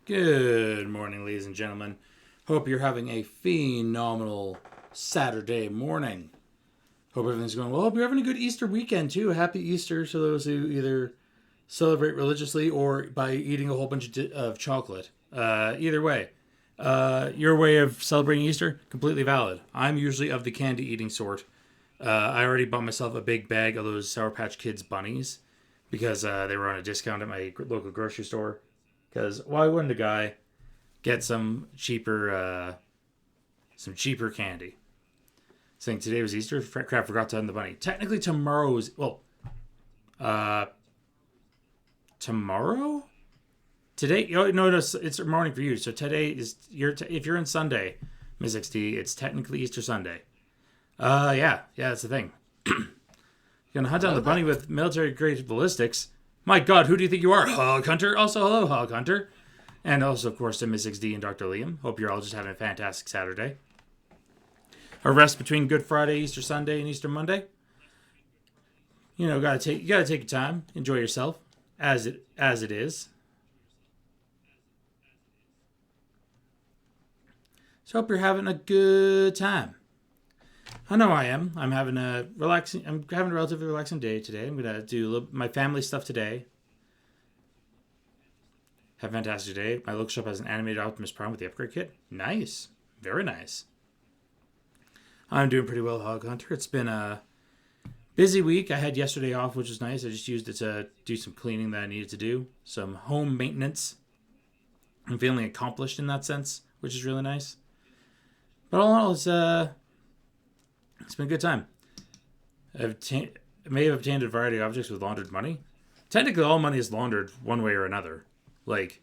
Good morning, ladies and gentlemen. Hope you're having a phenomenal Saturday morning. Hope everything's going well. Hope you're having a good Easter weekend, too. Happy Easter to those who either celebrate religiously or by eating a whole bunch of chocolate. Either way, your way of celebrating Easter, completely valid. I'm usually of the candy eating sort. I already bought myself a big bag of those Sour Patch Kids bunnies because they were on a discount at my local grocery store. Because why wouldn't a guy get some cheaper candy? Saying today was Easter. Crap, forgot to end the bunny. Technically, tomorrow is uh, tomorrow. Today, no, it's morning for you. So today is if you're in Sunday, Ms. XD, it's technically Easter Sunday. Yeah, that's the thing. You're gonna hunt down the bunny with military-grade ballistics. My God, who do you think you are, Hog Hunter? Also, hello, Hog Hunter. And also, of course, to Ms. XD and Dr. Liam. Hope you're all just having a fantastic Saturday. A rest between Good Friday, Easter Sunday, and Easter Monday. You gotta take your time, enjoy yourself, as it is. So hope you're having a good time. I know I am. I'm having a relatively relaxing day today. I'm gonna do my family stuff today. Have a fantastic day. My local shop has an animated Optimus Prime with the upgrade kit. Nice. Very nice. I'm doing pretty well, Hog Hunter. It's been a busy week. I had yesterday off, which was nice. I just used it to do some cleaning that I needed to do. Some home maintenance. I'm feeling accomplished in that sense, which is really nice. But all in all, it's been a good time. I may have obtained a variety of objects with laundered money. Technically, all money is laundered one way or another. Like,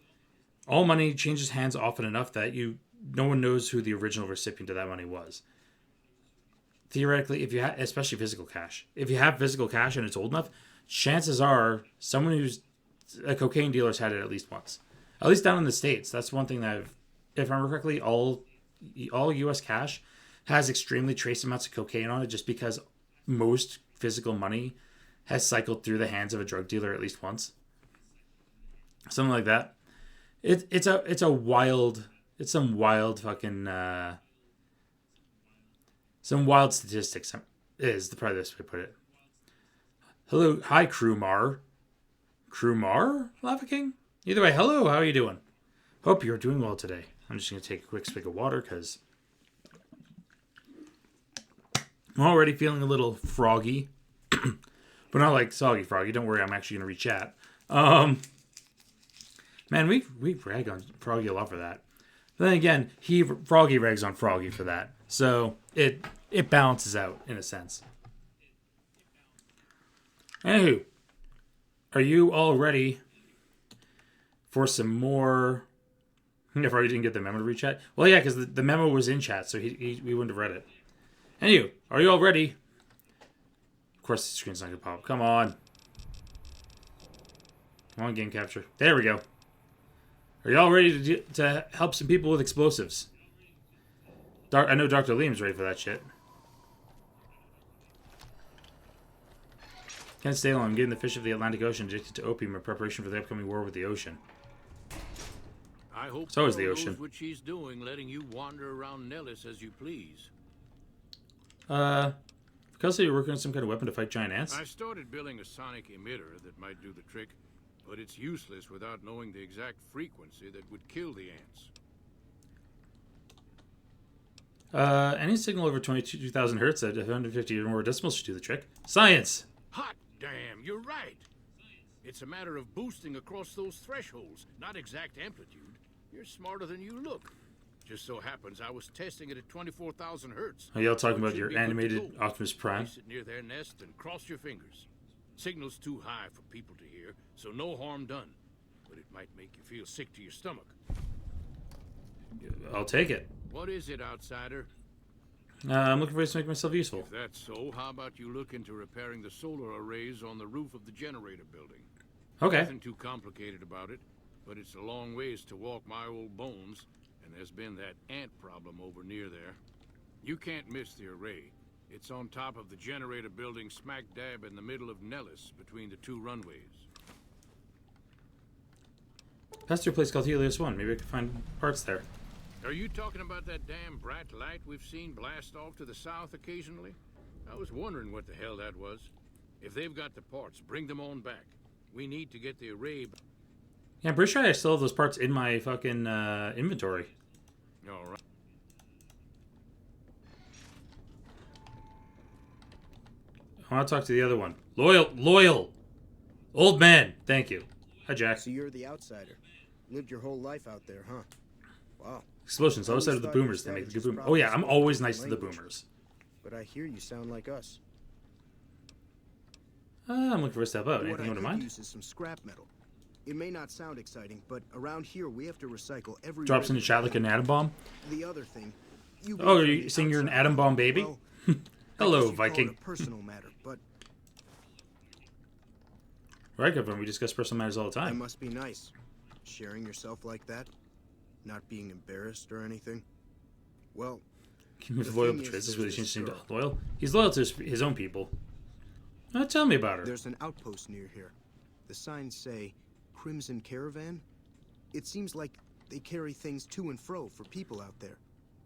all money changes hands often enough that no one knows who the original recipient of that money was. Theoretically, especially physical cash. If you have physical cash and it's old enough, chances are someone who's a cocaine dealer's had it at least once. At least down in the States. That's one thing that if I remember correctly, all U.S. cash has extremely trace amounts of cocaine on it just because most physical money has cycled through the hands of a drug dealer at least once. Something like that. It's some wild fucking some wild statistics is probably the best way to put it. Hello, hi Crewmar. Crewmar, Lava King? Either way, hello, how are you doing? Hope you're doing well today. I'm just gonna take a quick swig of water because I'm already feeling a little froggy. But not like soggy froggy. Don't worry, I'm actually gonna re-chat. Man, we rag on Froggy a lot for that. But then again, Froggy rags on Froggy for that. So it balances out in a sense. Anywho, are you all ready for some more? If I didn't get the memo to read chat. Well, yeah, because the memo was in chat, so we wouldn't have read it. Anywho, are you all ready? Of course, the screen's not gonna pop. Come on, game capture. There we go. Are y'all ready to help some people with explosives? I know Dr. Liam's ready for that shit. Can't stay long. I'm getting the fish of the Atlantic Ocean addicted to opium in preparation for the upcoming war with the ocean. I hope so is the ocean. Knows what she's doing, letting you wander around Nellis as you please. Because you're working on some kind of weapon to fight giant ants? I started building a sonic emitter that might do the trick. But it's useless without knowing the exact frequency that would kill the ants. Any signal over 22,000 hertz at 150 or more decibels should do the trick. Science! Hot damn, you're right! It's a matter of boosting across those thresholds, not exact amplitude. You're smarter than you look. Just so happens I was testing it at 24,000 hertz. Are y'all talking about your animated Optimus Prime? Place it near their nest and cross your fingers. Signal's too high for people to hear, so no harm done. But it might make you feel sick to your stomach. I'll take it. What is it, outsider? I'm looking for ways to make myself useful. If that's so, how about you look into repairing the solar arrays on the roof of the generator building? Okay. Nothing too complicated about it, but it's a long ways to walk my old bones, and there's been that ant problem over near there. You can't miss the array. It's on top of the generator building smack dab in the middle of Nellis between the two runways. Passed through a place called Helios 1. Maybe I could find parts there. Are you talking about that damn bright light we've seen blast off to the south occasionally? I was wondering what the hell that was. If they've got the parts, bring them on back. We need to get the array... Yeah, I'm pretty sure I still have those parts in my fucking inventory. All right. I want to talk to the other one. Loyal! Old man! Thank you. Hi, Jack. So you're the outsider. Lived your whole life out there, huh? Wow. Explosions. I always said of the boomers. They make the good boomers. Oh yeah, I'm always nice to the boomers. But I hear you sound like us. I'm looking for a step up. Anything you want to What I mind? could use is some scrap metal. It may not sound exciting, but around here we have to recycle every... Drops in the chat like an atom bomb. The other thing... Oh, are you saying you're an atom bomb baby? Well, Hello, I guess you'd call it Viking. a personal matter, but Right, Governor. We discuss personal matters all the that time. must be nice. Sharing yourself like that. Not being embarrassed or anything. Well, Can you move the loyal thing between is, this? there's Really this seems girl. loyal. He's loyal to his own people. Tell me about her. there's an outpost near here. The signs say Crimson Caravan. It seems like they carry things to and fro for people out there.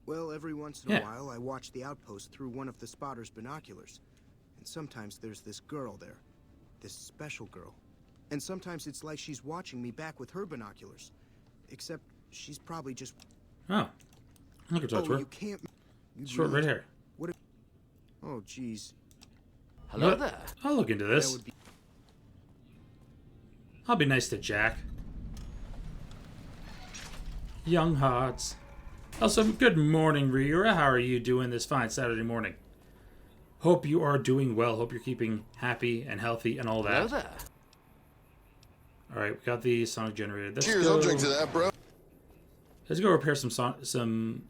Well, every once in a while, I watch the outpost through one of the spotter's binoculars. And sometimes there's this girl there. This special girl. And sometimes it's like she's watching me back with her binoculars. Except she's probably just... Oh, look at touch Oh, her. you can't... You Short red really- hair. What if... Oh, jeez. Hello What? there. I'll look into That this. would be... I'll be nice to Jack. Young hearts. Also, good morning, Rira. How are you doing this fine Saturday morning? Hope you are doing well. Hope you're keeping happy and healthy and all Hello that. there. All right, we got the sonic generator. Let's Cheers, go, I'll drink to that, bro. Let's go repair some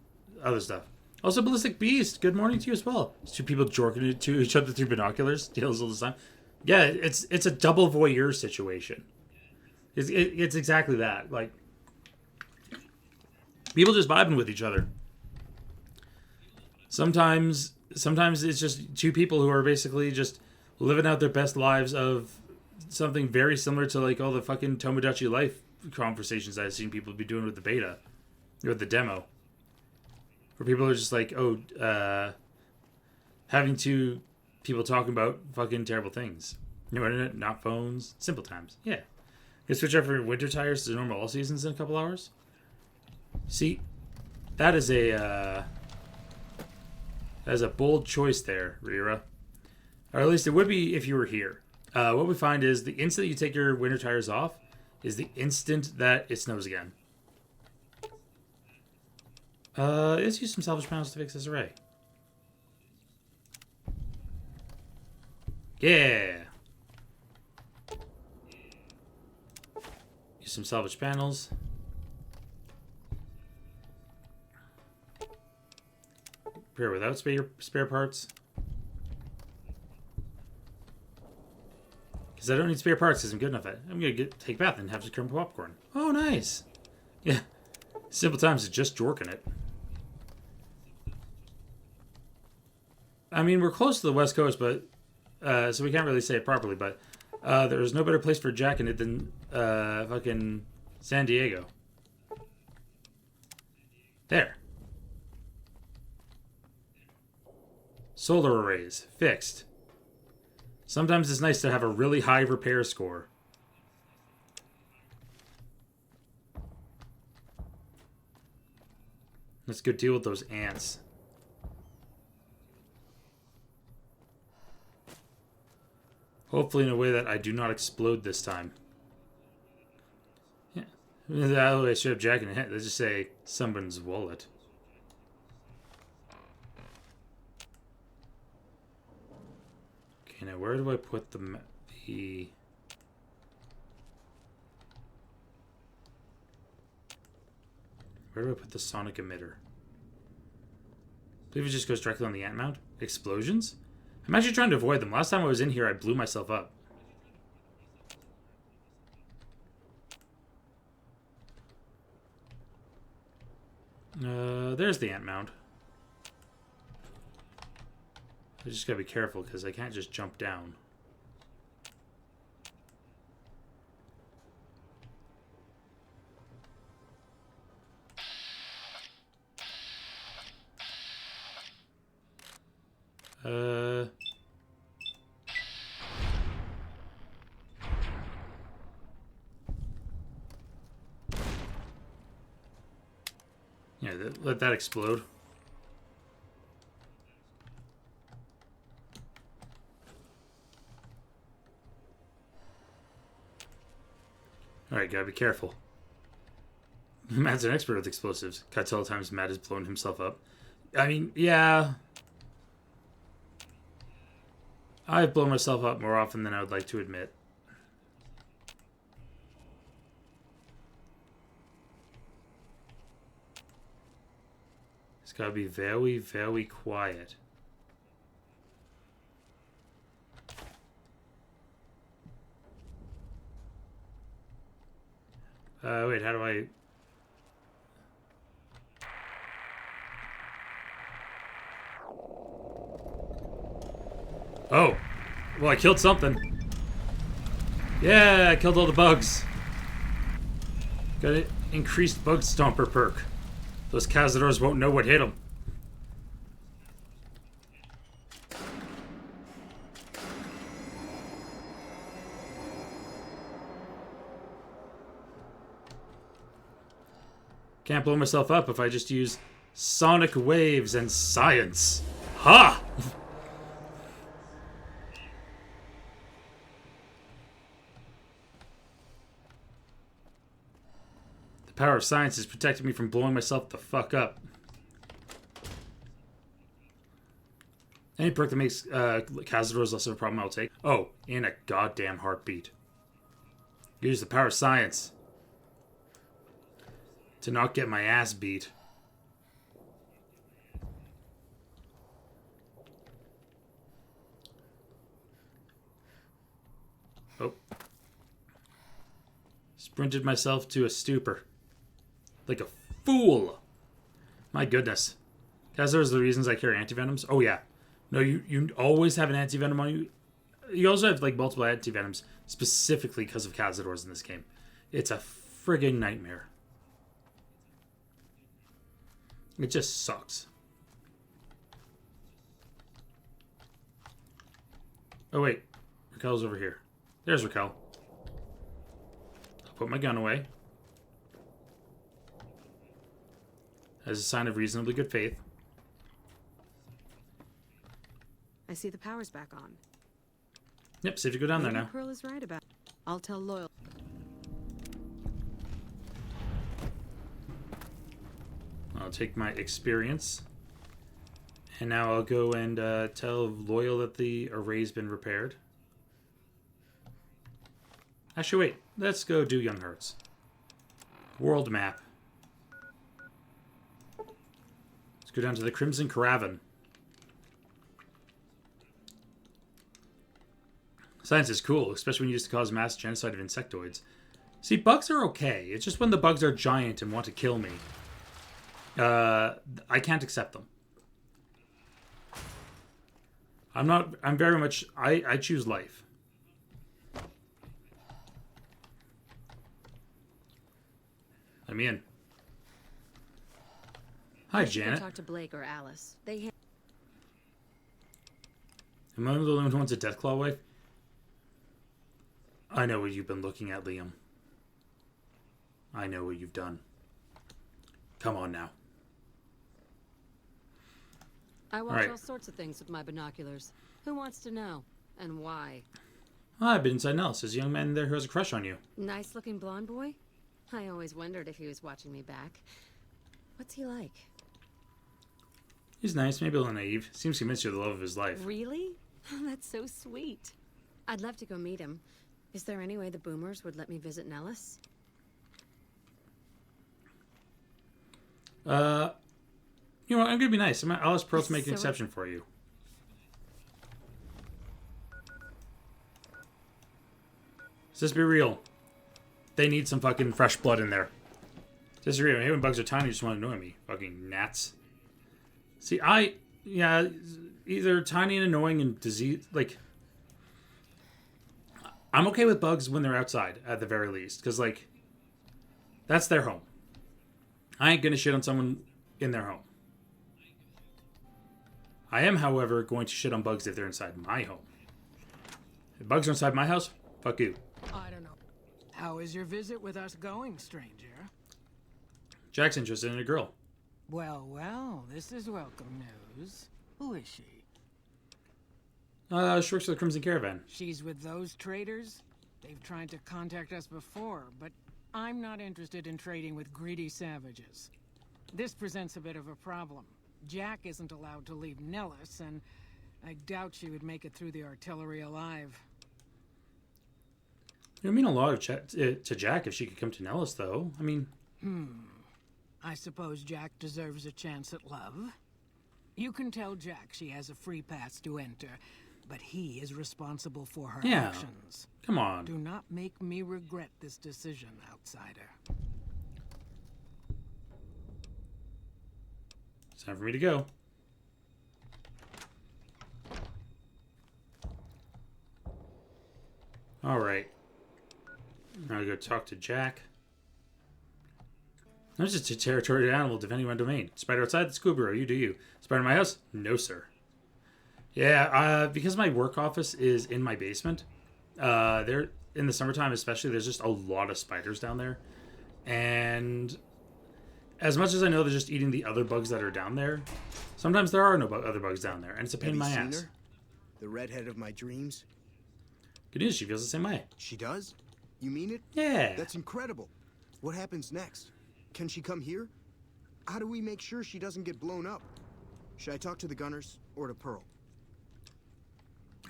other stuff. Also, Ballistic Beast. Good morning to you as well. It's two people jorking it to each other through binoculars. Deals all the time. Yeah, it's a double voyeur situation. It's exactly that. Like, people just vibing with each other. Sometimes it's just two people who are basically just living out their best lives of something very similar to like all the fucking Tomodachi Life conversations I've seen people be doing with the beta or the demo, where people are just like, having two people talking about fucking terrible things. No internet, not phones, simple times. Yeah. You switch out from winter tires to normal all seasons in a couple hours. See, that is a bold choice there, Rira. Or at least it would be if you were here. What we find is the instant you take your winter tires off is the instant that it snows again. Let's use some salvage panels to fix this array. Yeah. Use some salvage panels. Repair without spare parts. Because I don't need spare parts because I'm good enough at it. I'm going to take a bath and have some crumble popcorn. Oh, nice. Yeah. Simple times is just jorking it. I mean, we're close to the West Coast, but so we can't really say it properly, but there's no better place for jacking it than fucking San Diego. There. Solar arrays. Fixed. Sometimes it's nice to have a really high repair score. Let's go deal with those ants. Hopefully in a way that I do not explode this time. Yeah. That way I should have Jack in the head. Let's just say someone's wallet. Okay, now where do I put the... Where do I put the sonic emitter? I believe it just goes directly on the ant mount. Explosions? I'm actually trying to avoid them. Last time I was in here, I blew myself up. There's the ant mound. I just gotta be careful because I can't just jump down. Uh... Yeah, let that explode. Alright, gotta be careful. Matt's an expert with explosives. Can't tell times Matt has blown himself up. I mean, yeah. I've blown myself up more often than I would like to admit. It's gotta be very, very quiet. Wait, how do I... Oh! Well, I killed something. Yeah, I killed all the bugs. Got an increased bug stomper perk. Those cazadors won't know what hit them. Can't blow myself up if I just use sonic waves and science. Ha! The power of science is protecting me from blowing myself the fuck up. Any perk that makes cazadors less of a problem I'll take. Oh, in a goddamn heartbeat. Use the power of science to not get my ass beat. Oh. Sprinted myself to a stupor. Like a fool. My goodness. Guys, those are the reasons I carry antivenoms. Oh, yeah. No, you always have an antivenom on you. You also have, like, multiple antivenoms specifically because of cazadors in this game. It's a friggin' nightmare. It just sucks. Oh, wait. Raquel's over here. There's Raquel. I'll put my gun away. As a sign of reasonably good faith. I see the power's back on. Yep, safe to go down there now. Pearl is right about. I'll tell Loyal. I'll take my experience. And now I'll go and tell Loyal that the array's been repaired. Actually, wait. Let's go do Young Hearts. World map. Let's go down to the Crimson Caravan. Science is cool, especially when used to cause mass genocide of insectoids. See, bugs are okay. It's just when the bugs are giant and want to kill me. I can't accept them. I'm very much, I choose life. Let me in. Hi, Janet. Talk to Blake or Alice. Am I the only one who wants a Deathclaw wife? I know what you've been looking at, Liam. I know what you've done. Come on now. I watch right. all sorts of things with my binoculars. Who wants to know? And why? I've been inside Nellis. There's a young man there who has a crush on you. Nice-looking blonde boy? I always wondered if he was watching me back. What's he like? He's nice, maybe a little naive. Seems convinced you're the love of his life. Really? That's so sweet. I'd love to go meet him. Is there any way the boomers would let me visit Nellis? You know what? I'm gonna be nice. I'll ask Pearl to make an exception for you. Let's just be real. They need some fucking fresh blood in there. Just be real. Maybe when bugs are tiny, you just want to annoy me. Fucking gnats. See, yeah, either tiny and annoying and disease, like... I'm okay with bugs when they're outside, at the very least. Because, like, that's their home. I ain't gonna shit on someone in their home. I am, however, going to shit on bugs if they're inside my home. If bugs are inside my house, fuck you. I don't know. How is your visit with us going, stranger? Jack's interested in a girl. Well, well, this is welcome news. Who is she? She works for the Crimson Caravan. She's with those traders? They've tried to contact us before, but I'm not interested in trading with greedy savages. This presents a bit of a problem. Jack isn't allowed to leave Nellis, and I doubt she would make it through the artillery alive. It would mean a lot to Jack if she could come to Nellis, though. I mean... I suppose Jack deserves a chance at love. You can tell Jack she has a free pass to enter, but he is responsible for her actions. Come on. Do not make me regret this decision, outsider. It's time for me to go. Alright. Now I go talk to Jack. I'm just a territorial animal defending my domain. Spider outside, the school bureau. You do you. Spider in my house? No, sir. Yeah, because my work office is in my basement, there in the summertime especially, there's just a lot of spiders down there. And as much as I know they're just eating the other bugs that are down there, sometimes there are no other bugs down there, and it's a pain in my ass. Her? The redhead of my dreams? Good news, she feels the same way. She does? You mean it? Yeah. That's incredible. What happens next? Can she come here? How do we make sure she doesn't get blown up? Should I talk to the gunners or to Pearl?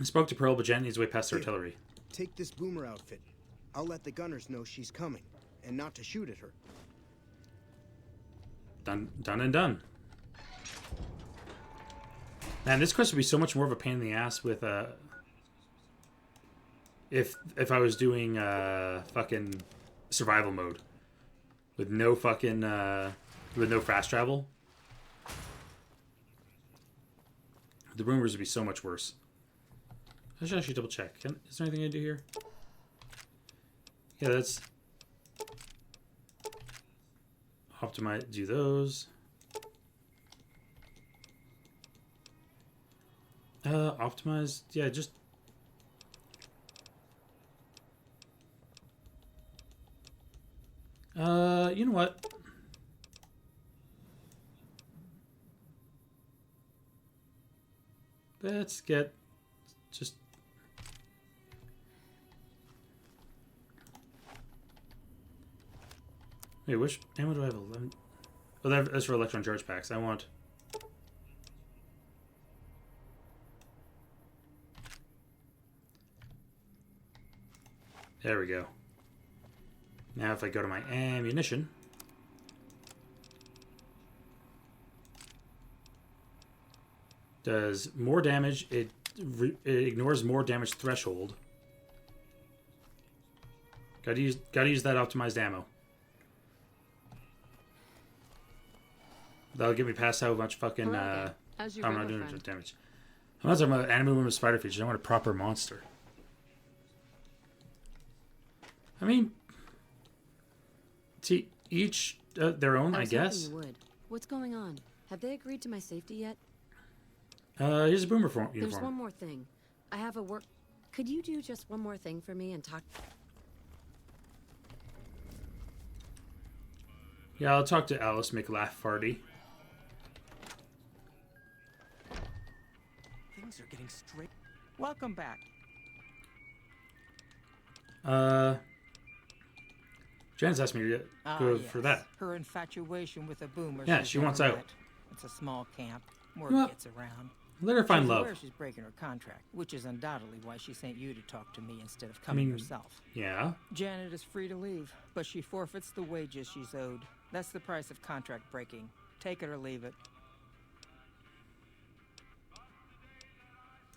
I spoke to Pearl, but Jen needs way past the artillery. Take this boomer outfit. I'll let the gunners know she's coming, and not to shoot at her. Done and done. Man, this quest would be so much more of a pain in the ass with if I was doing fucking survival mode with no fucking with no fast travel. The rumors would be so much worse. I should actually double check. Is there anything I do here? Yeah, that's optimize. Do those. Optimize. Yeah, just. You know what? Let's get just. Wait, which ammo do I have? 11? Oh, that's for electron charge packs. I want. There we go. Now if I go to my ammunition. Does more damage. It ignores more damage threshold. Gotta use that optimized ammo. That'll get me past how much fucking how I'm not doing damage. I'm not talking about anime woman with spider features. I want a proper monster. I mean, to each their own, I guess. You would. What's going on? Have they agreed to my safety yet? Here's a boomer uniform. There's one more thing. I have a work. Could you do just one more thing for me and talk? Yeah, I'll talk to Alice McLaughlin. Things are getting straight. Welcome back. Jan's asked me to go for that. Her infatuation with a boomer. Yeah, she wants out. It's a small camp. Word Well, gets around. Let her find She's love. aware she's breaking her contract, which is undoubtedly why she sent you to talk to me instead of coming herself. Yeah. Janet is free to leave, but she forfeits the wages she's owed. That's the price of contract breaking. Take it or leave it.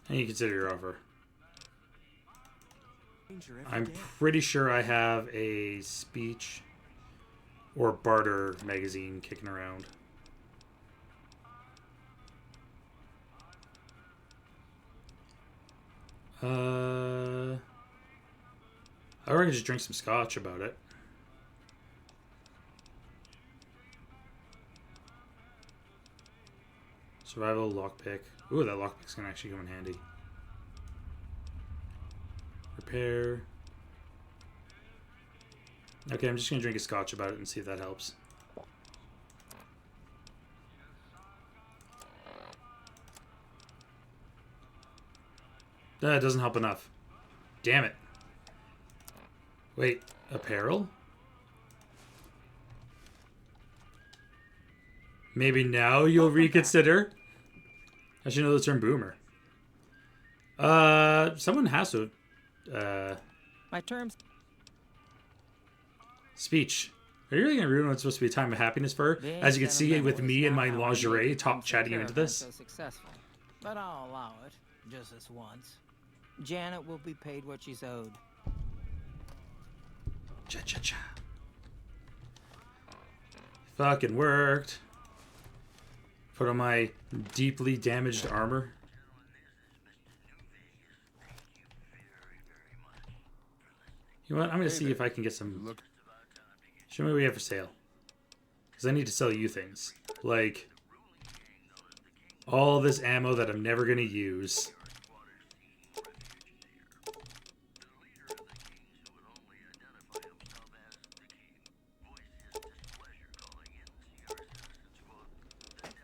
And you consider your offer. Danger every I'm day. pretty sure I have a speech or barter magazine kicking around. I reckon just drink some scotch about it. Survival, lockpick. Ooh, that lockpick's gonna actually come in handy. Repair. Okay, I'm just gonna drink a scotch about it and see if that helps. That doesn't help enough. Damn it. Wait, apparel? Maybe now you'll reconsider? I should know the term boomer. Someone has to. My terms. Speech. Are you really gonna ruin what's supposed to be a time of happiness for? As you can see with me and my lingerie chatting you into this. So successful, but I'll allow it, just this once. Janet will be paid what she's owed. Cha cha cha. Fucking worked. Put on my deeply damaged armor. You know what? I'm gonna see if I can get some. Show me what we have for sale. Because I need to sell you things. Like all this ammo that I'm never gonna use.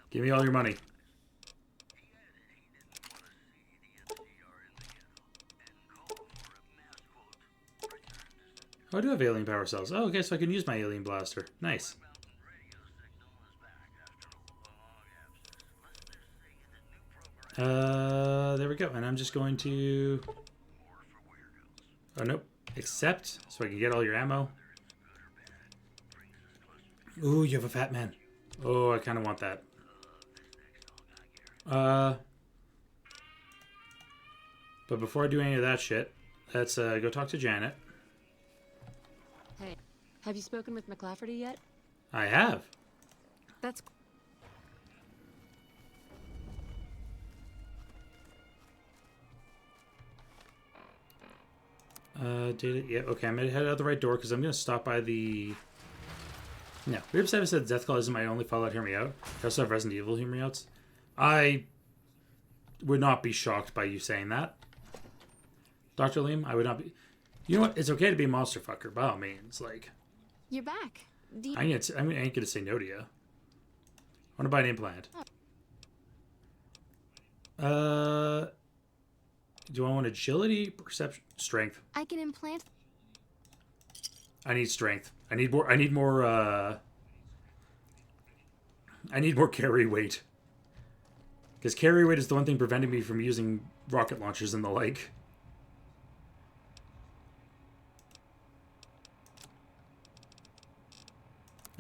Give me all your money. Oh, I do have alien power cells. Oh, okay, so I can use my alien blaster. Nice. There we go. And I'm just going to... Oh, nope. Accept, so I can get all your ammo. Ooh, you have a fat man. Oh, I kind of want that. But before I do any of that shit, let's go talk to Janet. Hey, have you spoken with McLafferty yet? I have. That's... Data, yeah, okay, I'm gonna head out the right door because I'm gonna stop by the... No, Weird 7 said Deathclaw isn't my only Fallout, hear me out. I also have Resident Evil, hear me outs. I would not be shocked by you saying that. Dr. Liam, I would not be... You know what? It's okay to be a monster fucker, by all means. Like, You're back. I ain't gonna say no to you. I want to buy an implant. Do I want agility, perception, strength? I can implant... I need strength. I need more carry weight. Because carry weight is the one thing preventing me from using rocket launchers and the like.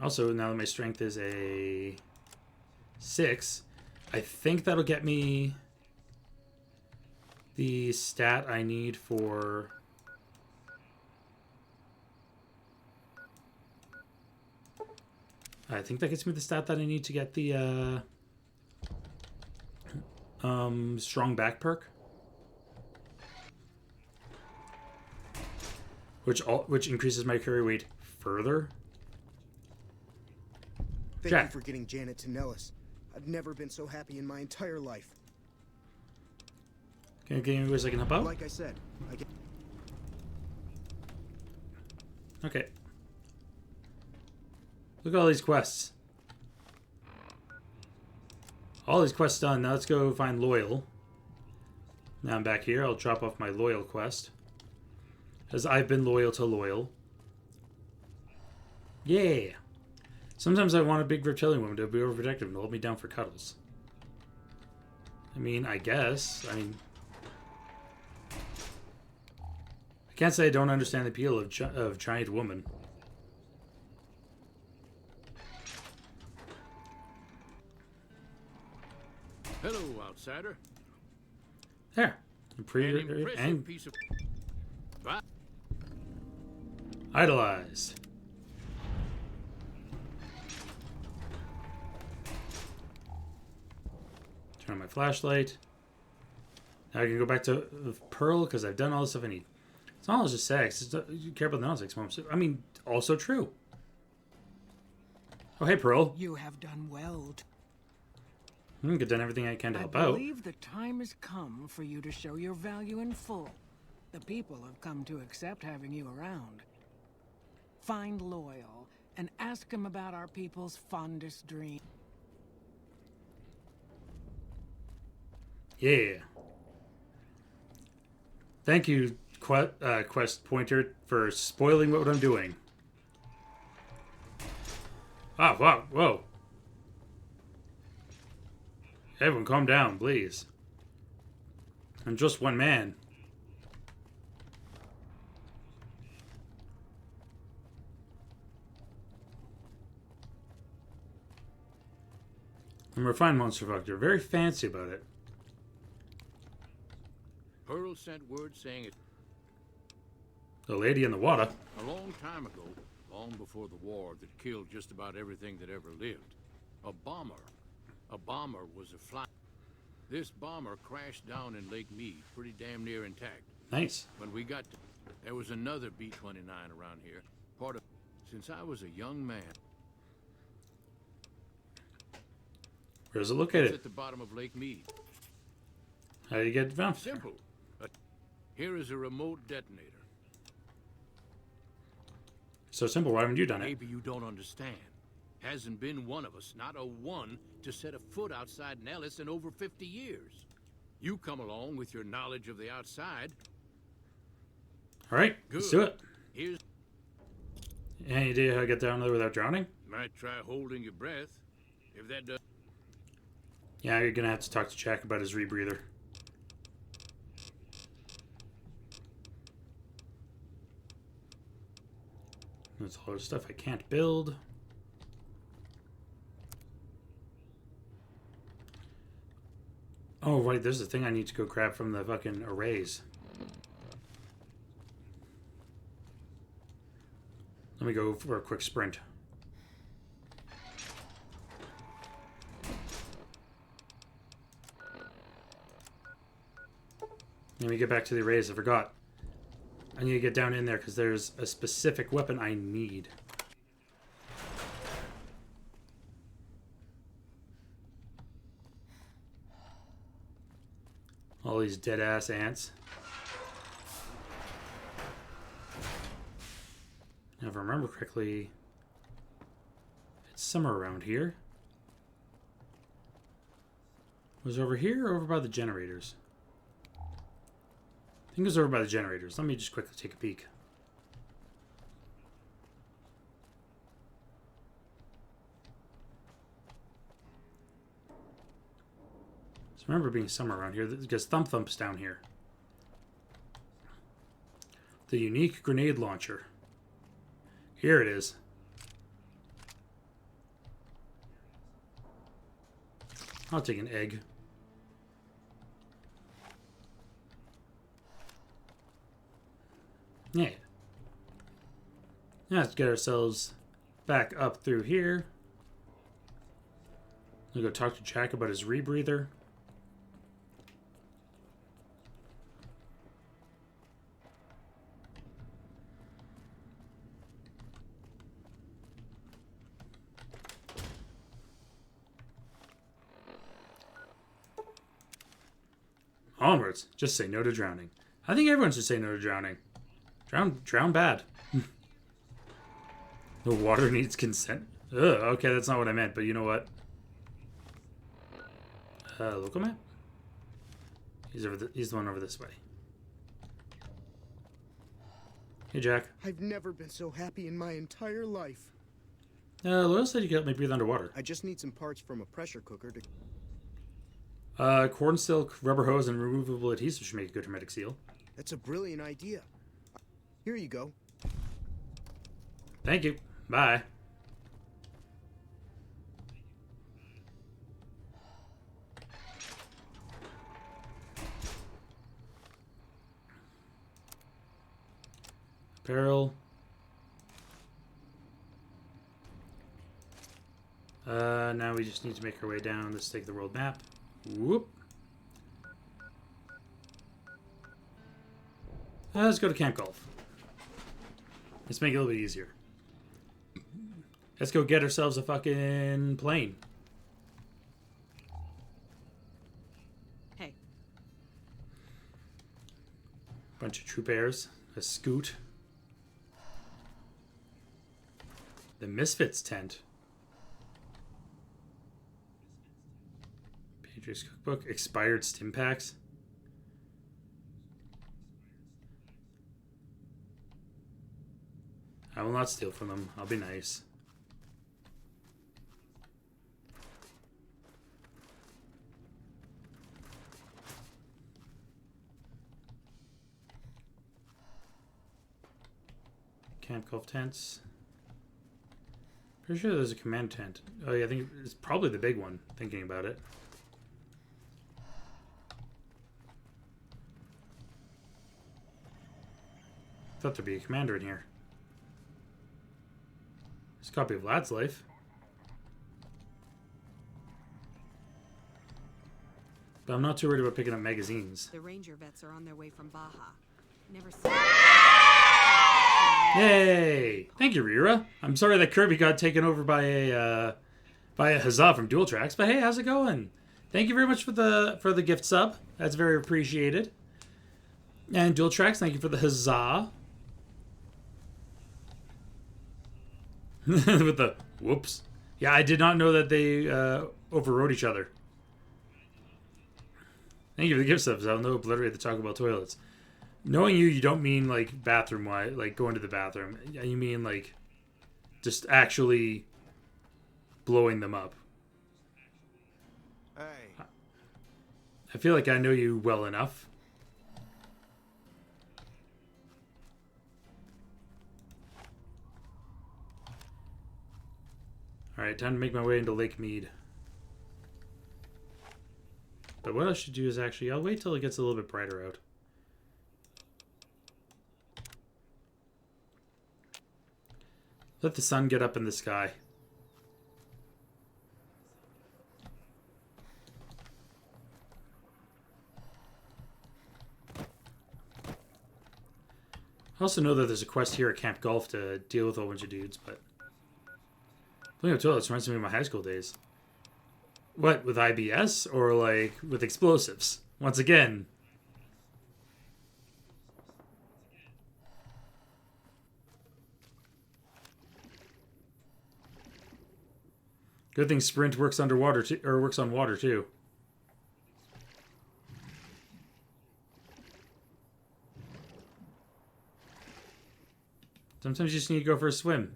Also, now that my strength is a 6, I think that'll get me the stat I need for... I think that gets me the stat that I need to get the strong back perk, which increases my carry weight further. Thank Jack. you for getting Janet to Nellis. I've never been so happy in my entire life. Can you get any ways I can help out? Like I said, I get... Okay. Look at all these quests. All these quests done. Now let's go find Loyal. Now I'm back here. I'll drop off my Loyal quest. As I've been loyal to Loyal. Yeah. Sometimes I want a big reptilian woman to be overprotective and hold me down for cuddles. I mean, I guess. I can't say I don't understand the appeal of giant woman. Hello, outsider. There. An impressive piece of... Idolized. Turn on my flashlight. Now I can go back to Pearl because I've done all the stuff I need. It's not all just sex. You care about the non-sex moments. I mean, also true. Oh, hey, Pearl. You have done well. Get done everything I can to I help out. believe the time has come for you to show your value in full. The people have come to accept having you around. Find Loyal and ask him about our people's fondest dream. Yeah. Thank you, Quest Pointer, for spoiling what I'm doing. Oh, wow, whoa. Everyone calm down, please. I'm just one man. I'm a refined monster doctor. Very fancy about it. Pearl sent word saying it The lady in the water. a long time ago, long before the war that killed just about everything that ever lived. A bomber was a fly. This bomber crashed down in Lake Mead, pretty damn near intact. Nice. When we got to, there was another B-29 around here. Part of, since I was a young man. Where's it It's located? at the bottom of Lake Mead. How do you get down? Simple. Here is a remote detonator. So simple. Why haven't you done it? Maybe you don't understand. Hasn't been one of us, not a one, to set a foot outside Nellis in over 50 years. You come along with your knowledge of the outside. All right, Good. let's do it. Here's Any idea how to get down there without drowning? might try holding your breath. If that does. Yeah, you're gonna have to talk to Jack about his rebreather. There's a lot of stuff I can't build. Oh, right, there's a thing I need to go grab from the fucking arrays. Let me go for a quick sprint. Let me get back to the arrays. I forgot. I need to get down in there because there's a specific weapon I need. All these dead-ass ants. Now, if I remember correctly, it's somewhere around here. Was it over here or over by the generators? I think it was over by the generators. Let me just quickly take a peek. So I remember being somewhere around here because Thump Thump's down here. The unique grenade launcher. Here it is. I'll take an egg. Yeah. Now let's get ourselves back up through here. We'll go talk to Jack about his rebreather. Onwards. Just say no to drowning. I think everyone should say no to drowning. Drown bad. The water needs consent. Ugh, okay, that's not what I meant, but you know what? Local map? He's the one over this way. Hey, Jack. I've never been so happy in my entire life. Loyal said you could help me breathe underwater. I just need some parts from a pressure cooker to... Corn silk, rubber hose, and removable adhesive should make a good hermetic seal. That's a brilliant idea. Here you go. Thank you. Bye. Apparel. Now we just need to make our way down. Let's take the world map. Whoop. Let's go to Camp Golf. Let's make it a little bit easier. Let's go get ourselves a fucking plane. Bunch of troop airs. A scoot. The Misfits tent. Patriots cookbook. Expired stim packs. I will not steal from them. I'll be nice. Camp golf tents. Pretty sure there's a command tent. Oh yeah, I think it's probably the big one, thinking about it. Thought there'd be a commander in here. There's a copy of Lad's Life. But I'm not too worried about picking up magazines. The ranger vets are on their way from Baja. Never seen. Yay! Thank you, Rira. I'm sorry that Kirby got taken over by a huzzah from Dual Tracks, but hey, how's it going? Thank you very much for the gift sub. That's very appreciated. And Dual Tracks, thank you for the huzzah. With the whoops. Yeah, I did not know that they overrode each other. Thank you for the gift subs. I'll know obliterate the Taco Bell toilets. Knowing you don't mean like bathroom wise, like going to the bathroom. You mean like just actually blowing them up. Hey. I feel like I know you well enough. Alright, time to make my way into Lake Mead. But what I should do is actually, I'll wait till it gets a little bit brighter out. Let the sun get up in the sky. I also know that there's a quest here at Camp Golf to deal with a whole bunch of dudes, but... Blowing up toilets reminds me of my high school days. What, with IBS? Or, like, with explosives? Once again... Good thing Sprint works underwater too, or works on water too. Sometimes you just need to go for a swim.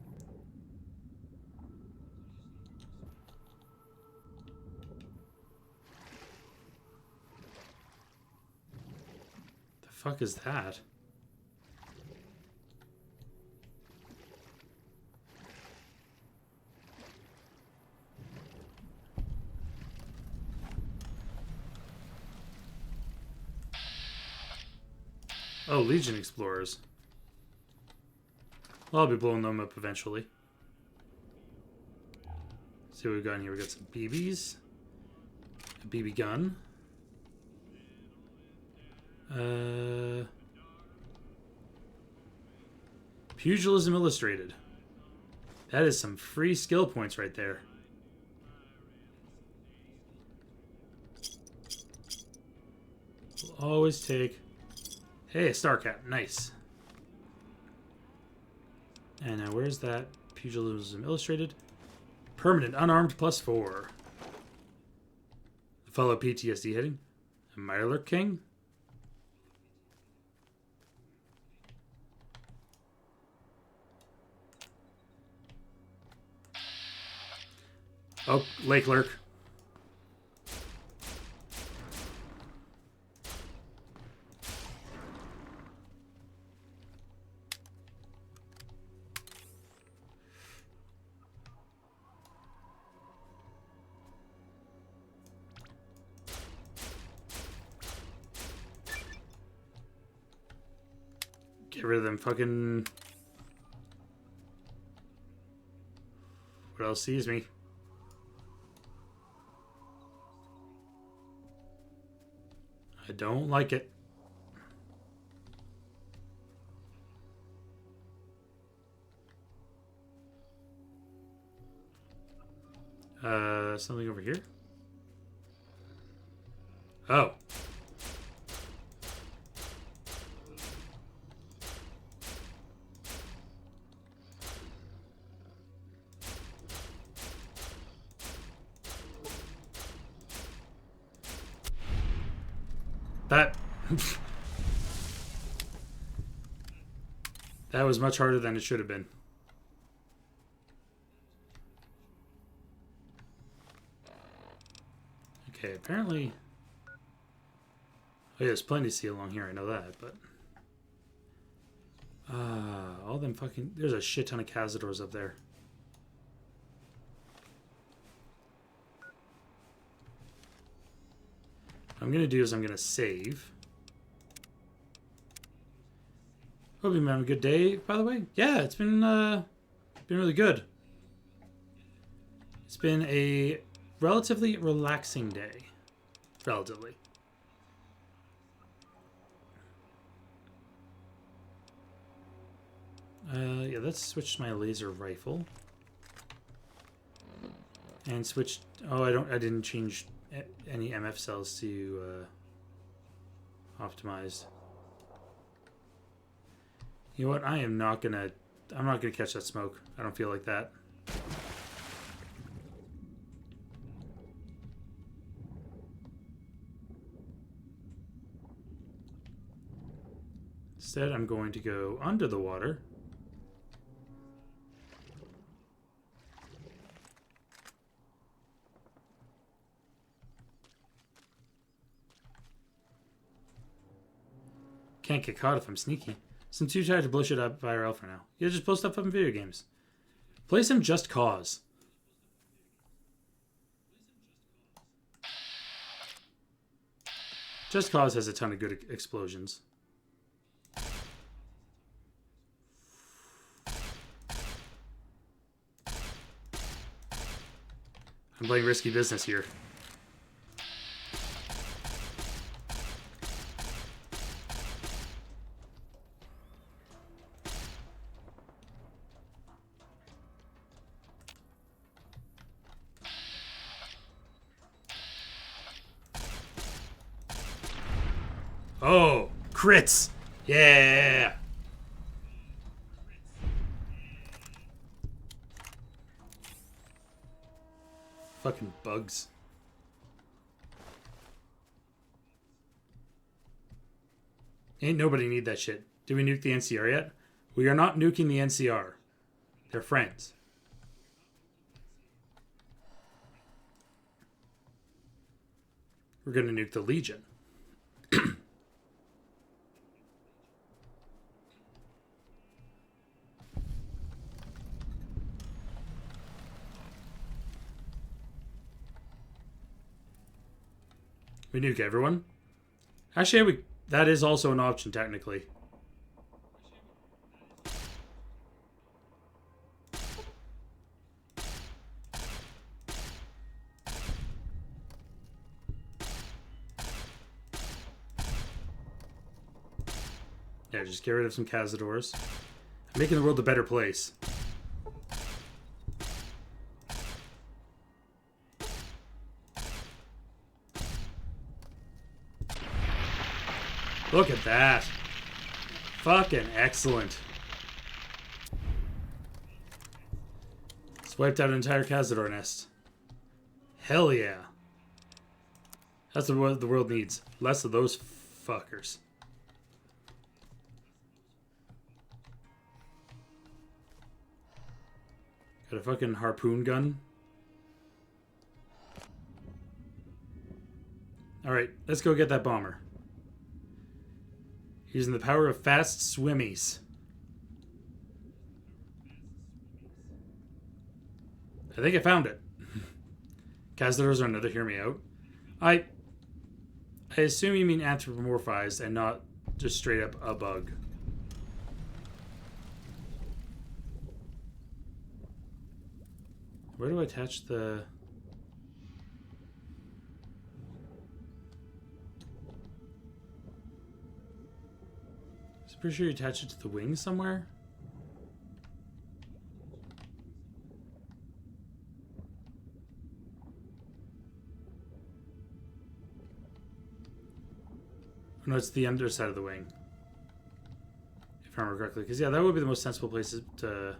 The fuck is that? Oh, Legion Explorers. Well, I'll be blowing them up eventually. Let's see what we've got in here. We got some BBs. A BB gun. Pugilism Illustrated. That is some free skill points right there. We'll always take... Hey, a star cap. Nice. And now where's that? Pugilism Illustrated. Permanent unarmed +4. Follow PTSD heading. A Mirelurk King. Oh, Lake Lurk. Get rid of them fucking... What else sees me? I don't like it. Something over here? Oh. That... that was much harder than it should have been. Okay, apparently... Oh yeah, there's plenty to see along here, I know that, but... all them fucking... There's a shit ton of cazadors up there. What I'm gonna do is I'm gonna save. Hope you've been having a good day, by the way. Yeah, it's been really good. It's been a relatively relaxing day. Relatively. Yeah, let's switch my laser rifle. And switch... Oh, I didn't change any MF cells to optimized. You know what? I'm not gonna catch that smoke. I don't feel like that. Instead, I'm going to go under the water. Can't get caught if I'm sneaky. So I'm too tired to blow shit up IRL for now. Yeah, just post stuff up in video games. Play some Just Cause. Just Cause has a ton of good explosions. I'm playing risky business here. Oh, crits! Yeah! Fucking bugs. Ain't nobody need that shit. Did we nuke the NCR yet? We are not nuking the NCR. They're friends. We're gonna nuke the Legion. We nuke everyone. Actually, that is also an option, technically. Yeah, just get rid of some cazadors. I'm making the world a better place. Look at that. Fucking excellent. It's wiped out an entire cazador nest. Hell yeah. That's what the world needs. Less of those fuckers. Got a fucking harpoon gun. Alright, let's go get that bomber. Using the power of fast swimmies. I think I found it. Cazadors are another hear me out. I assume you mean anthropomorphized and not just straight up a bug. Where do I attach the... I'm pretty sure you attach it to the wing somewhere. Oh, no, it's the underside of the wing. If I remember correctly. Because, yeah, that would be the most sensible place to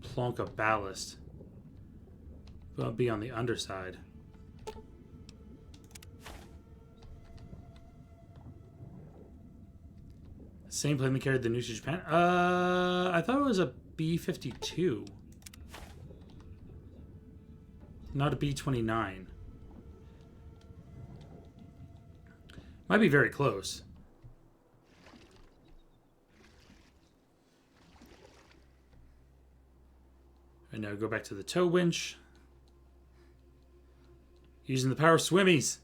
plonk a ballast. Well, be on the underside. Same plane that carried the news to Japan. I thought it was a B-52. Not a B-29. Might be very close. And now go back to the tow winch. Using the power of swimmies.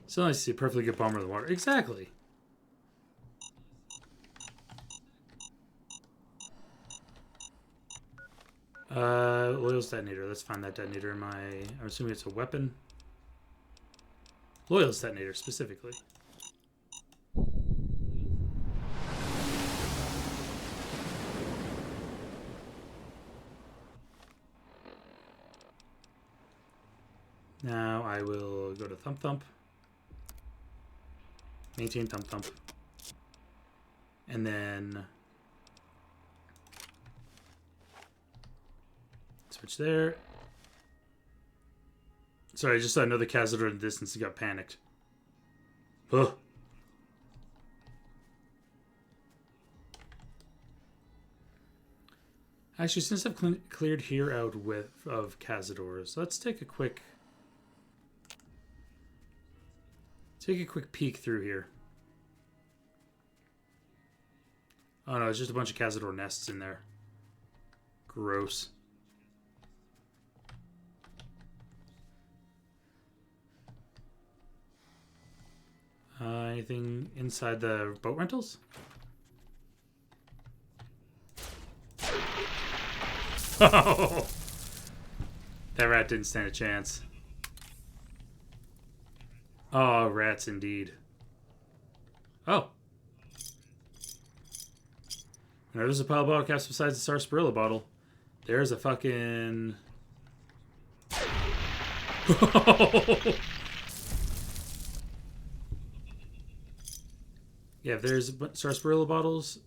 So nice to see a perfectly good bomber in the water. Exactly. Loyal's detonator. Let's find that detonator in my... I'm assuming it's a weapon. Loyal's detonator, specifically. Now I will go to Thump Thump. Maintain Thump Thump. And then... switch there. Sorry, I just saw another Cazador in the distance and got panicked. Ugh. Actually, since I've cleared here out of Cazadors, let's take a quick peek through here. Oh no, it's just a bunch of Cazador nests in there. Gross. Anything inside the boat rentals? Oh! That rat didn't stand a chance. Oh, rats indeed. Oh. Now there's a pile of bottle caps besides the sarsaparilla bottle. There's a fucking... Yeah, if there's sarsaparilla bottles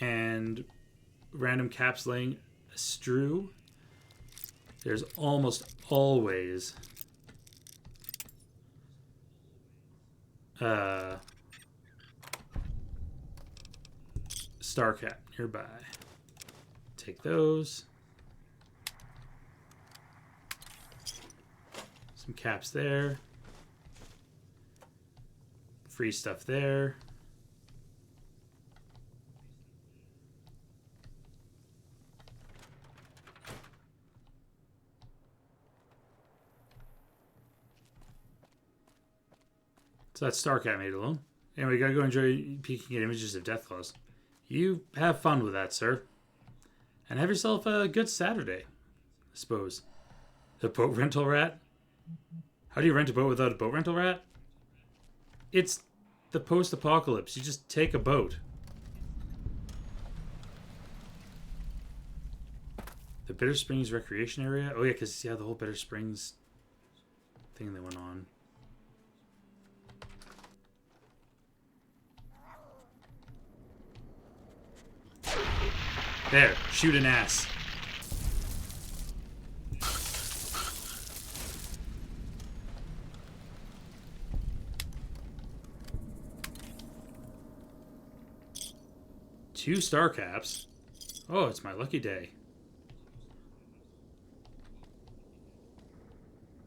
and random caps laying strew, there's almost always star cap nearby. Take those. Some caps there. Free stuff there. So that's Starcat made alone. Anyway, gotta go enjoy peeking at images of Deathclaws. You have fun with that, sir. And have yourself a good Saturday, I suppose. The boat rental rat? How do you rent a boat without a boat rental rat? It's the post-apocalypse. You just take a boat. The Bitter Springs Recreation Area? Oh yeah, because the whole Bitter Springs thing that went on. There, shoot an ass. Two star caps. Oh, it's my lucky day.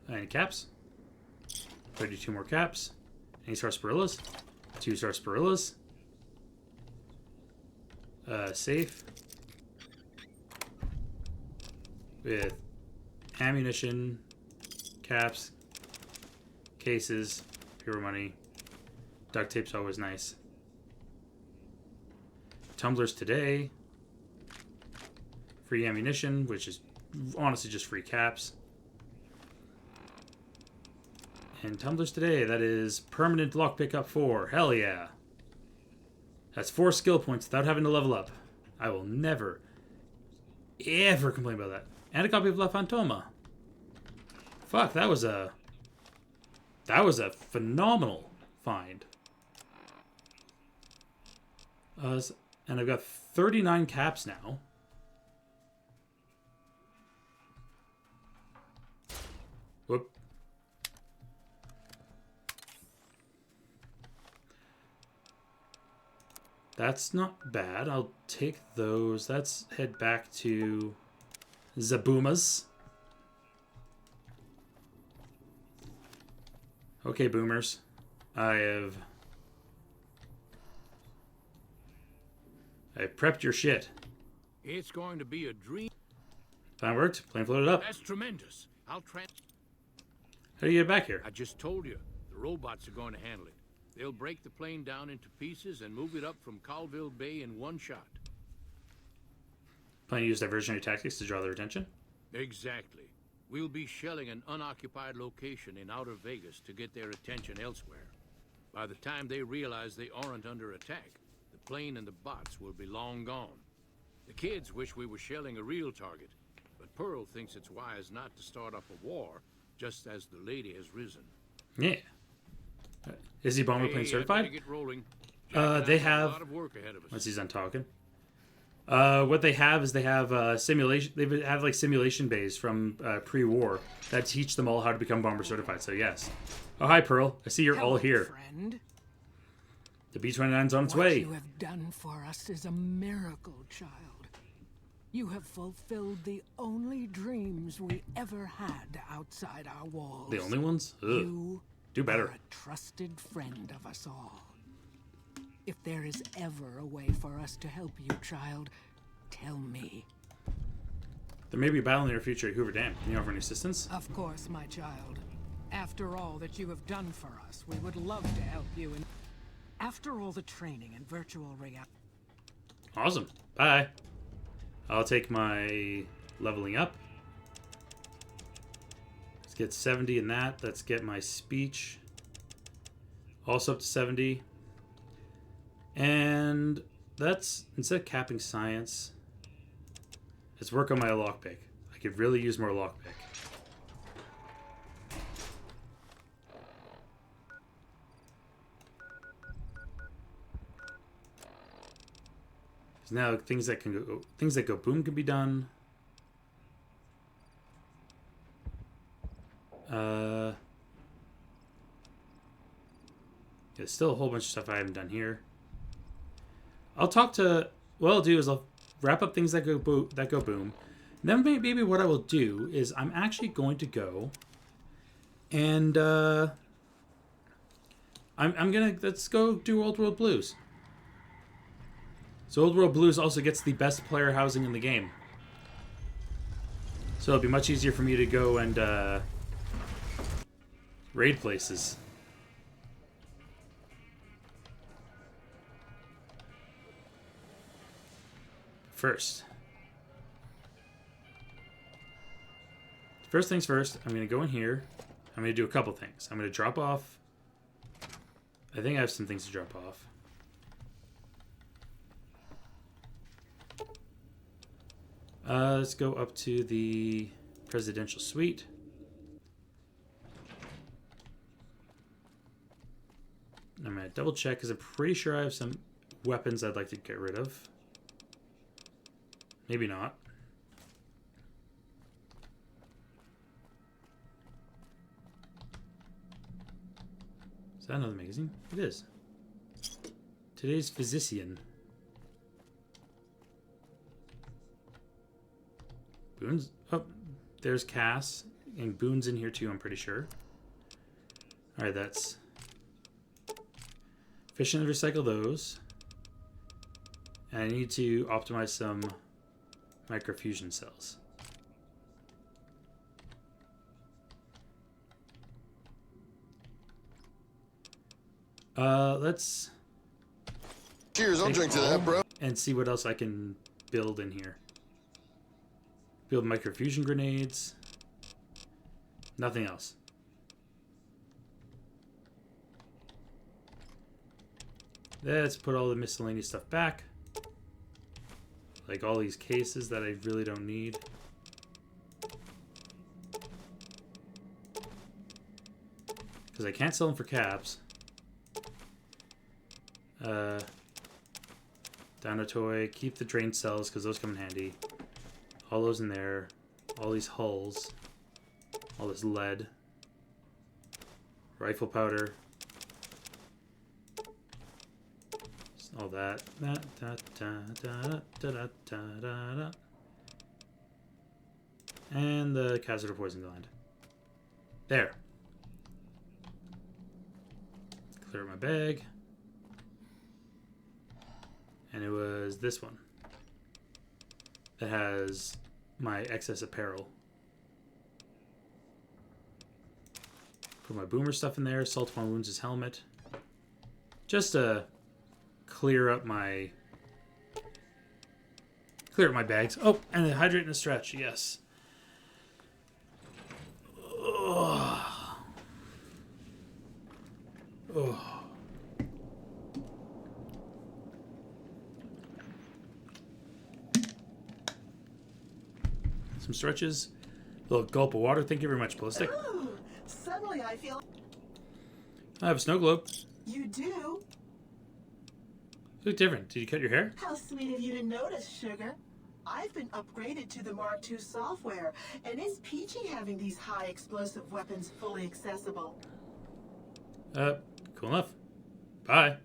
Any caps? 32 more caps. Any sarsaparillas? 2 sarsaparillas. Safe. With ammunition, caps, cases, pure money. Duct tape's always nice. Tumblers today. Free ammunition, which is honestly just free caps. And tumblers today, that is permanent lockpick up 4. Hell yeah. That's 4 skill points without having to level up. I will never, ever complain about that. And a copy of La Fantoma. Fuck, that was a phenomenal find. And I've got 39 caps now. Whoop. That's not bad. I'll take those. Let's head back to Zabuma's. Okay, boomers. I prepped your shit. It's going to be a dream. Plan worked. Plane floated up. That's tremendous. How do you get back here? I just told you, the robots are going to handle it. They'll break the plane down into pieces and move it up from Colville Bay in one shot. Plan to use diversionary tactics to draw their attention? Exactly. We'll be shelling an unoccupied location in outer Vegas to get their attention elsewhere. By the time they realize they aren't under attack, the plane and the bots will be long gone. The kids wish we were shelling a real target, but Pearl thinks it's wise not to start up a war just as the lady has risen. Yeah. Is he bomber plane certified? Get rolling. They have. A lot of work ahead of us. Once he's done talking. What they have is they have simulation. They have like simulation bays from pre-war that teach them all how to become bomber certified. So yes. Oh hi Pearl. I see you're all here. Friend. The B-29's on its What way. you have done for us is a miracle, child. You have fulfilled the only dreams we ever had outside our walls. The only ones? Ugh. You do better. are a trusted friend of us all. If there is ever a way for us to help you, child, tell me. There may be a battle in the near future at Hoover Dam. Can you offer any assistance? Of course, my child. After all that you have done for us, we would love to help you. And after all the training and virtual reality. Awesome. Bye. I'll take my leveling up. Let's get 70 in that. Let's get my speech also up to 70. And that's, instead of capping science, let's work on my lockpick. I could really use more lockpick. Now things that go boom can be done. There's still a whole bunch of stuff I haven't done here. I'll talk to. What I'll do is I'll wrap up things that go boom. And then maybe what I will do is I'm actually going to go and let's go do Old World Blues. So Old World Blues also gets the best player housing in the game. So it'll be much easier for me to go and raid places. First things first, I'm going to go in here. I'm going to do a couple things. I'm going to drop off. I think I have some things to drop off. Let's go up to the presidential suite. I'm going to double check because I'm pretty sure I have some weapons I'd like to get rid of. Maybe not. Is that another magazine? It is. Today's Physician. Boone's. Oh, there's Cass. And Boone's in here too, I'm pretty sure. Alright, that's. Fish and recycle those. And I need to optimize some microfusion cells. Let's. Cheers, I'll drink to that, bro. And see what else I can build in here. Build microfusion grenades. Nothing else. Let's put all the miscellaneous stuff back. Like all these cases that I really don't need. Because I can't sell them for caps. Dino toy. Keep the drain cells because those come in handy. All those in there. All these hulls. All this lead. Rifle powder. All that. And the catheter poison gland. There. Clear up my bag. And it was this one. That has my excess apparel. Put my boomer stuff in there. Salt upon wounds' helmet. Just to clear up my bags. Oh, and the hydrate and a stretch. Yes. Oh. Oh. Some stretches. A little gulp of water. Thank you very much, Ballistic. Ooh, suddenly I feel... I have a snow globe. You do? You look different. Did you cut your hair? How sweet of you to notice, Sugar. I've been upgraded to the Mark II software, and it's peachy having these high explosive weapons fully accessible. Cool enough. Bye.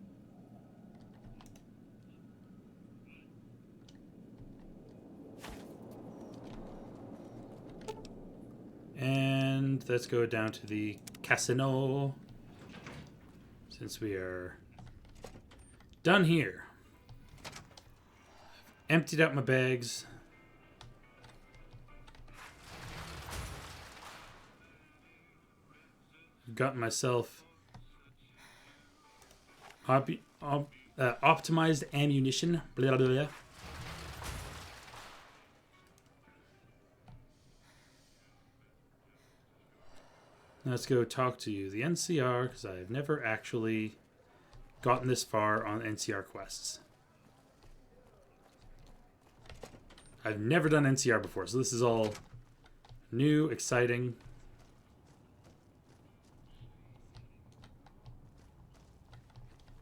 And let's go down to the casino. Since we are done here. Emptied out my bags. Got myself optimized ammunition. Blah, blah, blah. Let's go talk to the NCR, because I've never actually gotten this far on NCR quests. I've never done NCR before, so this is all new, exciting.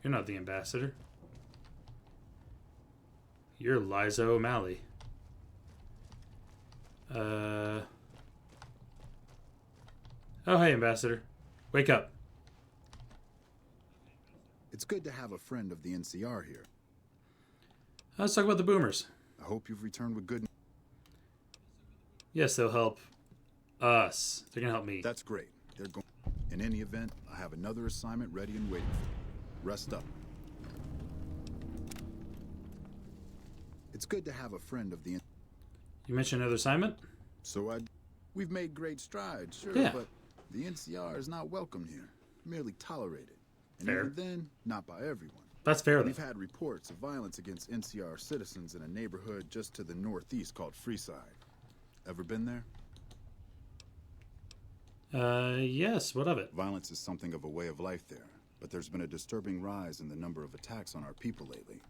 You're not the ambassador. You're Liza O'Malley. Oh, hey, Ambassador. Wake up. It's good to have a friend of the NCR here. Let's talk about the boomers. I hope you've returned with good news. Yes, they'll help us. They're going to help me. That's great. They're going. In any event, I have another assignment ready and waiting for you. Rest up. It's good to have a friend of the... You mentioned another assignment? We've made great strides, sure, Yeah. but the NCR is not welcome here. Merely tolerated. And Fair. even then, not by everyone. That's fair, though. We've had reports of violence against NCR citizens in a neighborhood just to the northeast called Freeside. Ever been there? Yes. What of it? Violence is something of a way of life there, but there's been a disturbing rise in the number of attacks on our people lately.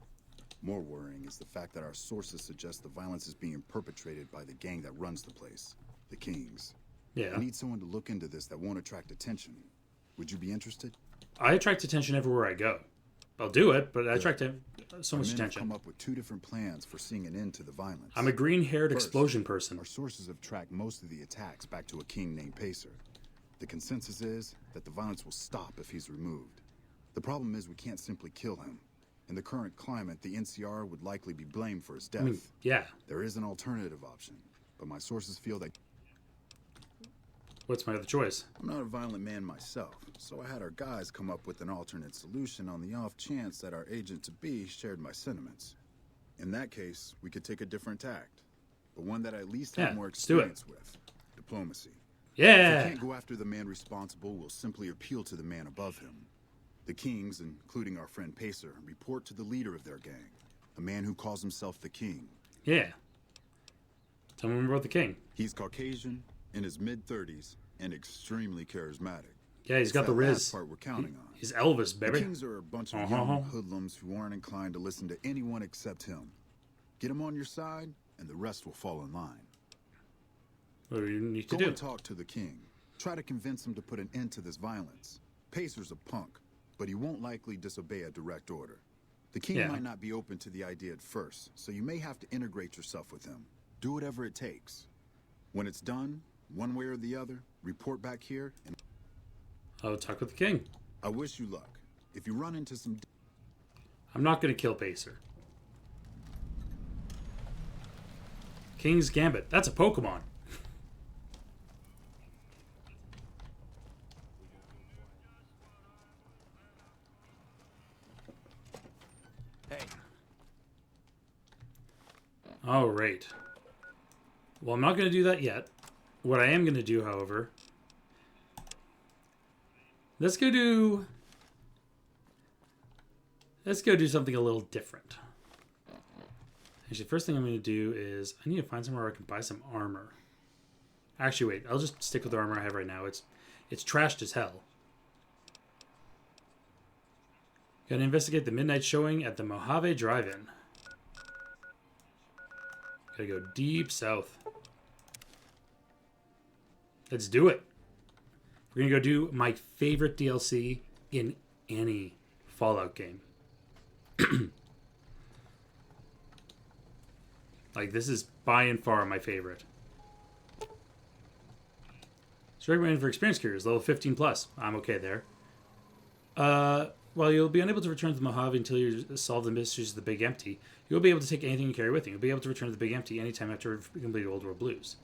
More worrying is the fact that our sources suggest the violence is being perpetrated by the gang that runs the place, the Kings. Yeah. I need someone to look into this that won't attract attention. Would you be interested? I attract attention everywhere I go. I'll do it, but I attract so much Our men have attention. come up with 2 different plans for seeing an end to the violence. I'm a green-haired First, explosion person. Our sources have tracked most of the attacks back to a king named Pacer. The consensus is that the violence will stop if he's removed. The problem is we can't simply kill him. In the current climate, the NCR would likely be blamed for his death. Yeah. There is an alternative option, but my sources feel that... What's my other choice? I'm not a violent man myself, so I had our guys come up with an alternate solution on the off chance that our agent-to-be shared my sentiments. In that case, we could take a different tact, but one that I at least have more let's do it. experience with. Diplomacy. Yeah. If we can't go after the man responsible, we'll simply appeal to the man above him. The Kings, including our friend Pacer, report to the leader of their gang, a man who calls himself the King. Yeah. Tell me more about the king. He's Caucasian, in his mid-30s, and extremely charismatic. Yeah, he's got the that riz. last part we're counting on. He's Elvis, The baby. Kings are a bunch of young hoodlums who aren't inclined to listen to anyone except him. Get him on your side, and the rest will fall in line. What do you need to Go do? and talk to the King. Try to convince him to put an end to this violence. Pacer's a punk, but he won't likely disobey a direct order. The King might not be open to the idea at first, so you may have to integrate yourself with him. Do whatever it takes. When it's done, One way or the other, report back here, and I'll talk with the king. I wish you luck. If you run into some... I'm not going to kill Pacer. King's Gambit. That's a Pokemon. Hey. All right. Well, I'm not going to do that yet. What I am going to do, however... Let's go do something a little different. Actually, first thing I'm going to do is I need to find somewhere where I can buy some armor. Actually, wait. I'll just stick with the armor I have right now. It's trashed as hell. Gotta investigate the midnight showing at the Mojave Drive-In. Gotta go deep south. Let's do it. We're going to go do my favorite DLC in any Fallout game. Like, this is by and far my favorite. It's recommended for experienced carriers, level 15 plus. I'm okay there. While you'll be unable to return to the Mojave until you solve the mysteries of the Big Empty, you'll be able to take anything you carry with you. You'll be able to return to the Big Empty anytime after you've completed Old World Blues.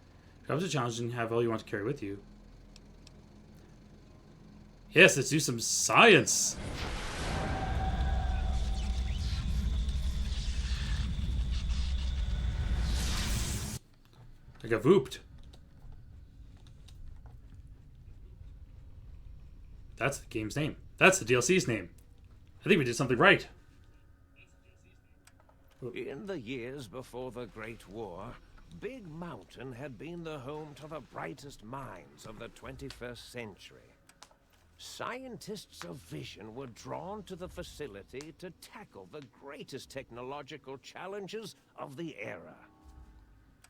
Grab a challenge and have all you want to carry with you. Yes, let's do some science. I got vooped. That's the game's name. That's the DLC's name. I think we did something right. In the years before the Great War, Big Mountain had been the home to the brightest minds of the 21st century. Scientists of vision were drawn to the facility to tackle the greatest technological challenges of the era.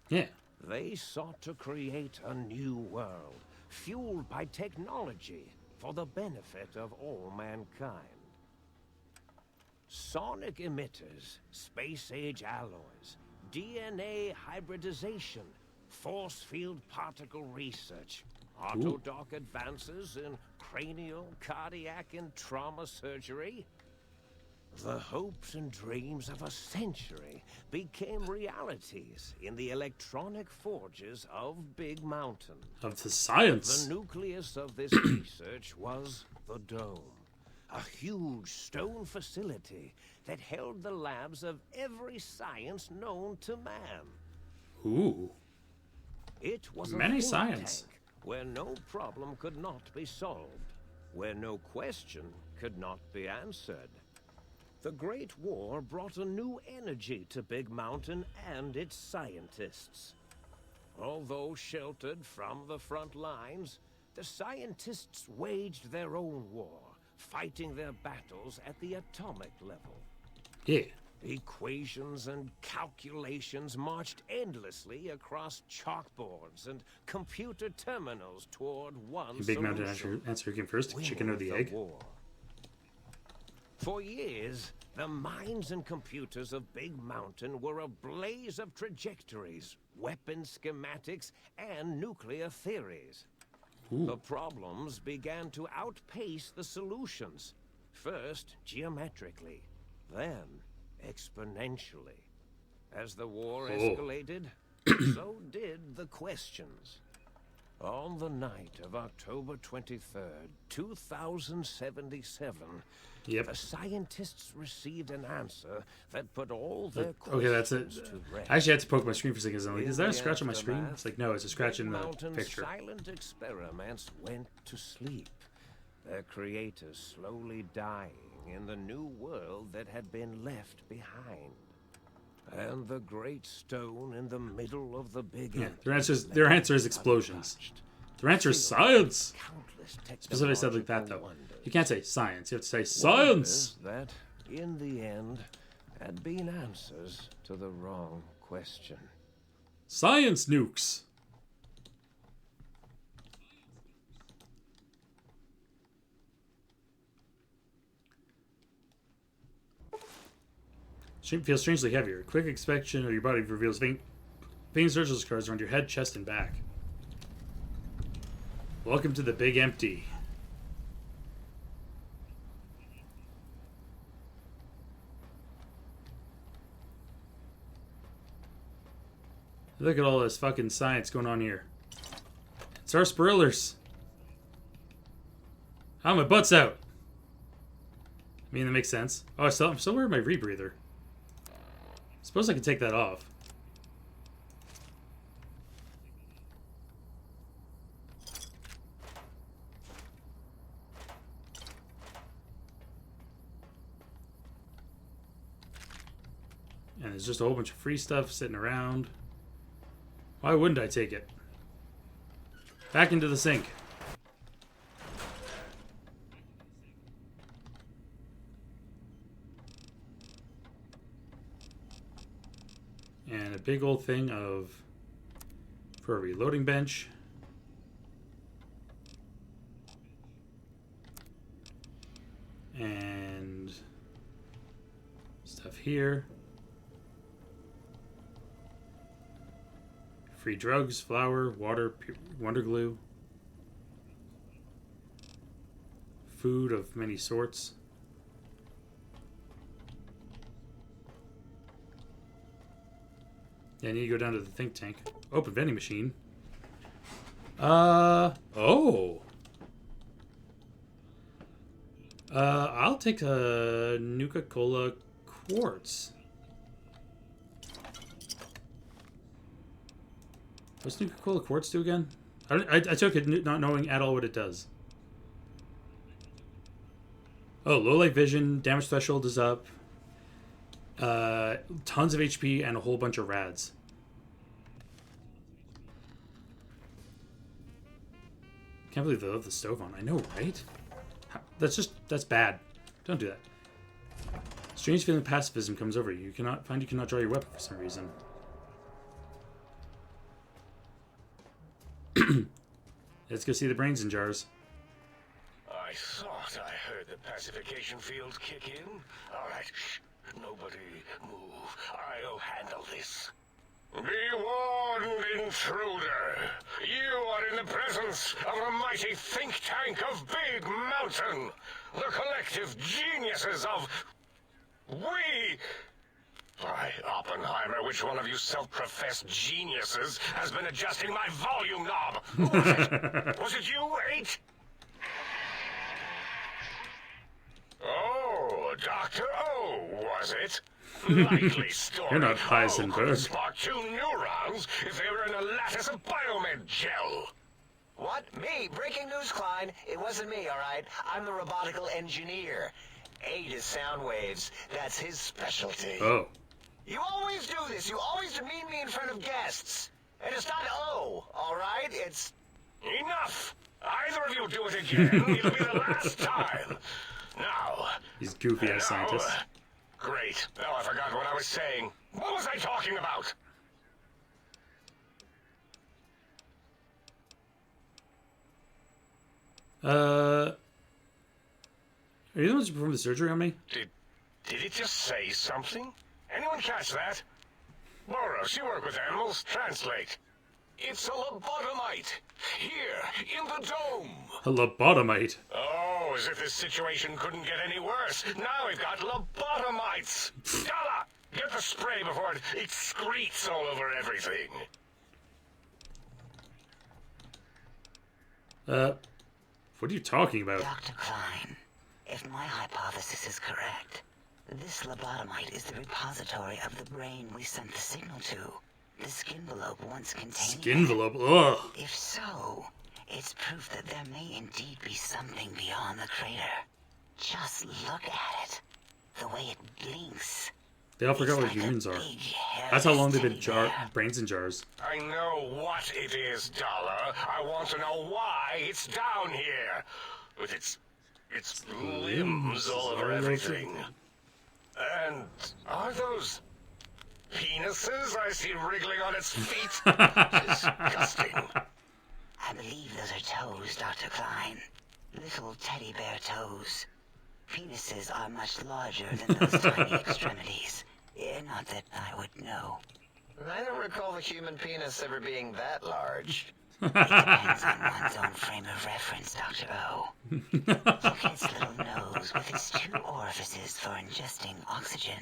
Yeah. They sought to create a new world, fueled by technology for the benefit of all mankind. Sonic emitters, space-age alloys, DNA hybridization, force field particle research, autodoc advances in cranial, cardiac, and trauma surgery. The hopes and dreams of a century became realities in the electronic forges of Big Mountain. Of the science. The nucleus of this research was the Dome, a huge stone facility that held the labs of every science known to man. Ooh. It was Many a think science. tank where no problem could not be solved, where no question could not be answered. The Great War brought a new energy to Big Mountain and its scientists. Although sheltered from the front lines, the scientists waged their own war, fighting their battles at the atomic level. Yeah. Equations and calculations marched endlessly across chalkboards and computer terminals toward one Big Mountain solution: answer again first. winning Chicken or the egg? war. For years, the minds and computers of Big Mountain were a blaze of trajectories, weapon schematics, and nuclear theories. Ooh. The problems began to outpace the solutions, first geometrically, then exponentially. As the war escalated, so did the questions. On the night of October 23rd, 2077, Yep. the scientists received an answer that put all their questions Okay, that's it. to rest. I actually had to poke my screen for a second. I'm like, In is that a the scratch on my screen? aftermath, It's like, no, it's a scratch in Big the Mountain's picture. silent experiments went to sleep, their creators slowly dying in the new world that had been left behind. And the great stone in the middle of the big Yeah, empty their answer is explosions. Their answer is science. countless Specifically said like that, technological though. wonders. You can't say science. You have to say science. Wonders that, in the end, had been answers to the wrong question. Science nukes. Feels strangely heavier. Quick inspection of your body reveals vein surgical scars around your head, chest, and back. Welcome to the Big Empty. Look at all this fucking science going on here. It's sarsaparillas. Oh, my butt's out. I mean, that makes sense. Oh, I'm still wearing my rebreather. Suppose I could take that off. And there's just a whole bunch of free stuff sitting around. Why wouldn't I take it? Back into the sink. And a big old thing for a reloading bench. And stuff here. Free drugs, flour, water, wonder glue. Food of many sorts. Yeah, I need to go down to the think tank. Open vending machine. Oh. I'll take a Nuka-Cola quartz. What's Nuka-Cola quartz do again? I took it not knowing at all what it does. Oh, low light vision, damage threshold is up. Tons of HP and a whole bunch of rads. Can't believe they left the stove on. I know, right? That's bad. Don't do that. Strange feeling of pacifism comes over you. You cannot draw your weapon for some reason. Let's go see the brains in jars. I thought I heard the pacification field kick in. All right, shh. Nobody move. I'll handle this. Be warned, intruder. You are in the presence of a mighty think tank of Big Mountain. The collective geniuses of... We... By Oppenheimer, which one of you self-professed geniuses has been adjusting my volume knob? Who was it? Was it you, 8? Oh, Dr. O, was it? Likely story. You're not Heisenberg. Spark 2 neurons if they were in a lattice of biomed gel. What? Me? Breaking news, Klein. It wasn't me, all right? I'm the robotical engineer. 8 is sound waves. That's his specialty. Oh. You always do this. You always demean me in front of guests. And it's not O, all right? It's... Enough! Either of you do it again, it'll be the last time. Now... These goofy-ass scientists. Great. Now I forgot what I was saying. What was I talking about? Are you the ones who performed the surgery on me? Did it just say something? Anyone catch that? Boros, you work with animals. Translate. It's a lobotomite. Here, in the dome. A lobotomite? Oh, as if this situation couldn't get any worse. Now we've got lobotomites. Dalla, get the spray before it excretes all over everything. What are you talking about? Dr. Klein, if my hypothesis is correct, this lobotomite is the repository of the brain we sent the signal to. The skinvelope once contained Skinvelope? Ugh. If so, it's proof that there may indeed be something beyond the crater. Just look at it. The way it blinks. They all forgot what humans are. That's how long they've been brains in jars. I know what it is, Dollar. I want to know why it's down here. With its limbs all over everything. And are those penises I see wriggling on its feet? Disgusting. I believe those are toes, Dr. Klein. Little teddy bear toes. Penises are much larger than those tiny extremities. Not that I would know. I don't recall the human penis ever being that large. It depends on one's own frame of reference, Dr. O. Look at its little nose with its 2 orifices for ingesting oxygen.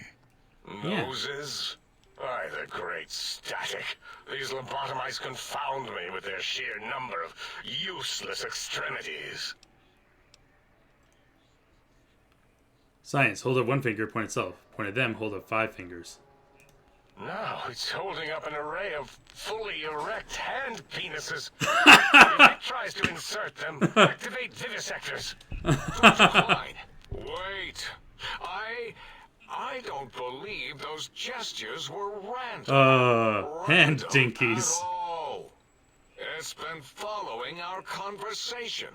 Noses? By the great static. These lobotomites confound me with their sheer number of useless extremities. Science, hold up 1 finger, point itself. Point at them, hold up 5 fingers. Now it's holding up an array of fully erect hand penises. If it tries to insert them, activate vivisectors. Dr. Klein, wait. I don't believe those gestures were random. Hand dinkies. It's been following our conversation.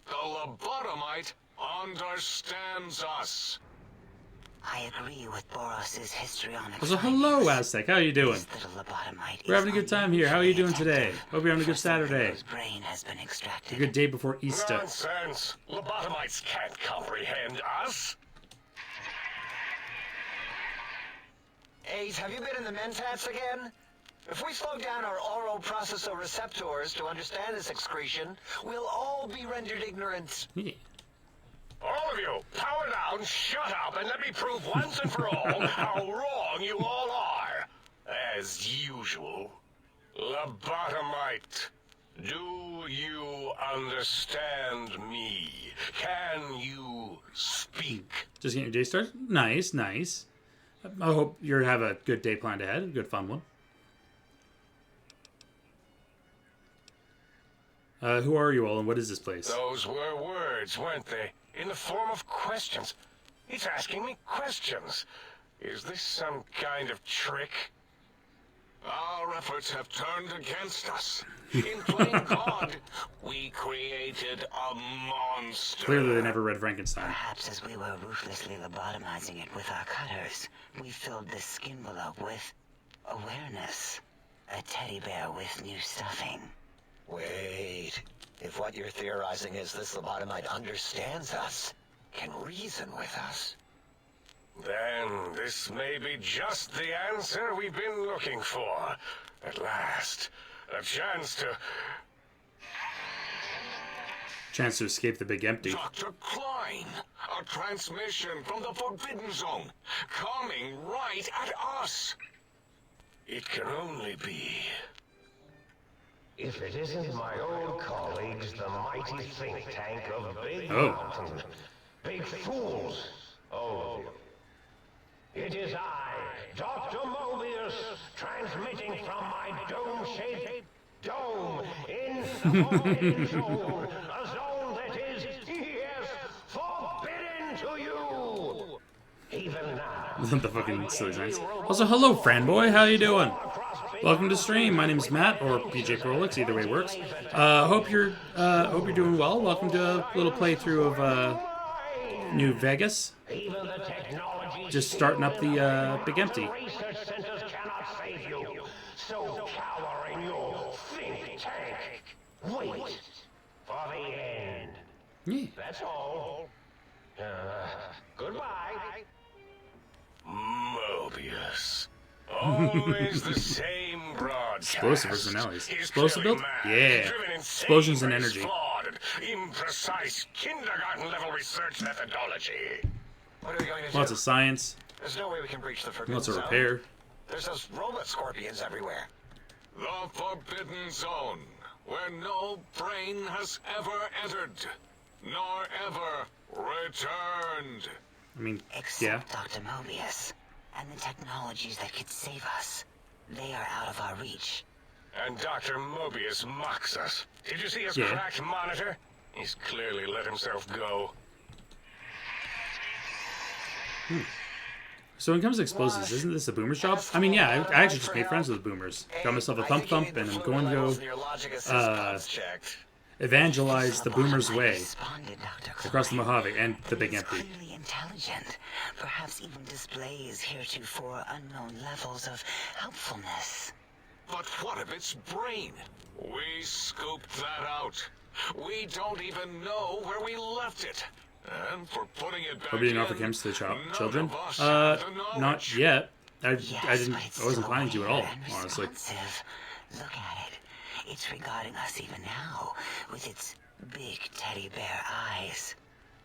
The lobotomite understands us. I agree with Boros's histrionic. So hello, Aztec. How are you doing? We're having a good time here. How are you doing today? Hope you're having a good Saturday. Brain has been extracted. A good day before Easter. Nonsense. Lobotomites can't comprehend us. Ace, have you been in the mentats again? If we slow down our oral processoreceptors to understand this excretion, we'll all be rendered ignorant. Yeah. All of you, power down, shut up, and let me prove once and for all how wrong you all are. As usual. Lobotomite, do you understand me? Can you speak? Just getting your day started? Nice, nice. I hope you have a good day planned ahead. A good fun one. Who are you all and what is this place? Those were words, weren't they? In the form of questions. It's asking me questions. Is this some kind of trick? Our efforts have turned against us. In plain God, we created a monster. Clearly they never read Frankenstein. Perhaps as we were ruthlessly lobotomizing it with our cutters, we filled the skin envelope with awareness. A teddy bear with new stuffing. Wait. If what you're theorizing is this lobotomite understands us, can reason with us, then this may be just the answer we've been looking for. At last, a chance to... Chance to escape the big empty. Dr. Klein, a transmission from the Forbidden Zone, coming right at us. It can only be... If it isn't my old colleagues, the mighty think tank of Big Oh. Mountain. Big fools, all of you. It is I, Dr. Mobius, transmitting from my dome-shaped dome in the Forbidden Zone, a zone that is, yes, forbidden to you. Even now. The fucking silly signs. Also, hello, Franboy. How you doing? Welcome to stream. My name is Matt, or PJ Prolix. Either way works. Hope you're doing well. Welcome to a little playthrough of New Vegas. Just starting up the Big Empty. Research centers cannot save you. So cower in your think tank. Wait for the end. Yeah. That's all. Goodbye. Mobius. Always the same broadcast. Explosive personalities. He's Explosive clearly build? mad, Yeah. driven insane Explosions and by his energy. flawed and imprecise kindergarten-level research methodology. What are we going to do? Lots of science. There's no way we can breach the Forbidden Lots of Zone. repair. There's those robot scorpions everywhere. The Forbidden Zone, where no brain has ever entered, nor ever returned. I mean, Except Dr. Mobius and the technologies that could save us. They are out of our reach. And Dr. Mobius mocks us. Did you see his Yeah. cracked monitor? He's clearly let himself go. So when it comes to explosives, isn't this a boomer's job? I mean, yeah, I actually just made friends with boomers. Got myself a thump, and I'm going to go evangelize the boomer's way across the Mojave and the Big Empty. Clearly intelligent. Perhaps even displays heretofore unknown levels of helpfulness. But what of its brain? We scooped that out. We don't even know where we left it. And for putting it back Hope you didn't in, offer chems to the none children. of us have the Not knowledge. yet. I Yes, didn't. but it's I wasn't so planning to at all, weird and honestly. responsive. Look at it. It's regarding us even now, with its big teddy bear eyes.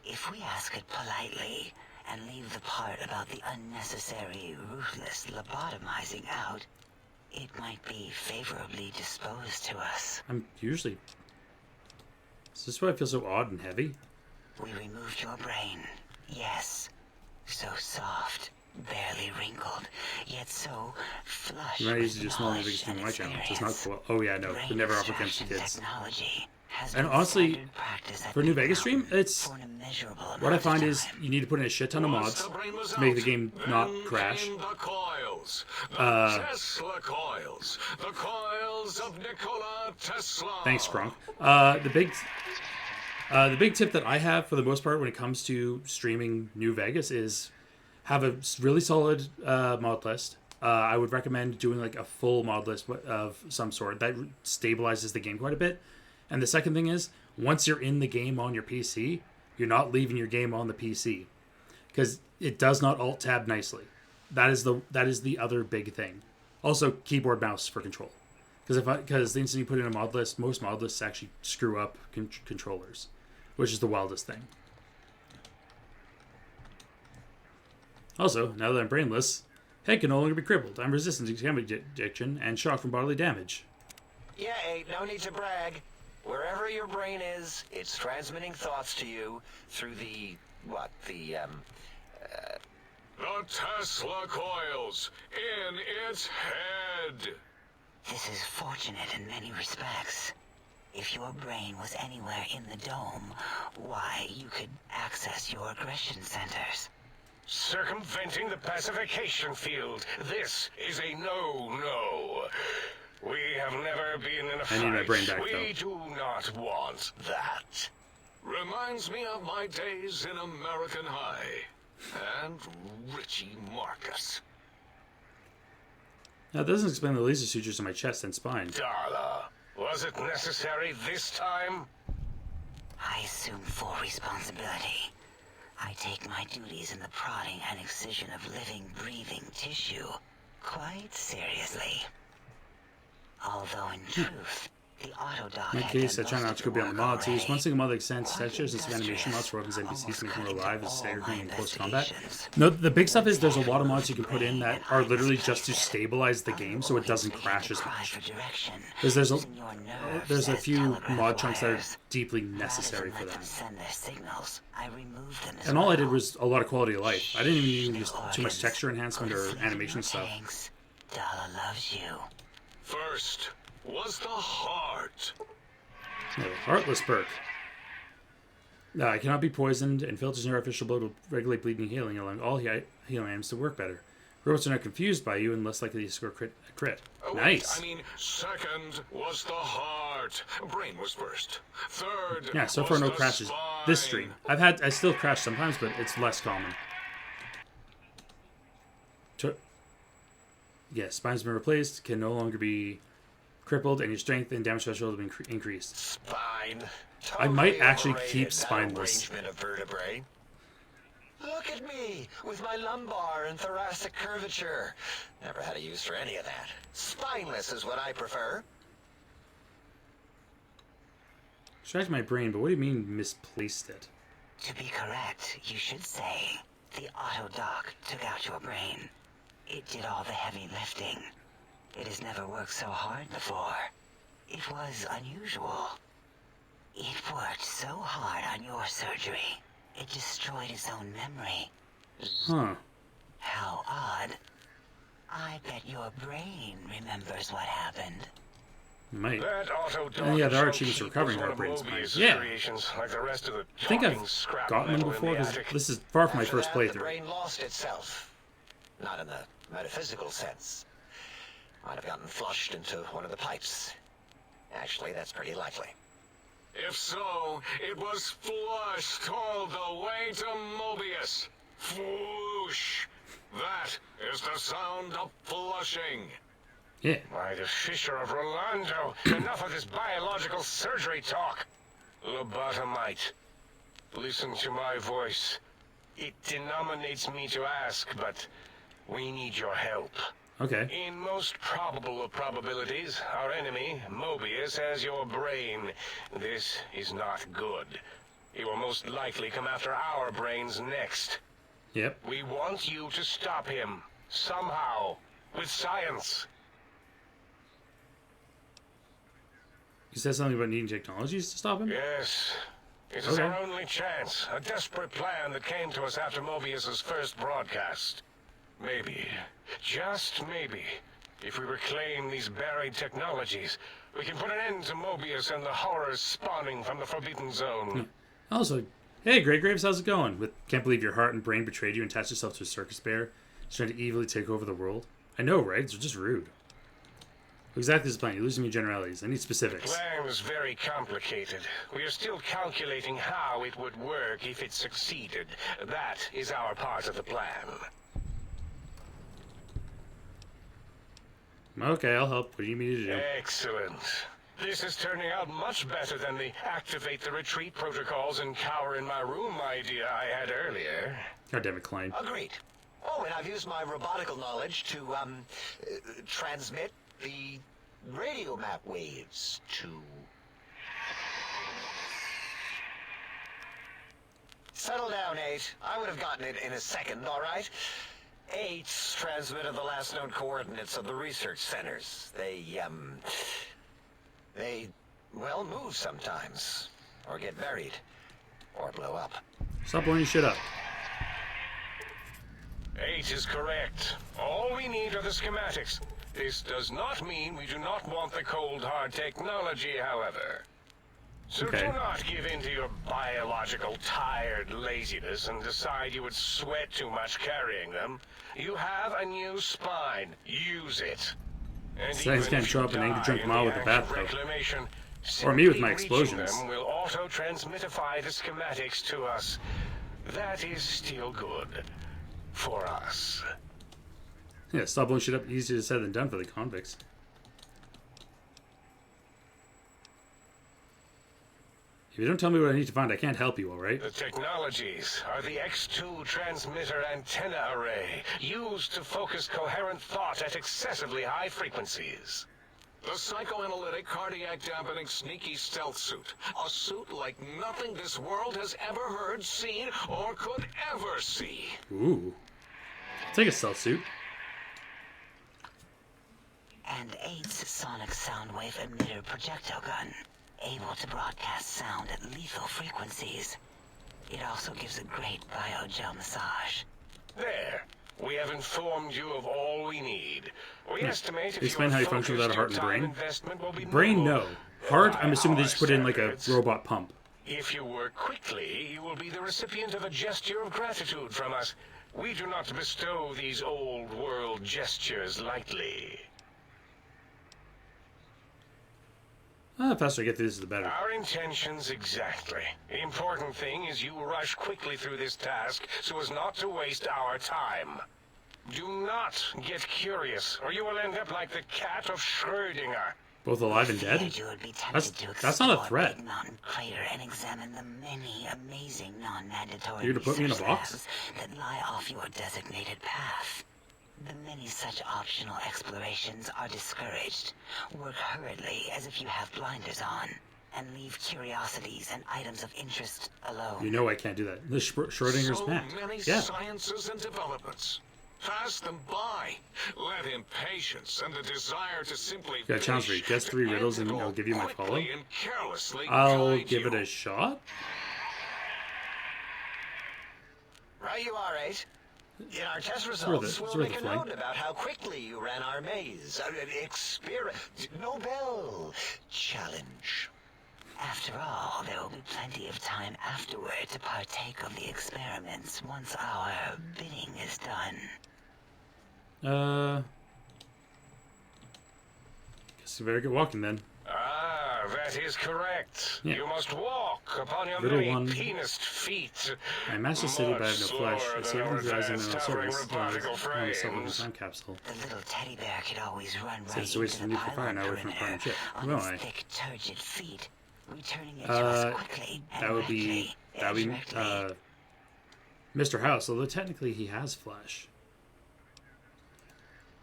If we ask it politely, and leave the part about the unnecessary, ruthless lobotomizing out, it might be favorably disposed to us. I'm usually... Is this why I feel so odd and heavy? We removed your brain, yes. So soft, barely wrinkled, yet so flush You might with use to just small and big knowledge stream and on my channel. It's not experience. cool. Oh yeah, no. Brain We never offer games to extraction kids. technology has And been honestly, standard practice at for a new Big Vegas stream, Mountain it's... for an immeasurable What I amount of find is time. you need to put in a shit ton of Once mods the brain was to make the out, game not then crash. came the coils. The Tesla coils. The coils of Nikola Tesla. Thanks, Kronk. The big tip that I have for the most part when it comes to streaming New Vegas is have a really solid mod list. I would recommend doing like a full mod list of some sort that stabilizes the game quite a bit. And the second thing is, once you're in the game on your PC, you're not leaving your game on the PC because it does not alt tab nicely. That is the other big thing. Also, keyboard mouse for control. Because the instant you put in a mod list, most mod lists actually screw up controllers, which is the wildest thing. Also, now that I'm brainless, head can no longer be crippled. I'm resistant to damage addiction and shock from bodily damage. Yeah, ain't no need to brag. Wherever your brain is, it's transmitting thoughts to you through the Tesla coils in its head. This is fortunate in many respects. If your brain was anywhere in the dome, why, you could access your aggression centers. Circumventing the pacification field. This is a no-no. We have never been in a fight. I need my brain back, we though. do not want that. Reminds me of my days in American High. And Richie Marcus. Now, it doesn't explain the laser sutures in my chest and spine. Darla, was it necessary this time? I assume full responsibility. I take my duties in the prodding and excision of living, breathing tissue quite seriously. Although in truth, the autodoc In my case, I try not to go beyond the mods. Use one single mod that extends textures and some animation mods for weapons and NPCs to make them more alive and staggering in close combat. No, the big stuff is there's a lot of mods you can put in that are literally just to stabilize the game so it doesn't crash as much. Because there's a few mod chunks that are deeply necessary for that. And all I did was a lot of quality of life. I didn't even use too much texture enhancement or animation stuff. Dala loves you. First was the heart. No, Heartless perk. I cannot be poisoned, and filters in artificial blood will regulate bleeding and healing, allowing all healing items to work better. Robots are not confused by you and less likely to score a crit. Oh, Nice. Wait, I mean, second was the heart. Brain was first. Third. Yeah, so far was no the crashes spine. this stream. I still crash sometimes, but it's less common. Yeah, spine's been replaced, can no longer be crippled, and your strength and damage threshold have been increased. Spine. I might actually overrated, keep that spineless. arrangement of vertebrae. Look at me, with my lumbar and thoracic curvature. Never had a use for any of that. Spineless is what I prefer. Scratch my brain, but what do you mean misplaced it? To be correct, you should say the autodoc took out your brain. It did all the heavy lifting. It has never worked so hard before. It was unusual. It worked so hard on your surgery, it destroyed its own memory. Huh. How odd. I bet your brain remembers what happened. Might. That autodoc And yeah, there are shall achievements for keep recovering was heart one of brains. Mobius's Yeah. creations, like the rest of the I think I've talking scrap gotten them metal in before, the because attic. this is far from my After first that, the playthrough. brain lost itself. Not in the metaphysical sense. Might have gotten flushed into one of the pipes. Actually, that's pretty likely. If so, it was flushed all the way to Mobius. Flush. That is the sound of flushing. Yeah. By the Fisher of Rolando, enough of this biological surgery talk. Lobotomite, listen to my voice. It denominates me to ask, but we need your help. Okay. In most probable of probabilities, our enemy, Mobius, has your brain. This is not good. He will most likely come after our brains next. Yep. We want you to stop him. Somehow. With science. You said something about needing technologies to stop him? Yes. It is our only chance. A desperate plan that came to us after Mobius's first broadcast. Maybe, just maybe, if we reclaim these buried technologies, we can put an end to Mobius and the horrors spawning from the Forbidden Zone. Also, hey, Grey Graves, how's it going? Can't believe your heart and brain betrayed you and attached yourself to a circus bear, just trying to evilly take over the world. I know, right? They're just rude. What exactly is the plan? You're losing me generalities. I need specifics. The plan is very complicated. We are still calculating how it would work if it succeeded. That is our part of the plan. Okay, I'll help. What do you need me to do? Excellent. This is turning out much better than the activate the retreat protocols and cower in my room idea I had earlier. God damn it, Klein. Agreed. Oh, and I've used my robotical knowledge to, transmit the radio map waves to... Settle down, 8. I would have gotten it in a second, all right? 8's transmitted the last known coordinates of the research centers. They, well, move sometimes. Or get buried. Or blow up. Stop blowing your shit up. 8 is correct. All we need are the schematics. This does not mean we do not want the cold hard technology, however. So do not give in to your biological tired laziness and decide you would sweat too much carrying them. You have a new spine. Use it. And Things can't show up an angry drunk mile with a bathtub. Or me with my explosions. Them will auto-transmitify the schematics to us. That is still good. For us. Yeah, stop blowing shit up. Easier said than done for the convicts. If you don't tell me what I need to find, I can't help you, alright? The technologies are the X2 transmitter antenna array, used to focus coherent thought at excessively high frequencies. The psychoanalytic, cardiac dampening, sneaky stealth suit. A suit like nothing this world has ever heard, seen, or could ever see. Ooh. Take a stealth suit. And 8's sonic soundwave emitter projectile gun, able to broadcast sound at lethal frequencies. It also gives a great biogel massage. There. We have informed you of all we need. We estimate if explain how you function without a heart and brain. Will be Brain, no. Heart, I'm assuming they just put in like a robot pump. If you work quickly, you will be the recipient of a gesture of gratitude from us. We do not bestow these old world gestures lightly. The faster I get through this, the better. Our intentions exactly. The important thing is you rush quickly through this task so as not to waste our time. Do not get curious, or you will end up like the cat of Schrödinger. Both alive and dead? That's not a threat. Big Mountain Crater and examine the many amazing non-mandatory You're gonna put me in a research box? labs that lie off your designated path. The many such optional explorations are discouraged. Work hurriedly as if you have blinders on, and leave curiosities and items of interest alone. You know I can't do that. This Schrodinger's so map. many Yeah. sciences and developments. Pass them by. Let impatience and the desire to simply Got a challenge for you. Guess 3 riddles and I'll give you my follow. I'll give it a shot. Right you are, 8. In our test results, we'll make a fling. note about how quickly you ran our maze. Nobel challenge. After all, there will be plenty of time afterward to partake of the experiments once our bidding is done. Guess you better get walking then. Ah, that is correct. Yeah. You must walk upon your Little many one. penised feet. I amassed the city, but I have no flesh. I Much saved slower the guys in than the our service. robotical On the frames. submarine time capsule. The little teddy bear could always run So right it's a waste into of the nuclear fire pylon now away from a perimeter firing ship. on Will its I? thick, turgid feet, returning it to us quickly and That would be directly. Mr. House, although technically he has flesh.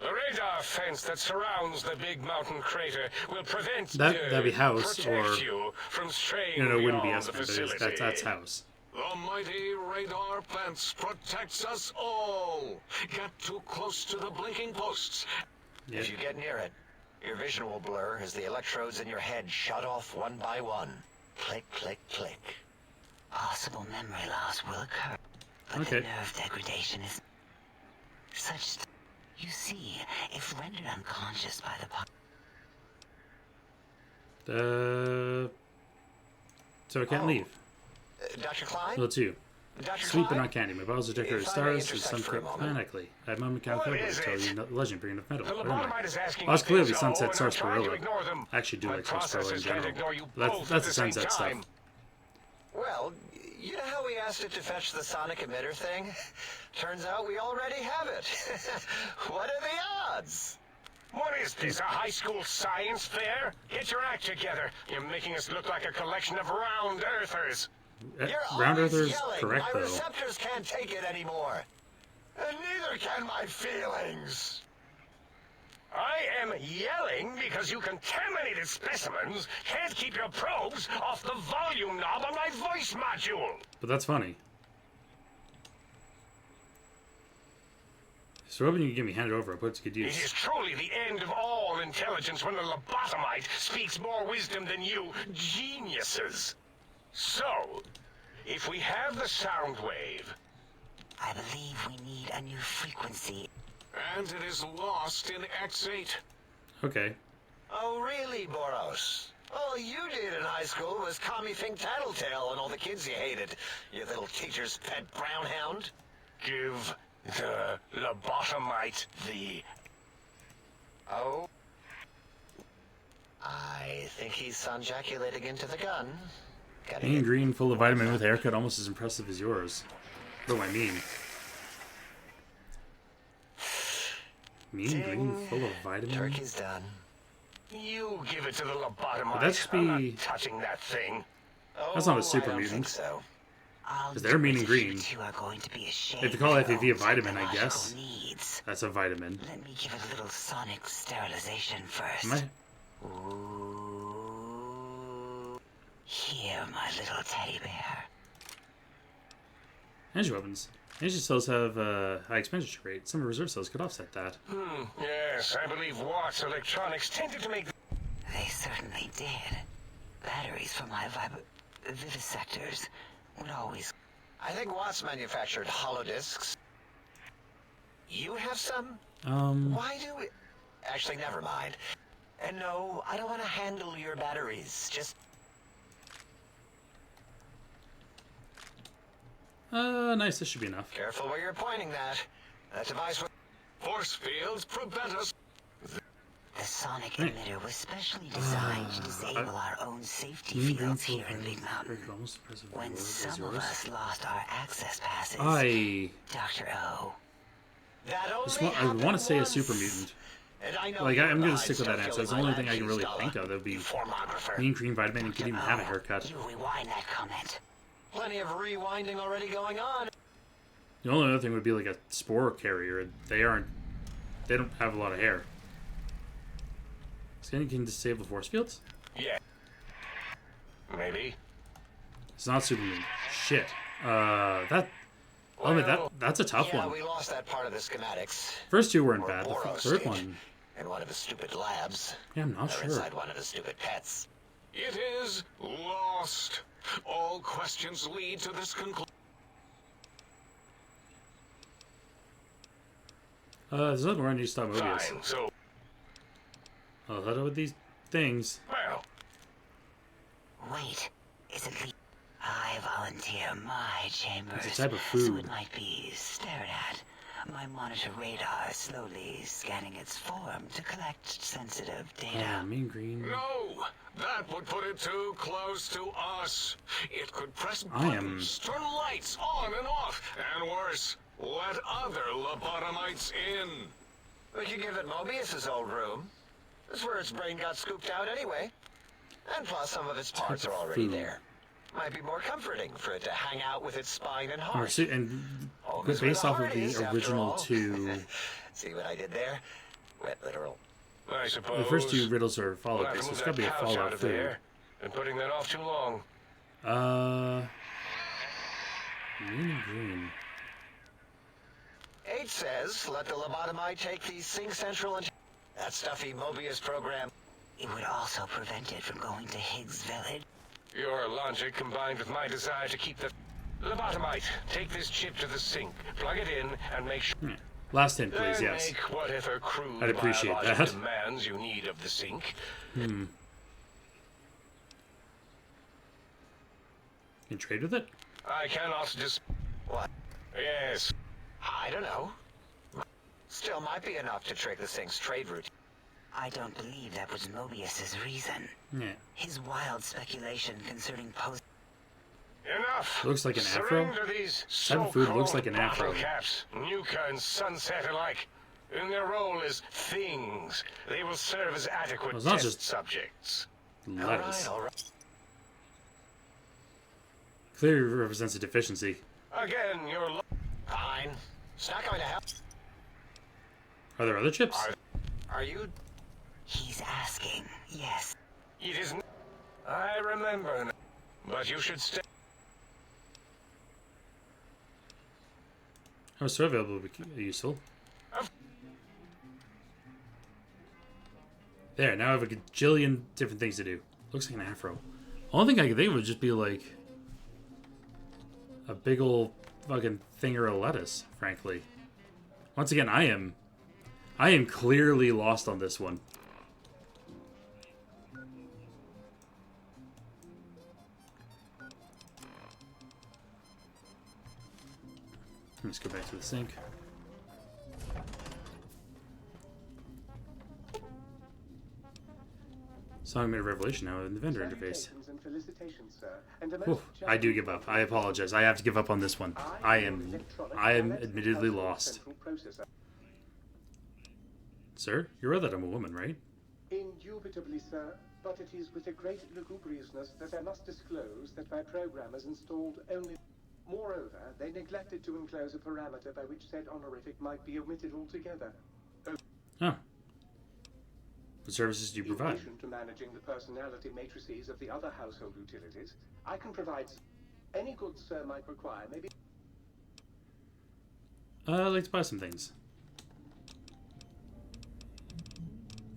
The radar wire fence that surrounds the big mountain crater will prevent that'd be house, or you from straying it wouldn't be beyond the estimate, facility. that's house. The mighty radar fence protects us all. Get too close to the blinking posts. Yeah. If you get near it, your vision will blur as the electrodes in your head shut off one by one. Click, click, click. Possible memory loss will occur, but the nerve degradation is such. You see, if rendered unconscious by the so I can't leave. Dr. Klein? Well, too. Dr. Sweet but Klein? not candy. My bottles are decorated If I may stars with some interject for a kept moment. phonetically. I have moment count What code is to tell it? you the legend bringing of metal. The What am I? lobotomite is asking Well, it's you clearly things, Sunset and I'm trying to Sarsaparilla. ignore them. I actually do My like Sarsaparilla in processors can't general. ignore you That's both the at the same Sunset stuff. time. Well, you know how we asked it to fetch the sonic emitter thing? Turns out we already have it. What are the odds? What is this, a high school science fair? Get your act together. You're making us look like a collection of round earthers. You're Round always Earther's yelling. correct, My though. receptors can't take it anymore. And neither can my feelings. I am yelling because you contaminated specimens can't keep your probes off the volume knob on my voice module. But that's funny. So hoping you can get me handed over, I'll put it to good It use. is truly the end of all intelligence when the lobotomite speaks more wisdom than you geniuses. So, if we have the sound wave... I believe we need a new frequency. And it is lost in X8. Okay. Oh, really, Boros? All you did in high school was call me Fink Tattletale and all the kids you hated. You little teacher's pet brown hound. Give the lobotomite the... Oh? I think he's sunjaculating into the gun. Gotta Mean get... green, full of vitamin with a haircut almost as impressive as yours. What do I mean? Mean green, full of vitamin? Turkey's done. You give it to the lobotomite. Would that just I'm be... not touching that thing. That's not a Oh, super I don't mutant. think so. Because they're mean and green. You are going to be ashamed If you call of your FEV a own vitamin, I psychological guess. needs. That's a vitamin. Let me give a little sonic sterilization first. Am I... Ooh. Here, my little teddy bear. Energy weapons. Energy cells have a high expenditure rate. Some reserve cells could offset that. Yes, I believe Watt's Electronics tended to make... They certainly did. Batteries for my vivisectors would always... I think Watts manufactured holodiscs. You have some? Why do we... Actually, never mind. And no, I don't want to handle your batteries. Just... Nice. This should be enough. Careful where you're pointing that. That device was... Force fields prevent us. The sonic emitter was specially designed to disable our own safety fields here in Big Mountain. When some of us lost our access passes, Dr. O. I want to say a super mutant. Like, I'm going to stick with that answer. It's the only thing I can really think of. That would be mean green vitamin and could even have a haircut. You rewind that comment. Plenty of rewinding already going on. The only other thing would be like a spore carrier. They don't have a lot of hair. So you can disable force fields? Yeah. Maybe. It's not super mutant. Shit. That's a tough one. We lost that part of the schematics. First two weren't Or bad. The Boros third did. one. In one of his stupid labs. Yeah, I'm not Or sure. inside one of his stupid pets. It is lost. All questions lead to this conclusion. There's nothing wrong. You stop Mobius. Fine, so... I'll head with these things. Well... Wait, is it the... I volunteer my chambers. It's a type of So food. it might be stared at. My monitor radar slowly scanning its form to collect sensitive data. Mean green. No, that would put it too close to us. It could press I am- buttons, turn lights on and off, and worse, let other lobotomites in. We could give it Mobius's old room. This is where its brain got scooped out anyway. And plus some of its parts are already food. there. Might be more comforting for it to hang out with its spine and Or heart. and Home is where based the off of heart the is, after original all. two. See what I did there? Literal. I suppose. The first two riddles are we'll Fallout have to based. move It's got to that be a couch out Fallout of food. there. Been putting that off too long. Mean green. 8 says, let the lobotomite take the Sing Central and that stuffy Mobius program. It would also prevent it from going to Higgs Village. Your logic combined with my desire to keep the lobotomite. Take this chip to the sink, plug it in, and make sure. Last hint, please. Then Yes. make whatever crude I'd appreciate biologic that. demands you need of the sink. Can you trade with it? I cannot What? Yes. I don't know. Still might be enough to trigger the Sing's trade route. I don't believe that was Mobius's reason. Yeah. His wild speculation concerning post. Enough. Looks like an afro. Surrender these Type of food looks so-called like an afro. bottle caps, Nuka and Sunset alike. In their role as things, they will serve as adequate Well, it's not test just subjects. lettuce. All right. Clearly represents a deficiency. Again, you're Fine. It's not going to help. Are there other chips? Are you? He's asking, yes. It isn't. I remember now. But you should stay. How is available would be useful. There, now I have a gajillion different things to do. Looks like an afro. Only thing I could think of would just be like a big ol' fucking thinger of lettuce, frankly. Once again, I am clearly lost on this one. Let's go back to the sink. Song made a revelation now in the vendor interface. Oof, I do give up. I apologize. I have to give up on this one. I am admittedly lost. Sir, you're aware that I'm a woman, right? Indubitably, sir. But it is with a great lugubriousness that I must disclose that my programmers installed only... Moreover, they neglected to enclose a parameter by which said honorific might be omitted altogether. Oh. What services do you provide? In addition to managing the personality matrices of the other household utilities, I can provide any goods sir might require, maybe... I'd like to buy some things.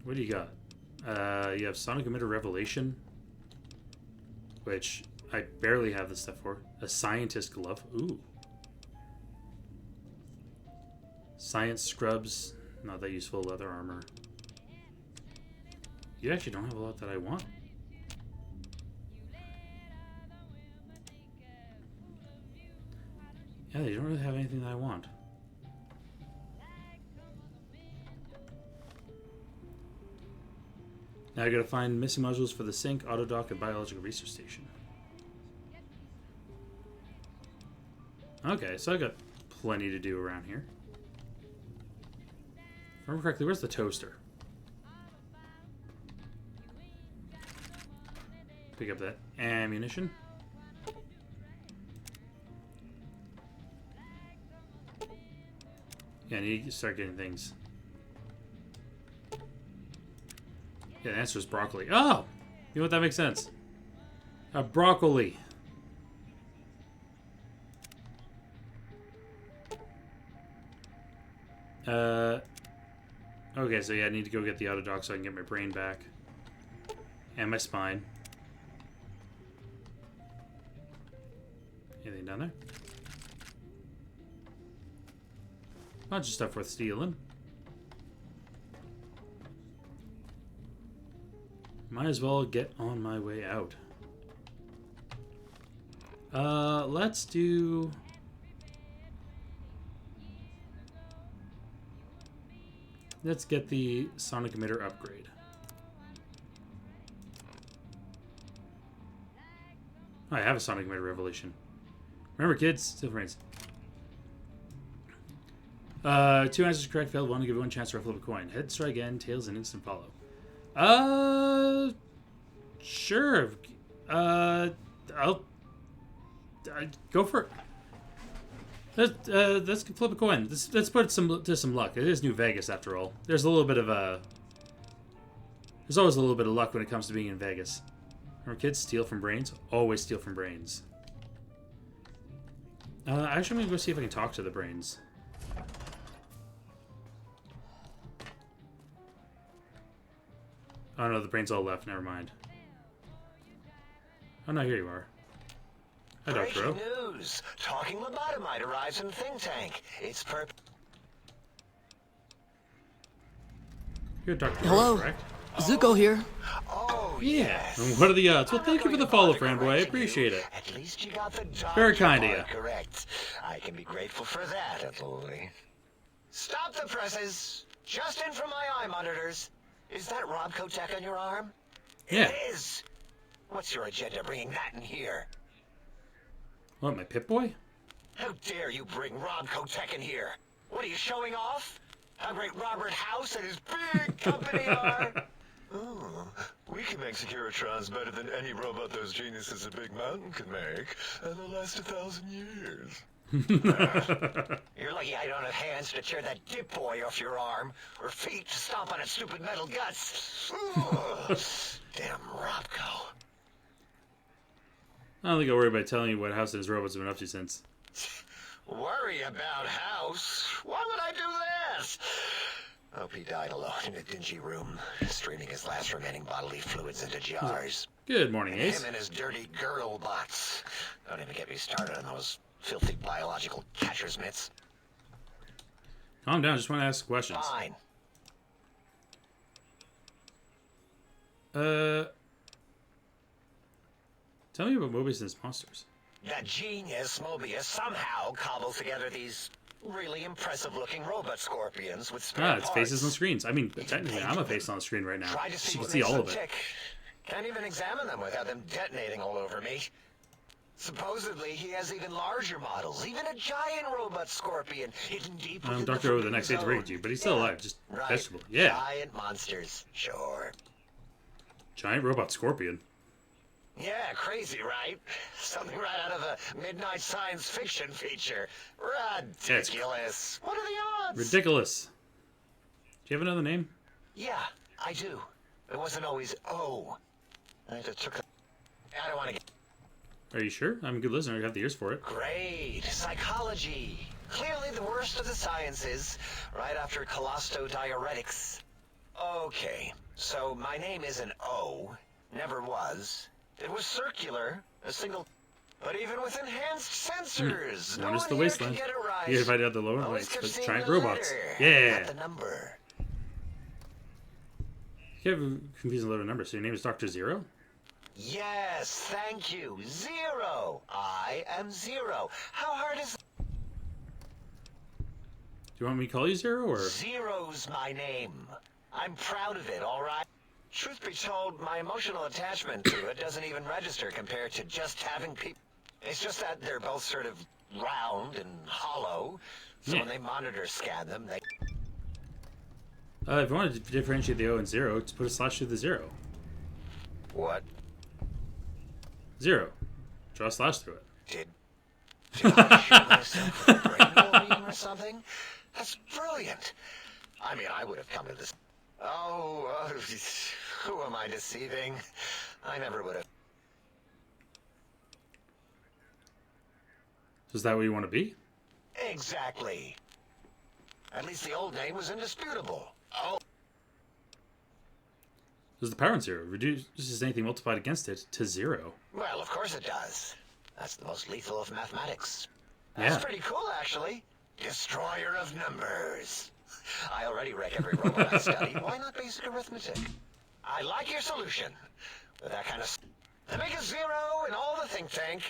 What do you got? You have Sonic Emitter Revelation, which I barely have this stuff for. A Scientist Glove. Ooh. Science Scrubs. Not that useful. Leather Armor. You actually don't have a lot that I want. Yeah, they don't really have anything that I want. Now I gotta find missing modules for the sink, auto dock, and biological research station. Okay, so I got plenty to do around here. If I remember correctly, where's the toaster? Pick up that ammunition. Yeah, I need to start getting things. Yeah, the answer is broccoli. Oh! You know what? That makes sense. Broccoli. Okay, so yeah, I need to go get the auto dock so I can get my brain back. And my spine. Anything down there? Bunch of stuff worth stealing. Might as well get on my way out. Let's do... Let's get the Sonic Emitter upgrade. Oh, I have a Sonic Emitter Revelation. Remember, kids, still friends. 2 answers correct, failed 1 to give you 1 chance to flip a coin. Heads try again, tails an instant follow. Sure. I'll go for it. Let's flip a coin. Let's put some luck. It is New Vegas after all. There's a little bit of There's always a little bit of luck when it comes to being in Vegas. Remember, kids, steal from brains. Always steal from brains. Actually, I'm gonna go see if I can talk to the brains. Oh no, the brains all left. Never mind. Oh no, here you are. Hi, Dr. Breaking O. news! Talking lobotomite arrives in think tank. It's You're Dr. Hello, O, correct? Zuko here. Oh, yes. And what are the odds? Well, thank you for the follow, fanboy. I appreciate it. At least you got the Very kind of you. Correct. I can be grateful for that, Atoy. Stop the presses! Just in from my eye monitors. Is that Rob Kotek on your arm? Yeah. It is. What's your agenda bringing that in here? What, my Pip-Boy? How dare you bring Rob Kotek in here? What are you showing off? How great Robert House and his big company are? Oh, we can make Securitrons better than any robot those geniuses at Big Mountain can make, and they'll last 1,000 years. You're lucky I don't have hands to tear that dip boy off your arm, or feet to stomp on its stupid metal guts. Damn Robco. I don't think I'll worry about telling you what House and his robots have been up to since. Worry about House? Why would I do this? Hope he died alone in a dingy room, streaming his last remaining bodily fluids into jars. Good morning, Ace. Him and his dirty girl bots. Don't even get me started on those filthy biological catcher's mitts. Calm down, just want to ask questions. Fine. Tell me about Mobius and his monsters. That genius Mobius somehow cobbles together these really impressive-looking robot scorpions with spare It's parts. faces on screens. I mean, technically, I'm a face on the screen right now. Try to see You can what see makes all them of it. tick. Can't even examine them without them detonating all over me. Supposedly, he has even larger models, even a giant robot scorpion hidden deep within Dr. O, the next age rated you, but he's still alive. Just vegetable. Yeah. Giant monsters, sure. Giant robot scorpion. Yeah, crazy, right? Something right out of a midnight science fiction feature. Ridiculous. What are the odds? Ridiculous. Do you have another name? Yeah, I do. It wasn't always O. I just took a... I don't want to get... Are you sure? I'm a good listener. I have the ears for it. Great. Psychology. Clearly the worst of the sciences, right after colostodiuretics. Okay, so my name isn't O. Never was. It was circular, a single... But even with enhanced sensors, One is the wasteland. You invited out the lower lights, but giant robots. Yeah. The number. You have a confusing letter number, so your name is Dr. Zero? Yes, thank you. Zero. I am Zero. How hard is... Do you want me to call you Zero, or...? Zero's my name. I'm proud of it, all right? Truth be told, my emotional attachment to it doesn't even register compared to just having people. It's just that they're both sort of round and hollow, so when they monitor scan them, they... If you want to differentiate the O and Zero, just put a slash through the zero. What? Zero. Draw a slash through it. Did I shoot myself with a brain beam or something? That's brilliant. I mean, I would have come to this... Oh, who am I deceiving? I never would have... So is that what you want to be? Exactly. At least the old name was indisputable. Oh. Does the power in Zero reduces anything multiplied against it to zero? Well, of course it does. That's the most lethal of mathematics. Yeah. That's pretty cool, actually. Destroyer of numbers. I already wreck every robot I study. Why not basic arithmetic? I like your solution. With that kind of... Make a zero in all the think tank.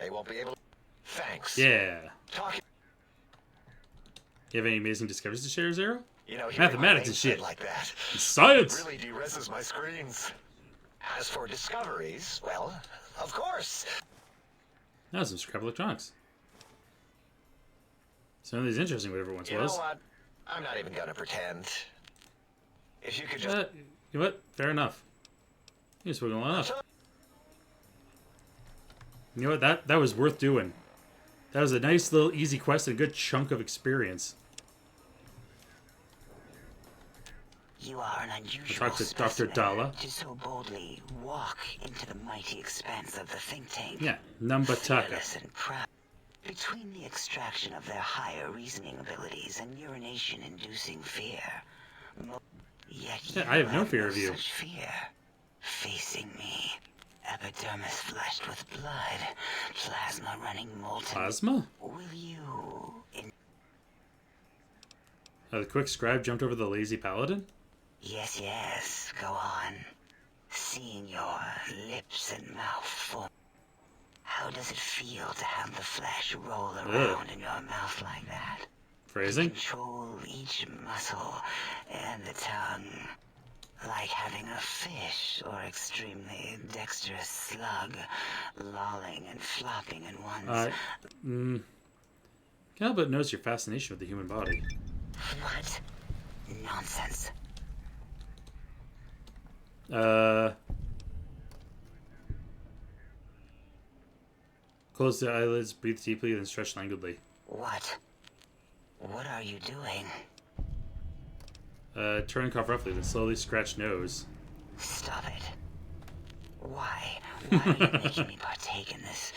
They won't be able to... Thanks. Yeah. Talking... You have any amazing discoveries to share, Zero? You know, mathematics and shit. Like that. It's science. It really de-reses my screens. As for discoveries, well, of course. That was some scrap electronics. Certainly is interesting, whatever it once was. You know what? I'm not even gonna pretend. If you could just... You know what? Fair enough. You're spoken long enough. You know what? That was worth doing. That was a nice little easy quest and a good chunk of experience. You are an unusual Talk to Dr. specimen Dalla. to so boldly walk into the mighty expanse of the think tank. Yeah, Numbataka. Fearless and proud. Between the extraction of their higher reasoning abilities and urination-inducing fear, yet Yeah, I have no fear of you. such fear. Facing me, epidermis flushed with blood, plasma running molten. Plasma? Will you? The quick scribe jumped over the lazy paladin? Yes, yes. Go on. Seeing your lips and mouth form. How does it feel to have the flesh roll around in your mouth like that? Phrasing? Control each muscle and the tongue. Like having a fish or extremely dexterous slug lolling and flopping in one's... Can't help but notice your fascination with the human body. What? Nonsense. Close the eyelids, breathe deeply, then stretch languidly. What? What are you doing? Turn and cough roughly, then slowly scratch nose. Stop it. Why? Why are you making me partake in this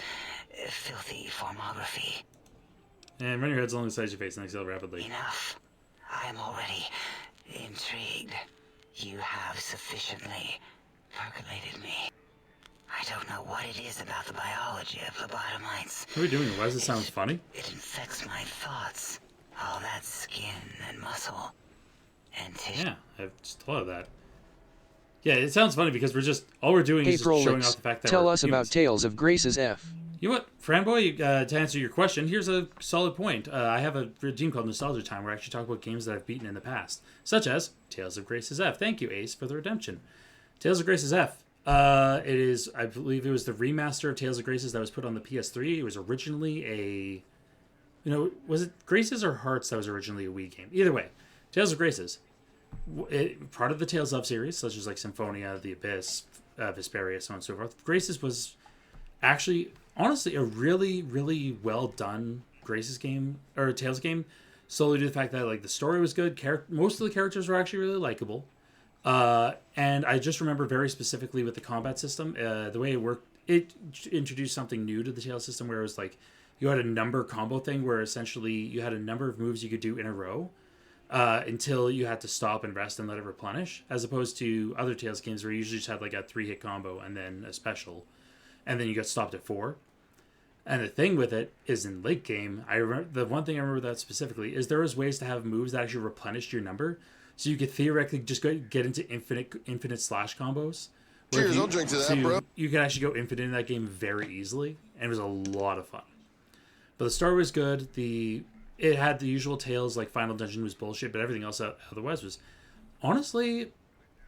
filthy formography? And run your heads along the sides of your face and exhale rapidly. Enough. I am already intrigued. You have sufficiently percolated me. I don't know what it is about the biology of lobotomites. What are we doing? Why does it sound funny? It infects my thoughts. All that skin and muscle and tissue. Yeah, I've just thought of that. Yeah, it sounds funny because all we're doing is just showing off the fact that tell we're us humans. about Tales of Grace's F. You know what, Franboy, to answer your question, here's a solid point. I have a regime called Nostalgia Time where I actually talk about games that I've beaten in the past, such as Tales of Grace's F. Thank you, Ace, for the redemption. Tales of Grace's F. It is, I believe it was the remaster of Tales of Grace's that was put on the PS3. It was originally was it Grace's or Hearts that was originally a Wii game? Either way, Tales of Grace's. Part of the Tales of series, such as like Symphonia, The Abyss, Vesperia, so on and so forth. Grace's was actually, honestly, a really, really well done Grace's game, or Tales game, solely due to the fact that like the story was good. Most of the characters were actually really likable. And I just remember very specifically with the combat system, the way it worked, it introduced something new to the Tales system where it was like you had a number combo thing where essentially you had a number of moves you could do in a row until you had to stop and rest and let it replenish, as opposed to other Tales games where you usually just had like a 3-hit combo and then a special, and then you got stopped at 4. And the thing with it is in late game, the one thing I remember that specifically is there was ways to have moves that actually replenished your number. So you could theoretically just get into infinite slash combos. Cheers, I'll drink to that, bro. You could actually go infinite in that game very easily, and it was a lot of fun. But the story was good. It had the usual tales, like Final Dungeon was bullshit, but everything else otherwise was, honestly,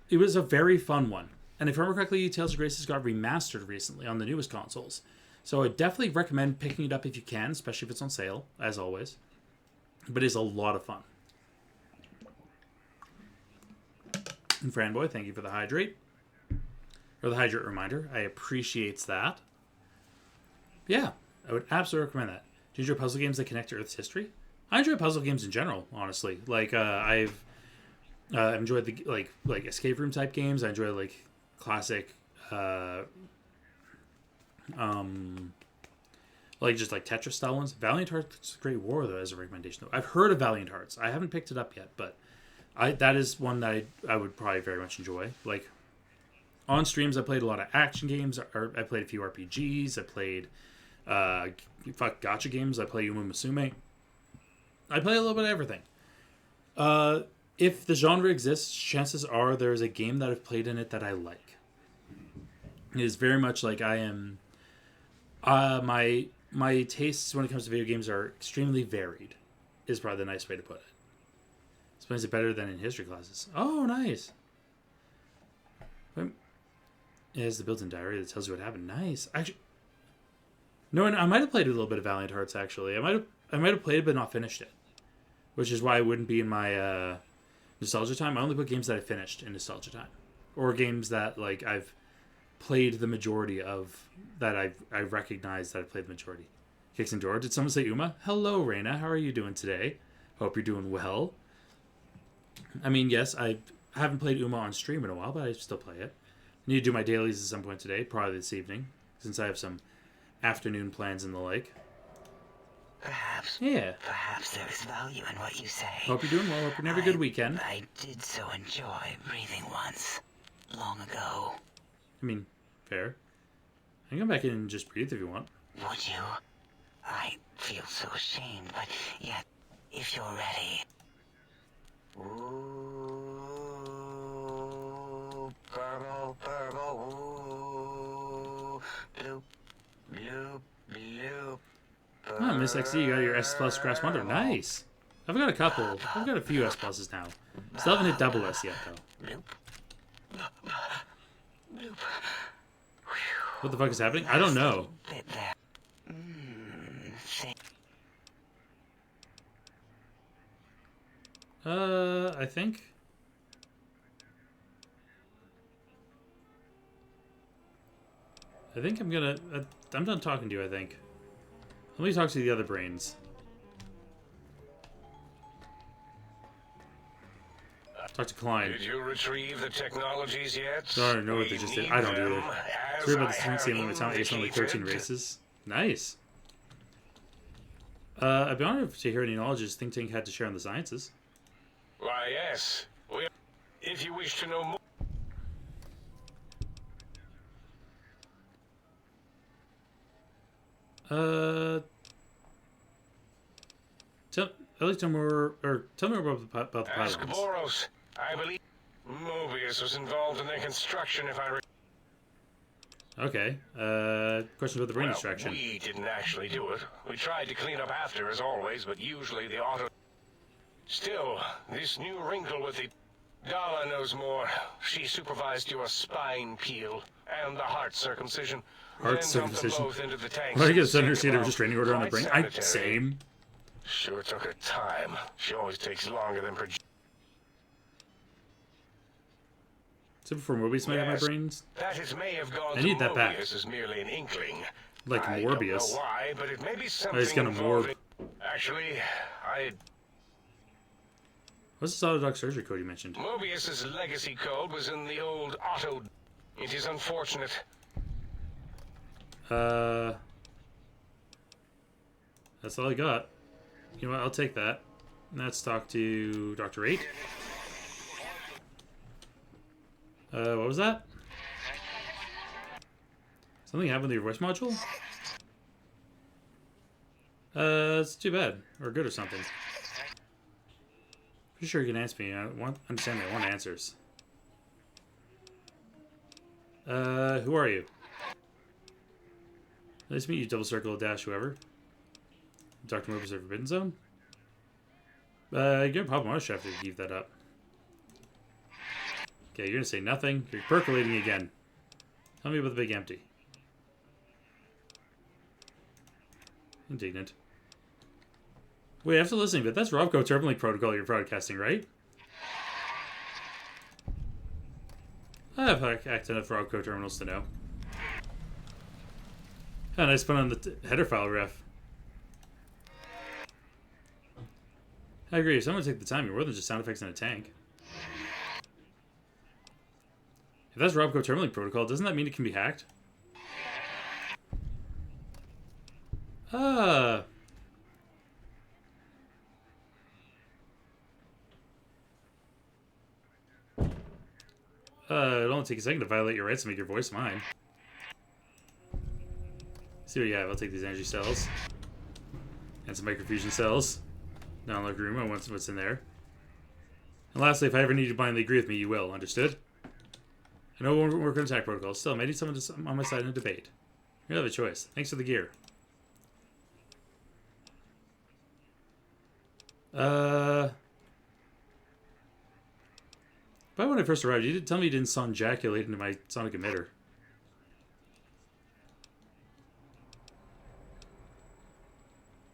it was a very fun one. And if I remember correctly, Tales of Graces got remastered recently on the newest consoles. So I definitely recommend picking it up if you can, especially if it's on sale, as always. But it's a lot of fun. And Franboy, thank you for the hydrate. Or the hydrate reminder. I appreciate that. Yeah, I would absolutely recommend that. Do you enjoy puzzle games that connect to Earth's history? I enjoy puzzle games in general, honestly. Like, I've enjoyed the like escape room type games. I enjoy like classic like just like Tetris style ones. Valiant Hearts is a great war though as a recommendation though. I've heard of Valiant Hearts. I haven't picked it up yet, but that is one that I would probably very much enjoy. Like on streams, I played a lot of action games. I played a few RPGs. I played gacha games. I play Uma Musume. I play a little bit of everything. If the genre exists, chances are there is a game that I've played in it that I like. It is very much like I am. My tastes when it comes to video games are extremely varied. Is probably the nice way to put it. Explains it better than in history classes. Oh, nice. It has the built-in diary that tells you what happened. Nice. Actually, no, I might have played a little bit of Valiant Hearts. Actually, I might have played it but not finished it, which is why it wouldn't be in my nostalgia time. I only put games that I finished in nostalgia time, or games that like I've played the majority of, that I recognize that I played the majority. Kicks in door. Did someone say Uma? Hello, Reina. How are you doing today? Hope you're doing well. I mean, yes, I haven't played Uma on stream in a while, but I still play it. I need to do my dailies at some point today, probably this evening, since I have some afternoon plans and the like. Perhaps. Yeah. Perhaps there is value in what you say. Hope you're doing well. Hope you're having a good weekend. I did so enjoy breathing once, long ago. I mean, fair. I can come back in and just breathe if you want. Would you? I feel so ashamed, but yet, if you're ready. Ooh, purple, purple, ooh, bloop, bloop, bloop. Oh, Miss XD, you got your S Plus Grass Wonder. Nice. I've got a couple. I've got a few S Pluses now. Still haven't hit double S yet, though. What the fuck is happening? I don't know. I think. I'm gonna. I'm done talking to you, I think. Let me talk to the other brains. Talk to Klein. Did you retrieve the technologies yet? I don't know what they just did. I don't either. Sorry about the same limit time based on like 13 races. Nice. I'd be honored to hear any knowledge this think tank had to share on the sciences. Why, yes. If you wish to know more. I'd like to more, or tell me more about the Ask pylons. Boros. I believe Mobius was involved in their construction, if I Okay. Questions about the brain distraction. We didn't actually do it. We tried to clean up after, as always, but usually the auto... Still, this new wrinkle with the... Dala knows more. She supervised your spine peel and the heart circumcision. Heart then dumped them circumcision. both into the tanks. Why do you get a sudden receipt of a restraining order on the brain? Quite sanitary. Same. Sure took her time. She always takes longer than projected. So before Mobius might have my brains? That it may have gone I need to that back. Mobius is merely an inkling. Like I Morbius. don't know why, but it may be Oh, something he's gonna involving... Actually, What's this autodoc surgery code you mentioned? Mobius's legacy code was in the old auto... It is unfortunate. That's all I got. You know what? I'll take that. Let's talk to Dr. 8. What was that? Something happened to your voice module? It's too bad. Or good or something. Pretty sure you can answer me. I understand me. I want answers. Who are you? Nice to meet you, Double Circle, Dash, whoever. Dr. Mobius of Forbidden Zone? You got a problem. I should have to give that up. Okay, you're gonna say nothing. You're percolating again. Tell me about the big empty. Indignant. Wait, after listening, but that's Robco Turbulink Protocol you're broadcasting, right? I have hacked enough Robco terminals to know. Had a nice fun on the header file ref. I agree, if someone take the time, you're more than just sound effects in a tank. If that's Robco Turbulink Protocol, doesn't that mean it can be hacked? It'll only take a second to violate your rights to make your voice mine. See what you have. I'll take these energy cells. And some microfusion cells. Download room. I want what's in there. And lastly, if I ever need you to blindly agree with me, you will. Understood? I know it won't work on attack protocols. Still, I need someone on my side in a debate. You have a choice. Thanks for the gear. But when I first arrived, you did tell me you didn't sonjaculate into my sonic emitter.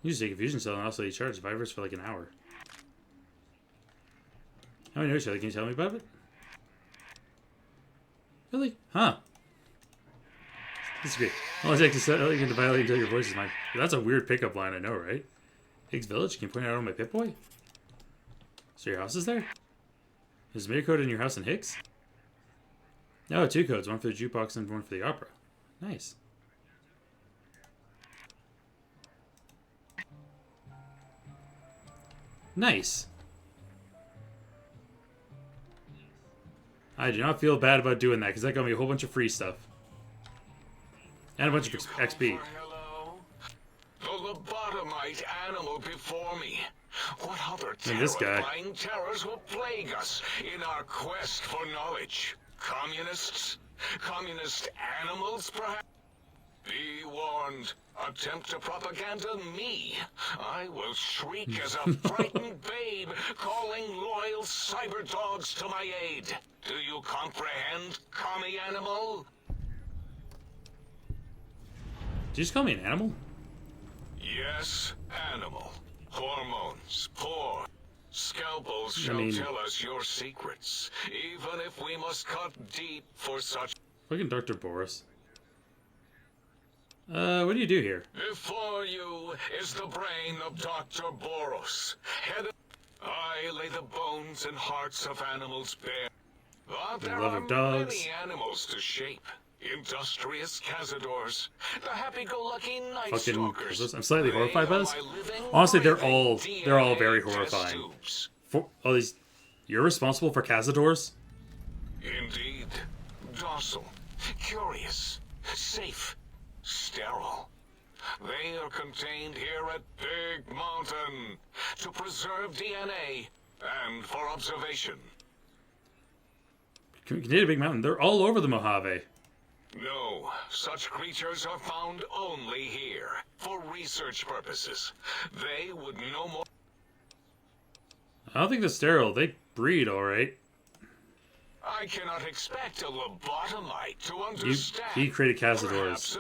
You just take a fusion cell and also you charge survivors for like an hour. How many notes can you tell me about it? Really? Huh. This is great. All it takes is to violate until your voice is mine. That's a weird pickup line, I know, right? Higgs Village, can you point out on my Pip-Boy? So your house is there? Is the mirror code in your house in Higgs? No, 2 codes. One for the jukebox and one for the opera. Nice. Nice. I do not feel bad about doing that, because that got me a whole bunch of free stuff. And a bunch of XP. The lobotomite animal before me. What other And this guy. terrifying terrors will plague us in our quest for knowledge? Communists? Communist animals, perhaps? Be warned. Attempt to propaganda me. I will shriek as a frightened babe, calling loyal cyber dogs to my aid. Do you comprehend, commie animal? Did you just call me an animal? Yes, animal. Hormones, pore. Scalpels shall tell us your secrets, even if we must cut deep for such. Fucking Dr. Boris. What do you do here? Before you is the brain of Dr. Boros. I lay the bones and hearts of animals bare. But there love are of dogs. many animals to shape. Industrious cazadors, the happy-go-lucky night Fucking. stalkers. I'm slightly horrified by this. They are my living, Honestly, they're breathing all DNA very test horrifying. tubes. For all these, you're responsible for cazadors? Indeed. Docile, curious, safe, sterile. They are contained here at Big Mountain to preserve DNA and for observation. Canadian Big Mountain, they're all over the Mojave. No, such creatures are found only here for research purposes. They would no more. I don't think they're sterile. They breed, alright. I cannot expect a lobotomite to understand. He created cazadors.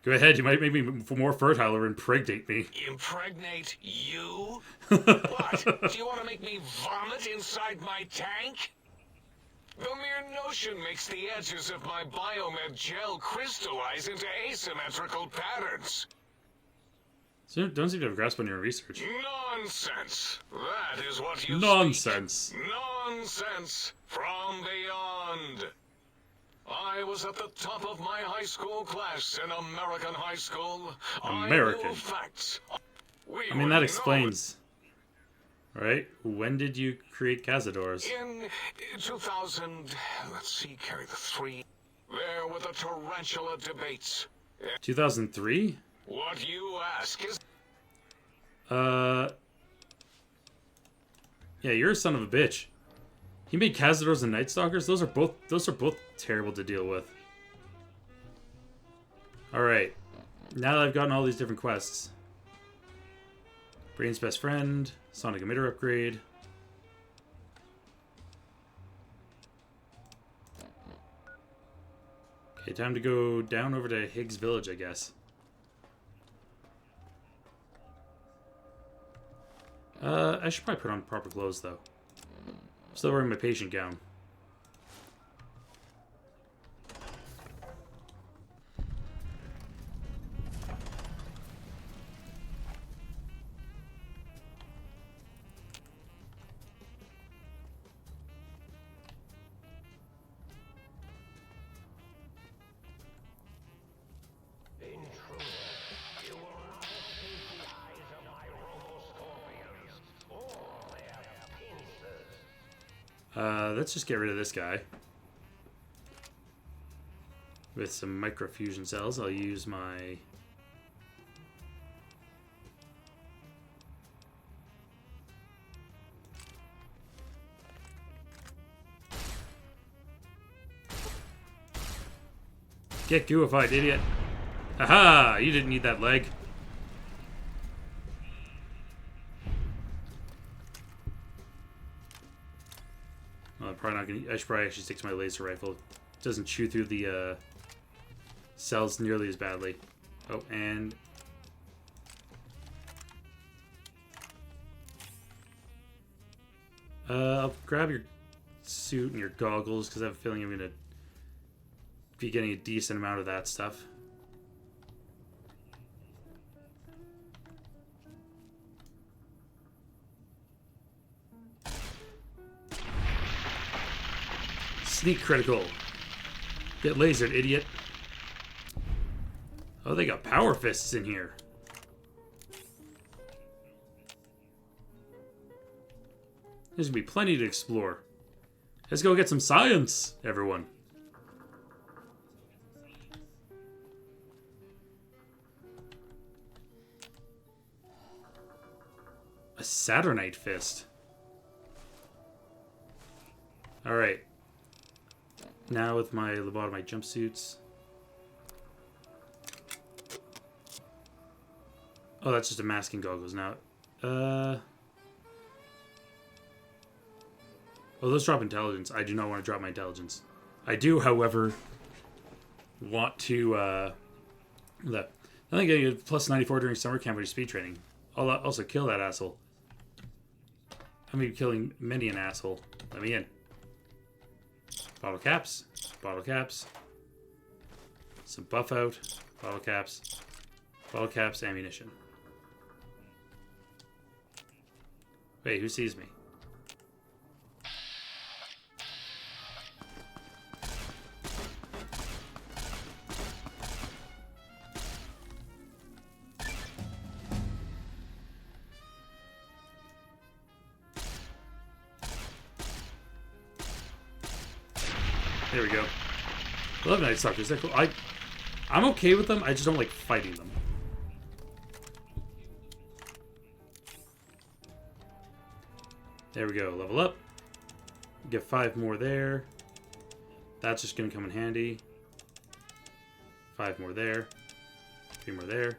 Go ahead, you might make me more fertile or impregnate me. Impregnate you? What? Do you want to make me vomit inside my tank? The mere notion makes the edges of my biomed gel crystallize into asymmetrical patterns. So you don't seem to have a grasp on your research. Nonsense. That is what you Nonsense. speak. Nonsense from beyond. I was at the top of my high school class in American high school. American. I knew facts. I mean, that explains. Right? When did you create cazadors? In 2000, let's see, carry the 3. There were the tarantula debates. 2003? What you ask is... Yeah, you're a son of a bitch. He made cazadors and night stalkers. Those are both terrible to deal with. Alright. Now that I've gotten all these different quests. Brain's best friend. Sonic emitter upgrade. Okay, time to go down over to Higgs Village, I guess. I should probably put on proper clothes, though. I'm still wearing my patient gown. Let's just get rid of this guy. With some microfusion cells, I'll use my... Get gooified, idiot! Aha! You didn't need that leg. Probably not gonna. I should probably actually stick to my laser rifle. It doesn't chew through the cells nearly as badly. Oh, and I'll grab your suit and your goggles because I have a feeling I'm gonna be getting a decent amount of that stuff. Sneak critical. Get lasered, idiot. Oh, they got power fists in here. There's gonna be plenty to explore. Let's go get some science, everyone. A Saturnite fist. Alright. Now with my lobotomite jumpsuits. Oh, that's just a masking goggles now. Oh, those drop intelligence. I do not want to drop my intelligence. I do, however, want to, I think I get plus 94 during summer camp or speed training. I'll also kill that asshole. I mean, killing many an asshole. Let me in. Bottle caps. Bottle caps. Some buff out. Bottle caps. Bottle caps, ammunition. Wait, who sees me? There we go. I love Night Stalkers. They're cool. I'm okay with them. I just don't like fighting them. There we go. Level up. Get 5 more there. That's just going to come in handy. 5 more there. 3 more there.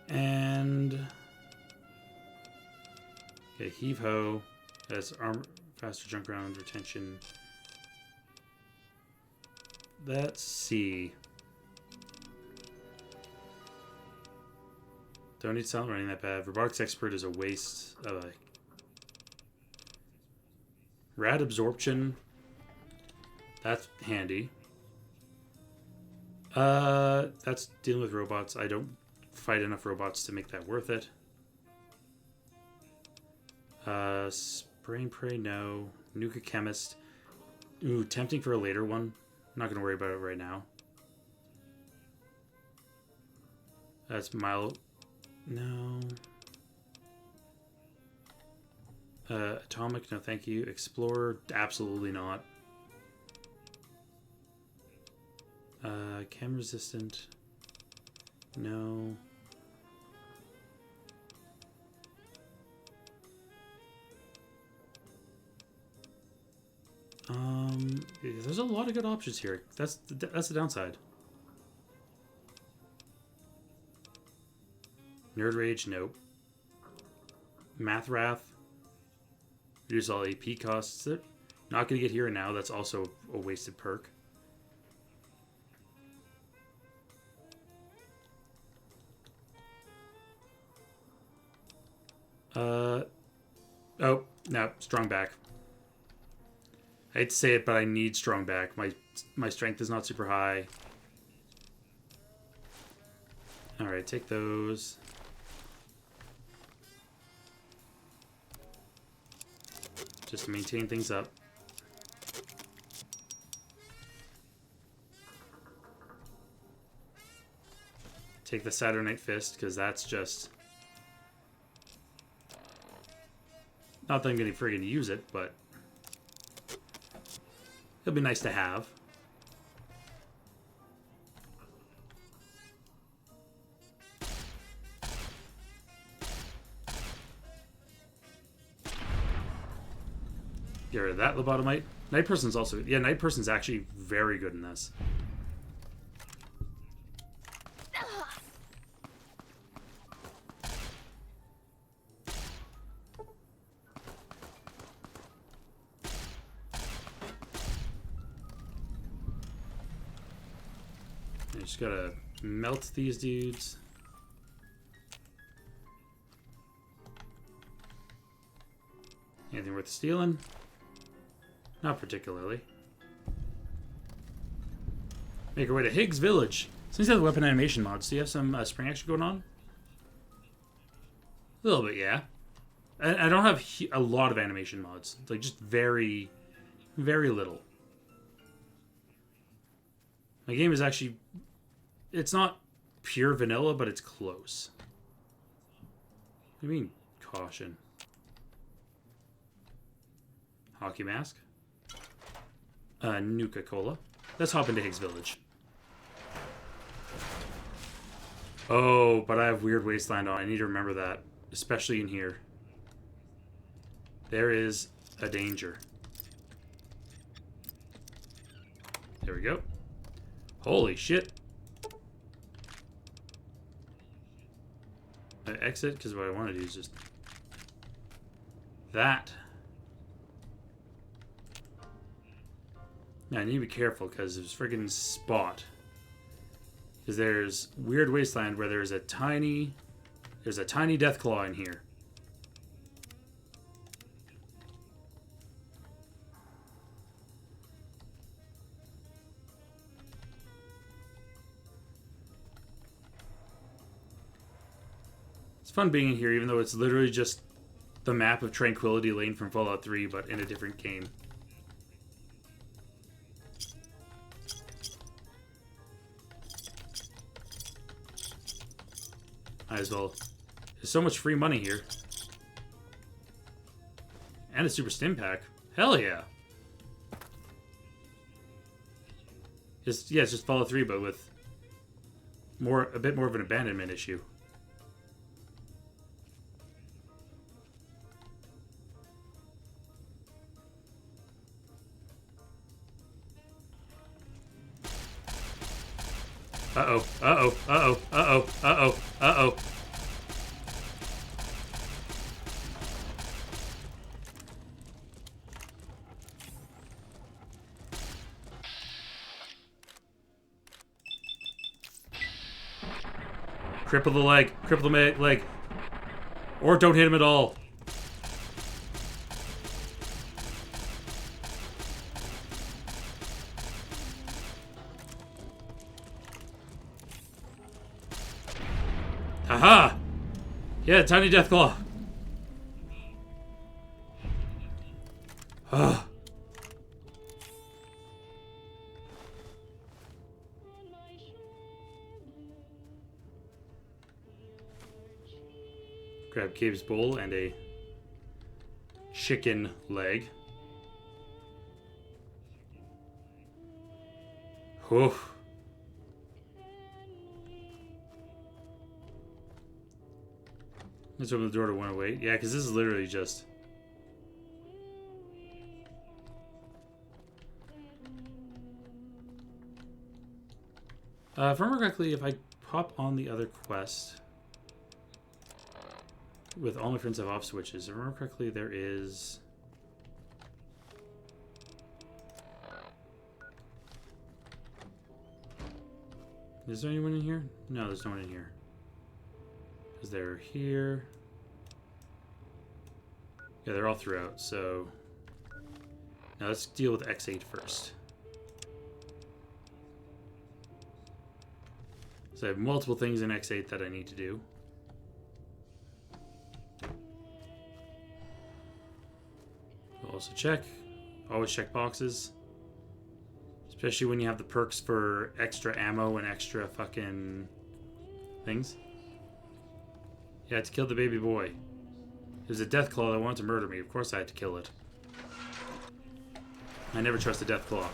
And... okay, Heave Ho. That's armor, faster jump round, retention. Let's see. Don't need sound running that bad. Robotics Expert is a waste. Rad Absorption. That's handy. That's dealing with robots. I don't fight enough robots to make that worth it. Spray and Pray, no. Nuka Chemist. Ooh, tempting for a later one. I'm not going to worry about it right now. That's mild. No. Atomic, no thank you. Explorer, absolutely not. Chem resistant. No. There's a lot of good options here. That's the downside. Nerd Rage, nope. Math Wrath. Reduce all AP costs. Not going to get here and now. That's also a wasted perk. Oh, no. Strong back. I hate to say it, but I need strong back. My strength is not super high. Alright, take those. Just to maintain things up. Take the Saturnite Fist, because that's just... not that I'm going to friggin' use it, but... it'll be nice to have. Get rid of that lobotomite. Night Person's also... yeah, Night Person's actually very good in this. I just gotta melt these dudes. Anything worth stealing? Not particularly. Make our way to Higgs Village. Since you have the weapon animation mods, do you have some spring action going on? A little bit, yeah. I don't have a lot of animation mods. Like, just very, very little. My game is actually... It's not pure vanilla, but it's close. What do you mean, caution? Hockey mask. Nuka-Cola. Let's hop into Higgs Village. Oh, but I have Weird Wasteland on. I need to remember that. Especially in here. There is a danger. There we go. Holy shit. I exit, because what I want to do is just... That. Now, I need to be careful, because there's a friggin' spot. Because there's Weird Wasteland where there's a tiny... There's a tiny Deathclaw in here. It's fun being in here, even though it's literally just the map of Tranquility Lane from Fallout 3, but in a different game. Might as well. There's so much free money here. And a super stim pack. Hell yeah. It's just Fallout 3, but with a bit more of an abandonment issue. Uh-oh, uh-oh, uh-oh, uh-oh, uh-oh, uh-oh. Cripple the leg. Cripple the leg. Or don't hit him at all. Haha! Yeah, tiny Deathclaw. Ah. Grab Cave's bowl and a chicken leg. Whew. Let's open the door to 108. Yeah, because this is literally just... if I remember correctly, if I pop on the other quest... With all my friends have off switches, if I remember correctly, there is... Is there anyone in here? No, there's no one in here. Because they're here. Yeah, they're all throughout, so... Now let's deal with X8 first. So I have multiple things in X8 that I need to do. We'll also check. Always check boxes. Especially when you have the perks for extra ammo and extra fucking things. Yeah, I had to kill the baby boy. There's a Deathclaw that wanted to murder me. Of course I had to kill it. I never trust a Deathclaw.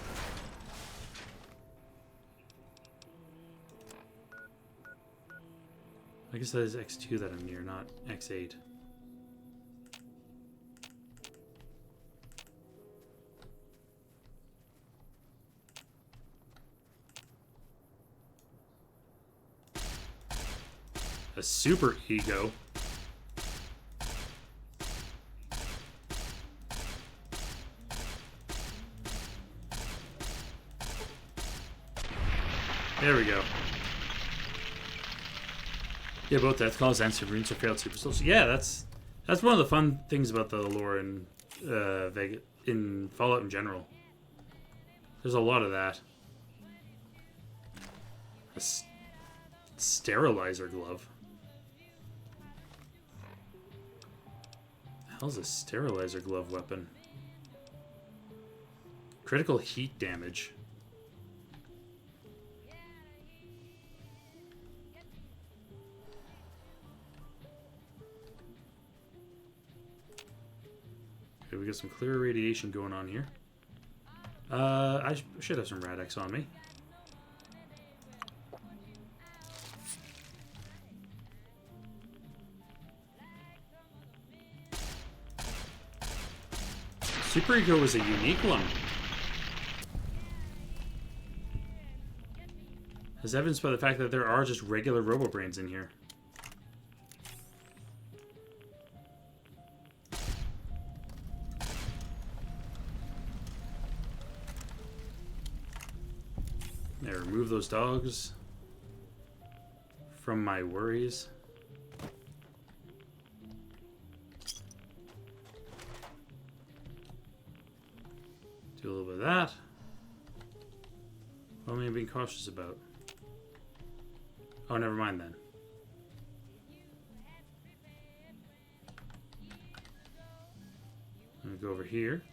I guess that is X2 that I'm near, not X8. A super ego. There we go. Yeah, both Deathclaws and Super Runes are failed Super Souls. Yeah, that's one of the fun things about the lore in in Fallout in general. There's a lot of that. A sterilizer glove. The hell's a sterilizer glove weapon? Critical heat damage. Okay, we got some clear radiation going on here. I should have some Rad-X on me. Super Ego is a unique one. As evidenced by the fact that there are just regular Robo-Brains in here. There, remove those dogs from my worries. Do a little bit of that. What am I being cautious about? Oh, never mind then. I'm gonna go over here.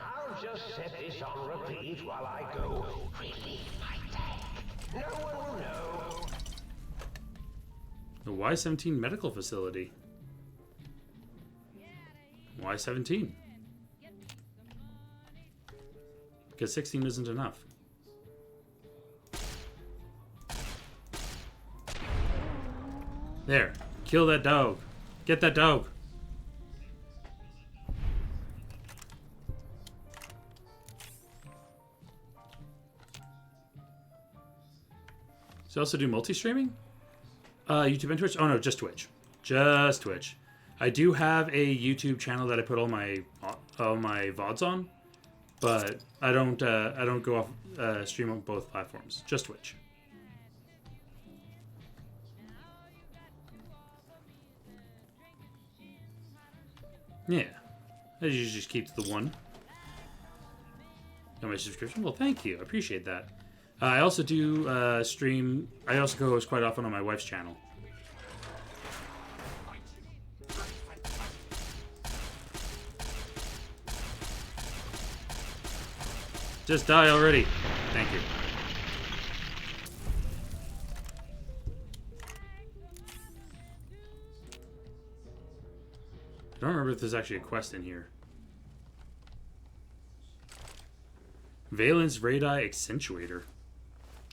I'll just set this on repeat while I go relieve my tank. No one will know. The Y-17 medical facility. Y-17. Because 16 isn't enough. There. Kill that dog. Get that dog. Does it also do multi-streaming? YouTube and Twitch? Oh no, just Twitch. Just Twitch. I do have a YouTube channel that I put all my VODs on, but I don't go off stream on both platforms. Just Twitch. Yeah, I usually just keep to the one. Got my subscription? Well, thank you. I appreciate that. I also do stream. I also co-host quite often on my wife's channel. Just die already. Thank you. I don't remember if there's actually a quest in here. Valence Radii Accentuator.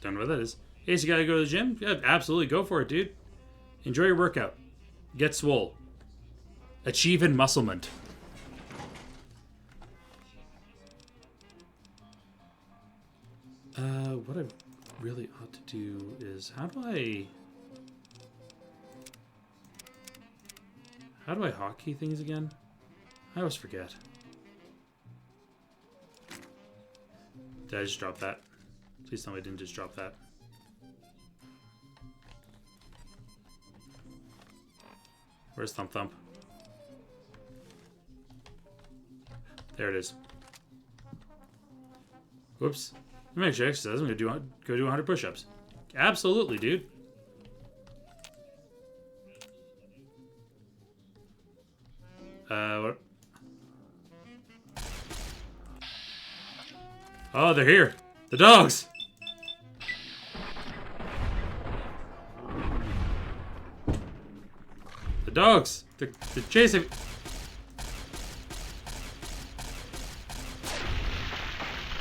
Don't know what that is. Hey, so you gotta go to the gym? Yeah, absolutely. Go for it, dude. Enjoy your workout. Get swole. Achieve enmusclement. What I really ought to do is... How do I hotkey things again? I always forget. Did I just drop that? Please tell me I didn't just drop that. Where's Thump Thump? There it is. Whoops. Let me make sure exercise. I'm gonna go do 100 push-ups. Absolutely, dude. What? Oh, they're here. The dogs. The dogs. They're chasing.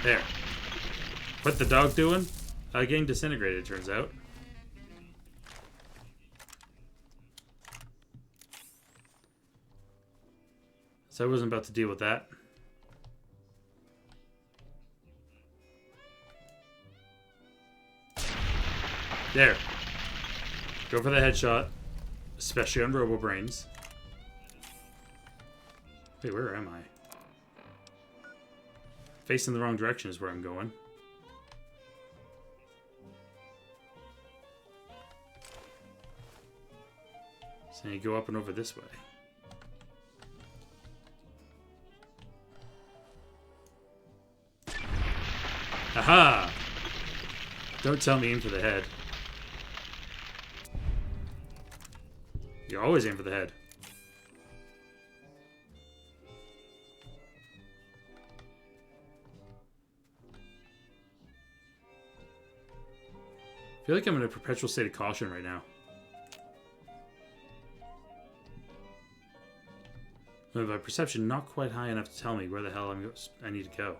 There. What the dog doing? Getting disintegrated, turns out. So I wasn't about to deal with that. There. Go for the headshot. Especially on Robo-Brains. Wait, where am I? Facing the wrong direction is where I'm going. So you go up and over this way. Aha! Don't tell me aim for the head. You always aim for the head. I feel like I'm in a perpetual state of caution right now. My perception not quite high enough to tell me where the hell I need to go.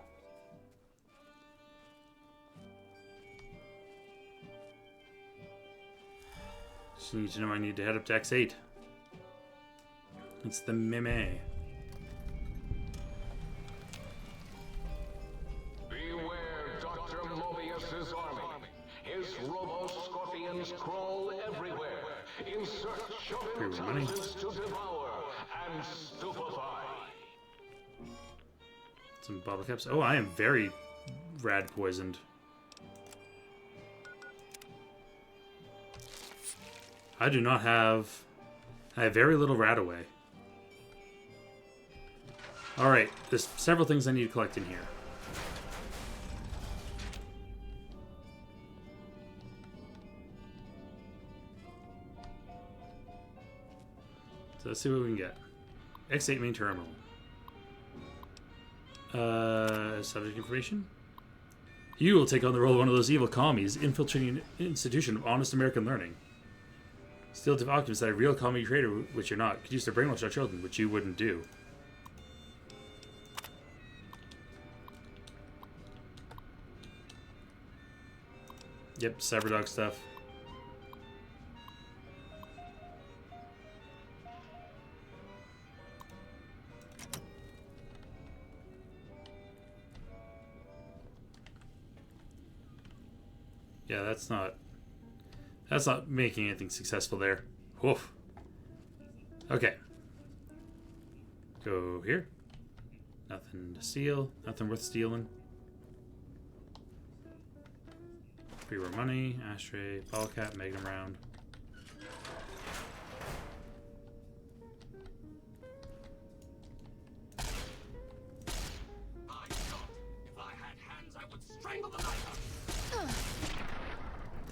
Just need to know I need to head up to X8. It's the meme. Beware Dr. Mobius's army. His robo-scorpions crawl everywhere in search of intelligence to devour and stupefy. Some bottle caps. Oh, I am very rad poisoned. I do not have... I have very little rat away. Alright, there's several things I need to collect in here. So let's see what we can get. X8 main terminal. Subject information. You will take on the role of one of those evil commies infiltrating an institution of honest American learning. Still to Optimus that a real commie trader, which you're not, could use to brainwash our children, which you wouldn't do. Yep, Cyberdog stuff. Yeah, that's not making anything successful there. Woof. Okay. Go here. Nothing to steal. Nothing worth stealing. Pre-war money, ashtray, bottle cap, magnum round.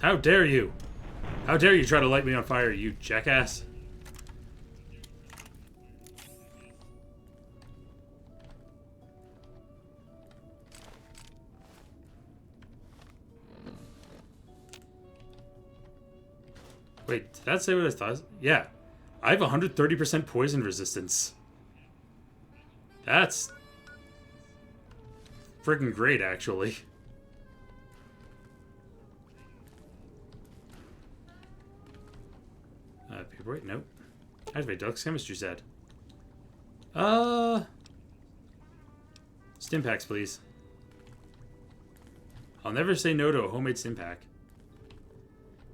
How dare you? How dare you try to light me on fire, you jackass? Wait, did that say what I thought? Yeah. I have 130% poison resistance. That's freaking great, actually. Paperweight? Nope. Activate Deluxe Chemistry set. Stim packs, please. I'll never say no to a homemade stim pack.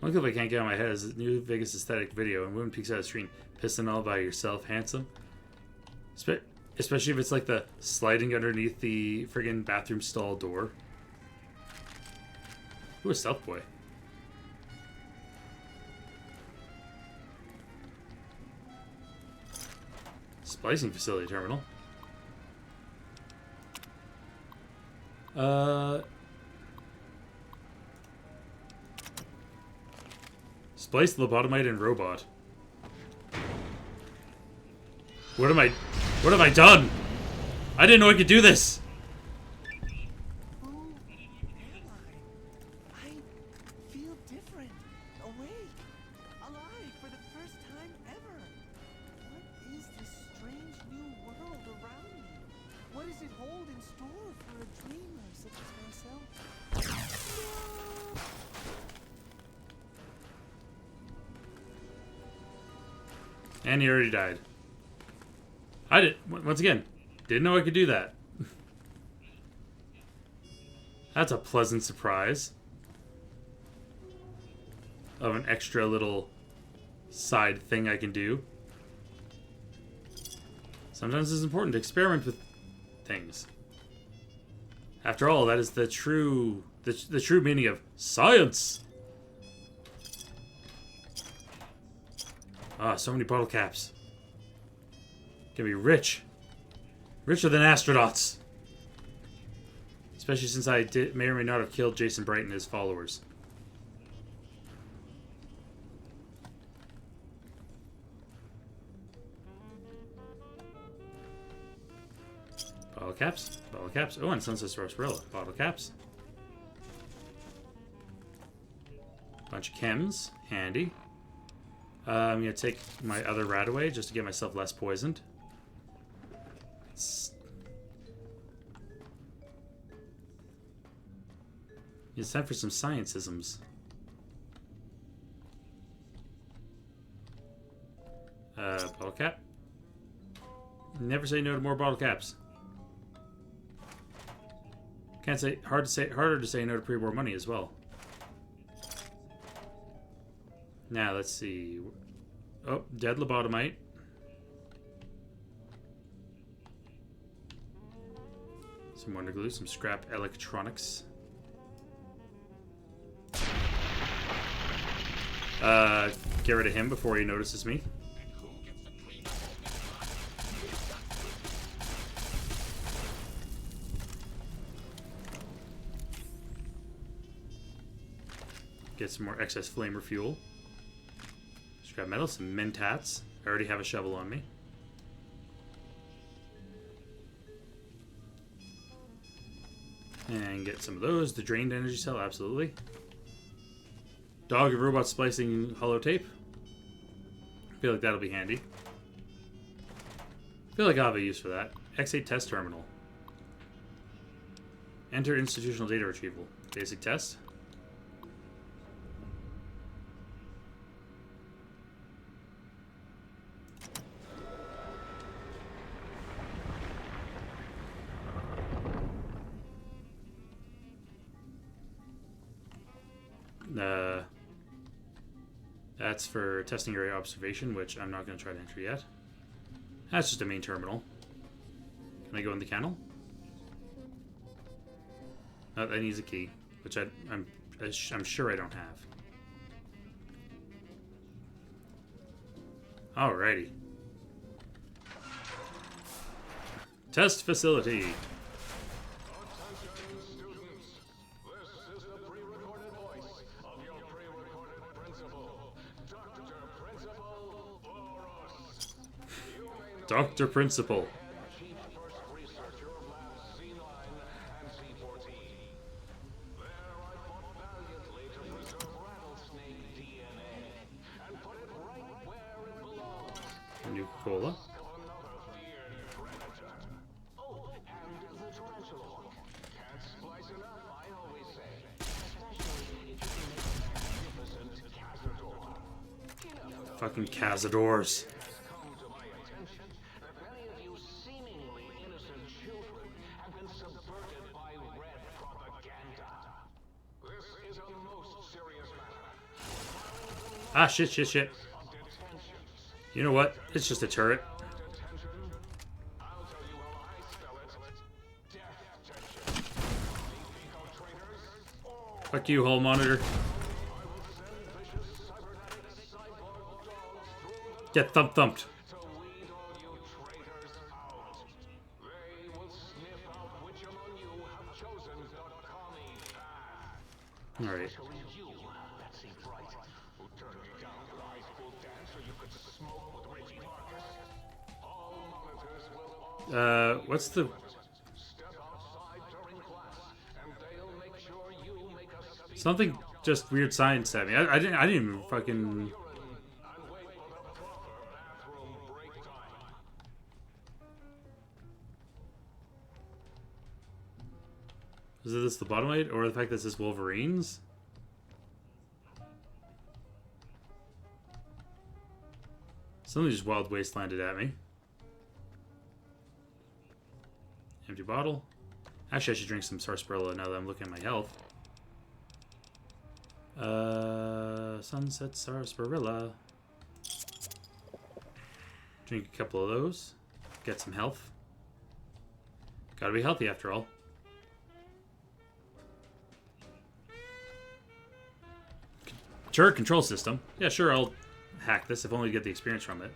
One clip I can't get on my head is the new Vegas aesthetic video, and woman peeks out of the screen, pissing all by yourself, handsome. Especially if it's like the sliding underneath the friggin' bathroom stall door. Ooh, a stealth boy. Splicing facility terminal. Splice, lobotomite, and robot. What have I done? I didn't know I could do this. And he already died. Once again, didn't know I could do that. That's a pleasant surprise. Of an extra little side thing I can do. Sometimes it's important to experiment with things. After all, that is the true meaning of science. Ah, so many bottle caps. Gonna be rich. Richer than astronauts. Especially since I may or may not have killed Jason Bright and his followers. Bottle caps. Bottle caps. Oh, and Sunset Sarsaparilla. Bottle caps. Bunch of chems. Handy. I'm going to take my other rat away just to get myself less poisoned. It's time for some scientisms. Bottle cap. Never say no to more bottle caps. Can't say harder to say no to pre-war money as well. Now let's see. Oh, dead lobotomite. Some wonder glue, some scrap electronics. Get rid of him before he notices me. Get some more excess flamer fuel. Scrap metal, some mentats. I already have a shovel on me. And get some of those. The drained energy cell, absolutely. Dog and robot splicing holotape. I feel like that'll be handy. I feel like I'll have a use for that. X8 test terminal. Enter institutional data retrieval. Basic test. That's for testing area observation, which I'm not going to try to enter yet. That's just a main terminal. Can I go in the kennel? Oh, that needs a key, which I'm sure I don't have. Alrighty. Test facility. Dr. Principal. Nuka-Cola. Fucking Cazadors. Ah, shit. You know what? It's just a turret. Fuck you, hull monitor. Get thumped. Alright. What's the... Something just weird science at me. I didn't even fucking... Is this the bottom right, or the fact that this is Wolverines? Something just wild wastelanded at me. Empty bottle. Actually, I should drink some sarsaparilla now that I'm looking at my health. Sunset sarsaparilla. Drink a couple of those. Get some health. Gotta be healthy after all. Turret control system. Yeah, sure, I'll hack this if only to get the experience from it.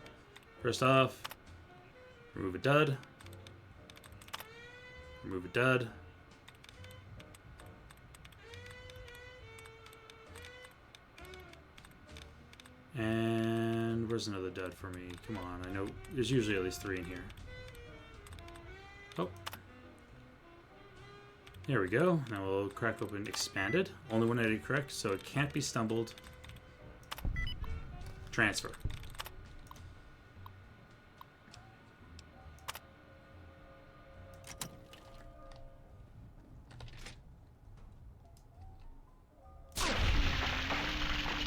First off, remove a dud. Remove a dud. And where's another dud for me? Come on, I know there's usually at least 3 in here. Oh, There we go. Now we'll crack open expanded. Only one edit correct, so it can't be stumbled. Transfer.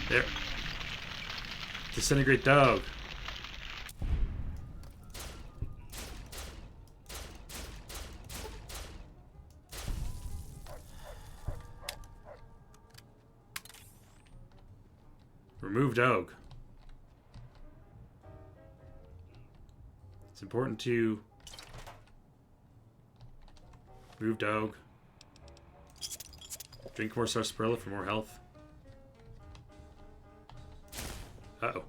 There. Disintegrate dog. Remove dog. It's important to remove dog. Drink more sarsaparilla for more health. Uh-oh.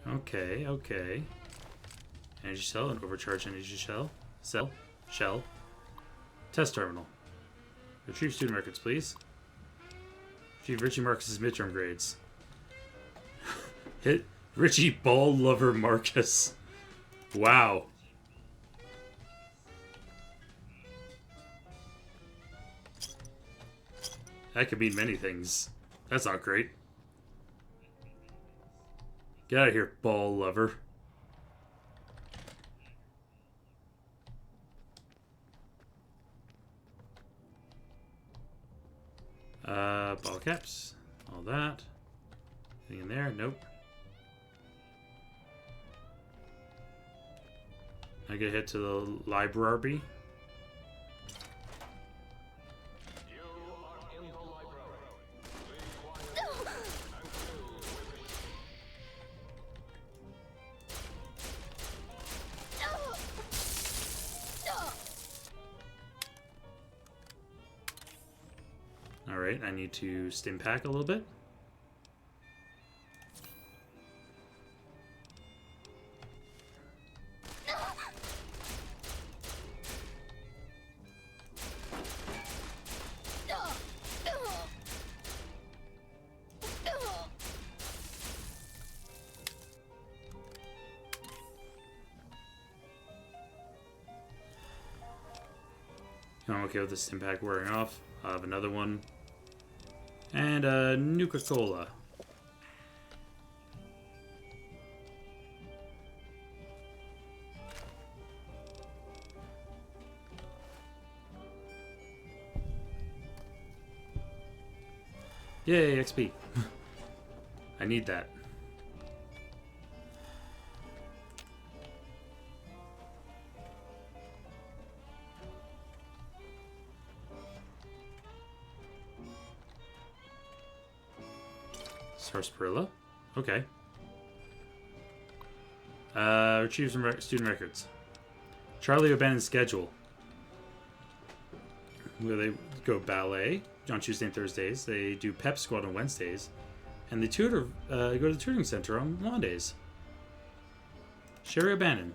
Okay, okay. Energy cell and overcharge energy cell. Shell. Test terminal. Retrieve student records, please. Retrieve Richie Marcus's midterm grades. Hit Richie Ball Lover Marcus. Wow. That could mean many things. That's not great. Get out of here, ball lover. Ball caps. All that. Anything in there? Nope. I get head to the library. Alright, I need to stim pack a little bit. I'm okay with the stim pack wearing off. I have another one. And a Nuka-Cola. Yay, XP. I need that. Sarsaparilla. Okay. Retrieve some student records. Charlie abandoned schedule. Where they go ballet on Tuesday and Thursdays. They do pep squad on Wednesdays. And they tutor, go to the tutoring center on Mondays. Sherry abandoned.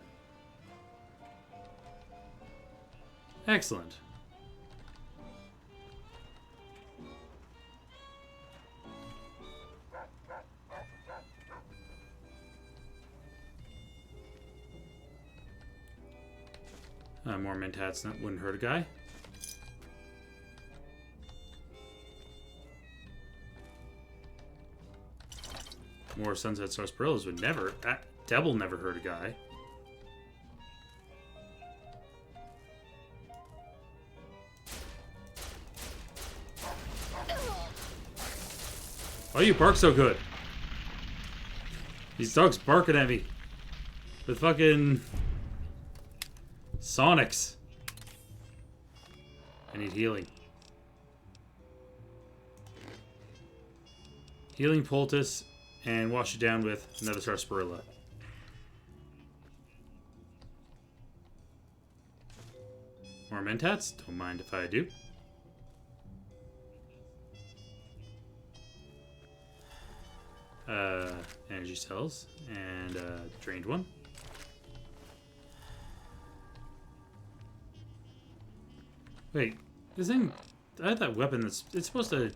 Excellent. More mentats that wouldn't hurt a guy. More sunset sarsaparillas would never. Devil never hurt a guy. Why do you bark so good? These dogs barking at me with fucking Sonics. I need healing. Healing poultice and wash it down with another sarsaparilla. More mentats? Don't mind if I do. Energy cells and drained one. Wait, this I had that weapon that's... It's supposed to...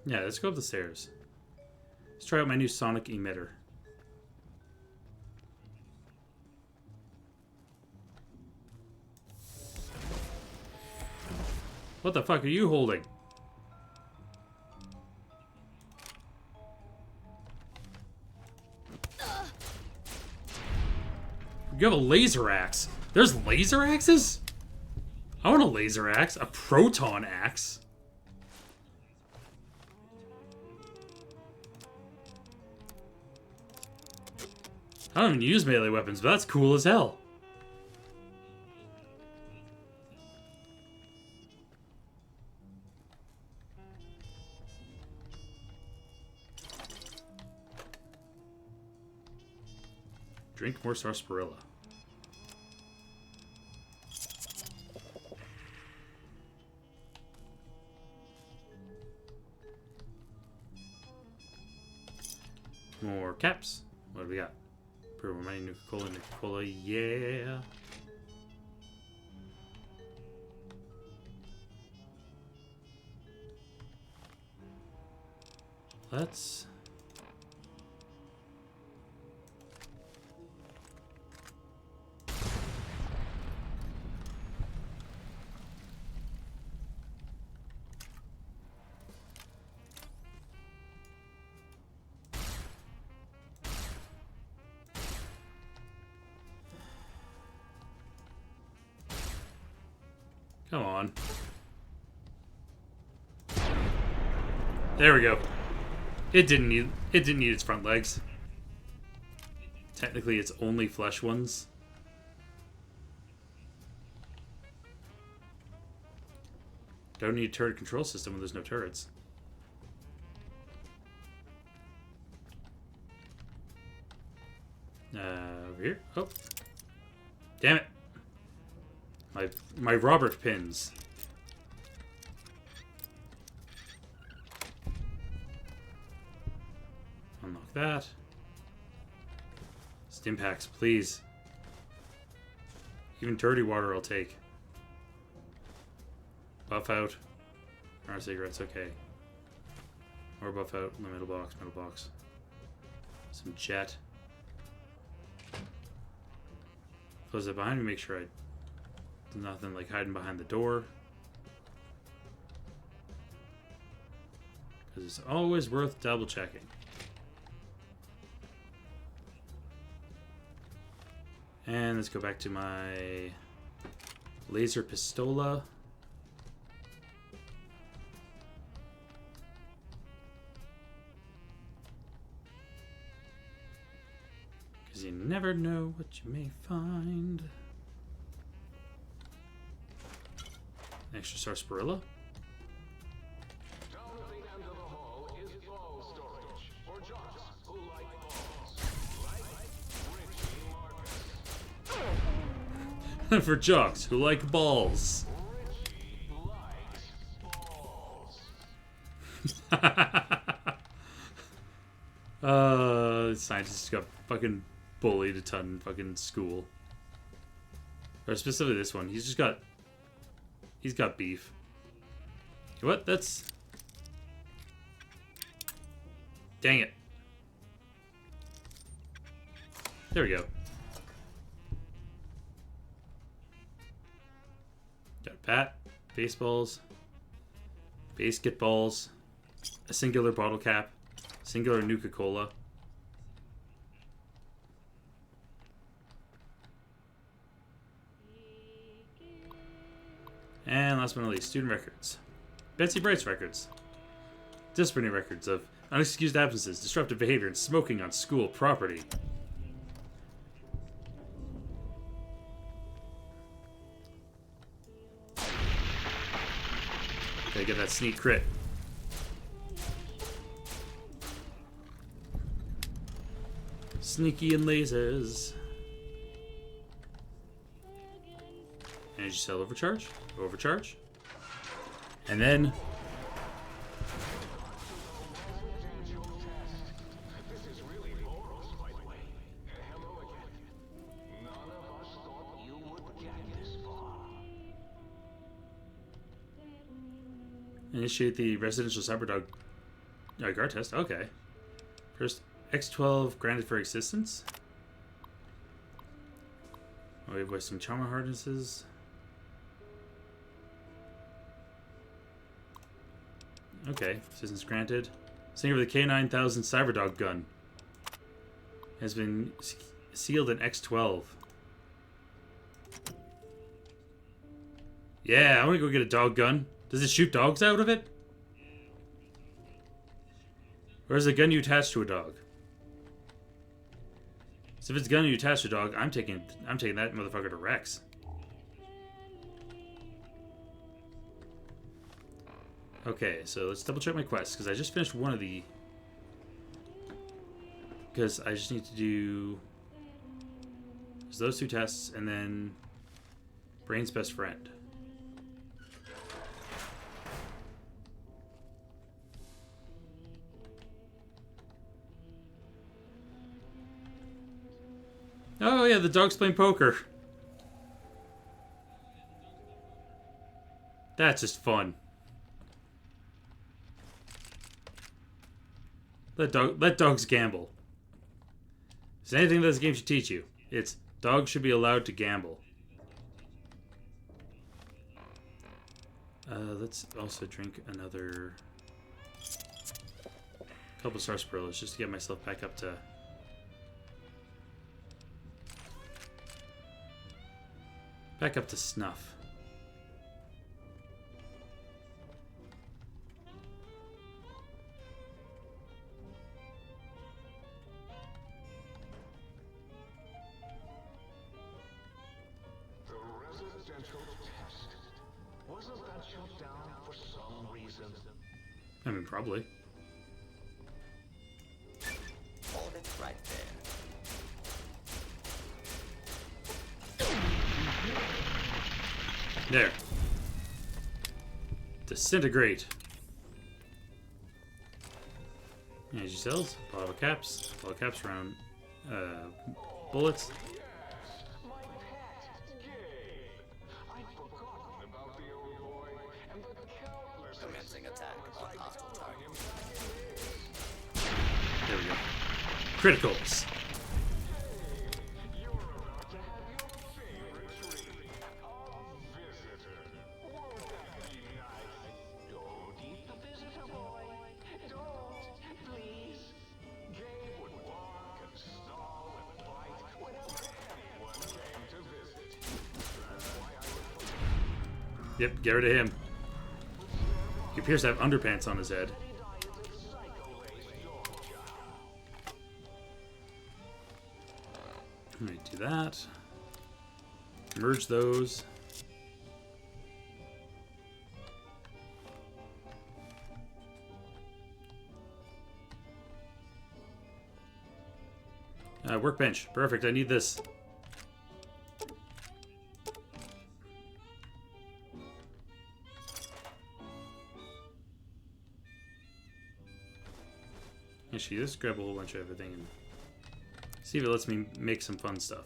Yeah, let's go up the stairs. Let's try out my new sonic emitter. What the fuck are you holding? You have a laser axe. There's laser axes? I want a laser axe. A proton axe. I don't even use melee weapons, but that's cool as hell. Drink more sarsaparilla. More caps. What do we got? Remaining Nuka-Cola, yeah. Let's... Come on. There we go. It didn't need its front legs. Technically it's only flesh ones. Don't need a turret control system when there's no turrets. Over here. Oh. Damn it. My Robert pins. Unlock that. Stim packs, please. Even dirty water I'll take. Buff out. Our cigarettes, okay. More buff out in the middle box, Some jet. Close it behind me, make sure nothing like hiding behind the door. Because it's always worth double checking. And let's go back to my laser pistola. Because you never know what you may find. Extra sarsaparilla. Down at the end of the hall is ball storage for jocks who like balls. Like Richie Marcus. For jocks who like balls. Scientists got fucking bullied a ton in fucking school. Or specifically this one. He's got beef. What? That's... Dang it. There we go. Got a bat, baseballs, basketballs, a singular bottle cap, singular Nuka-Cola. And last but not least, student records. Betsy Bright's records. Disciplinary records of unexcused absences, disruptive behavior, and smoking on school property. Gotta get that sneak crit. Sneaky and lasers. And you sell overcharge? Overcharge. And then... Initiate the residential cyberdog guard test. Okay. First, X12 granted for existence. Oh, we have some trauma harnesses. Okay, assistance granted. Singer of the K9000 Cyberdog gun has been sealed in X12. Yeah, I want to go get a dog gun. Does it shoot dogs out of it? Or is it a gun you attach to a dog? So if it's a gun you attach to a dog, I'm taking that motherfucker to Rex. Okay, so let's double check my quests, because I just finished one of the... Because I just need to do... those two tests, and then... Brain's best friend. Oh yeah, the dog's playing poker. That's just fun. Let dogs gamble. If there's anything that this game should teach you, it's dogs should be allowed to gamble. Let's also drink another couple sarsaparillas just to get myself back up to... Back up to snuff. The residential test. Wasn't that shut down for some reason? I mean, probably. Hold it right there. There. Disintegrate. Energy cells, bottle caps around bullets. Commencing attack on hostile target. There we go. Criticals. Yep, get rid of him. He appears to have underpants on his head. Let me do that. Merge those. Workbench. Perfect, I need this. Actually, let's grab a whole bunch of everything and see if it lets me make some fun stuff.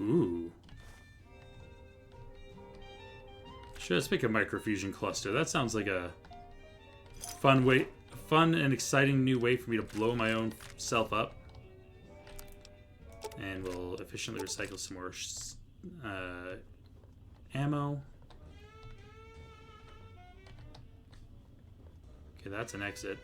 Ooh. Sure, let's make a microfusion cluster. That sounds like a fun and exciting new way for me to blow my own self up. And we'll efficiently recycle some more ammo. Okay, that's an exit.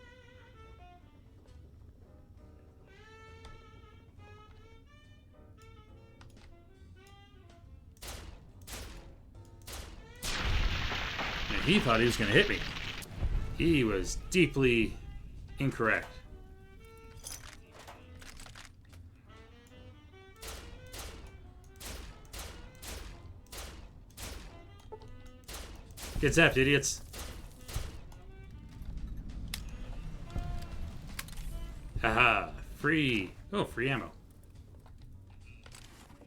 And he thought he was going to hit me. He was deeply incorrect. Get zapped, idiots. Free. Oh, free ammo.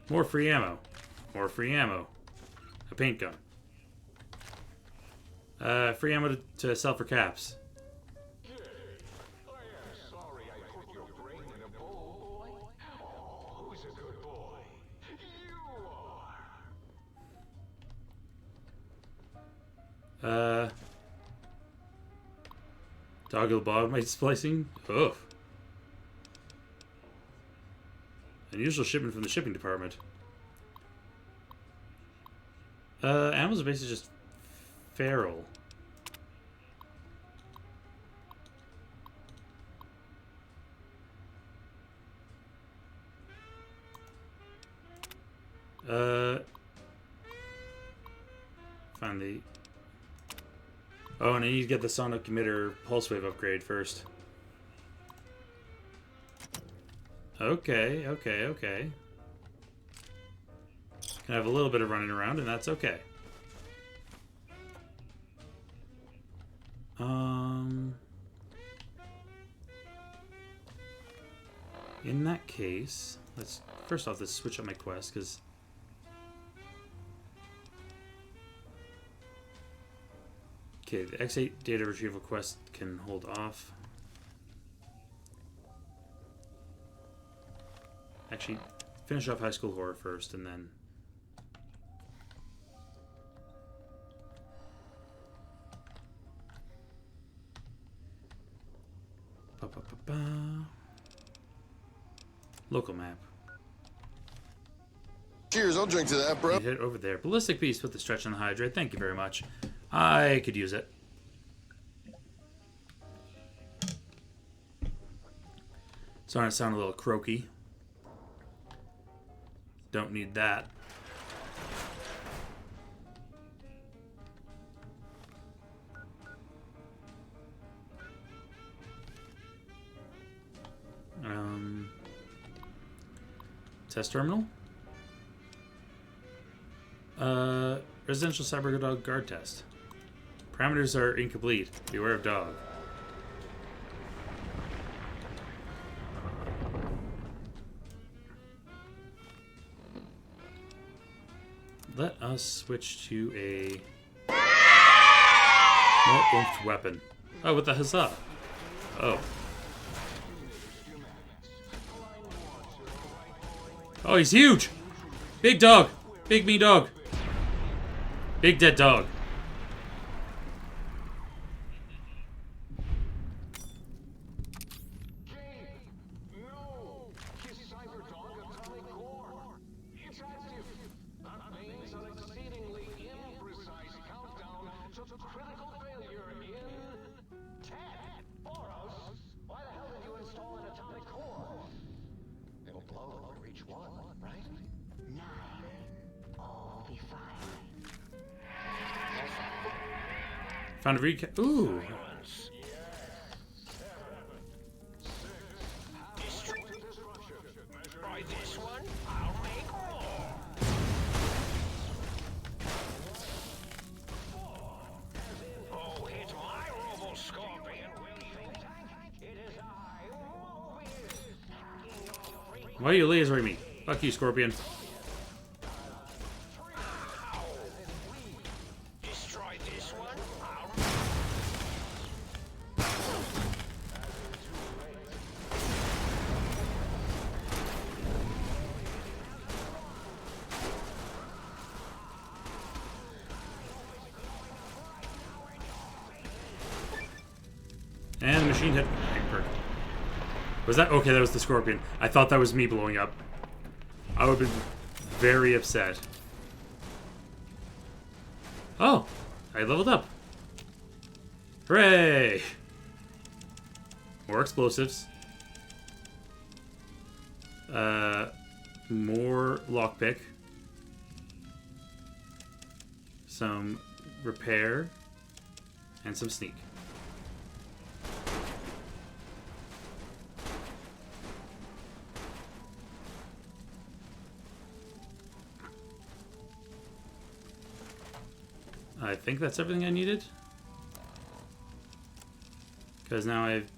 More free ammo. More free ammo. A paint gun. Free ammo to sell for caps. Toggle bottomite splicing. Ugh. Unusual shipment from the shipping department. Animals are basically just feral. Find the... Oh, and I need to get the sonic emitter pulse wave upgrade first. Okay, okay, okay. Can have a little bit of running around, and that's okay. In that case, let's first off let's switch up my quest because okay, the X8 data retrieval quest can hold off. Actually, finish off high school horror first, and then. Local map. Cheers, I'll drink to that, bro. Hit over there. Ballistic Beast with the stretch and the hydrate. Thank you very much. I could use it. Starting to sound a little croaky. Don't need that. Test terminal. Residential cyber dog guard test. Parameters are incomplete. Beware of dog. Let us switch to a more oomphed weapon. Oh, with the huzzah. Oh. Oh, he's huge! Big dog! Big mean dog! Big dead dog. Found a recap. Ooh. Why are you lasering me? Fuck you, Scorpion. And the machine hit. Was that? Okay, that was the Scorpion. I thought that was me blowing up. I would have been very upset. Oh! I leveled up. Hooray! More explosives. More lockpick. Some repair. And some sneak. I think that's everything I needed. Because now I've...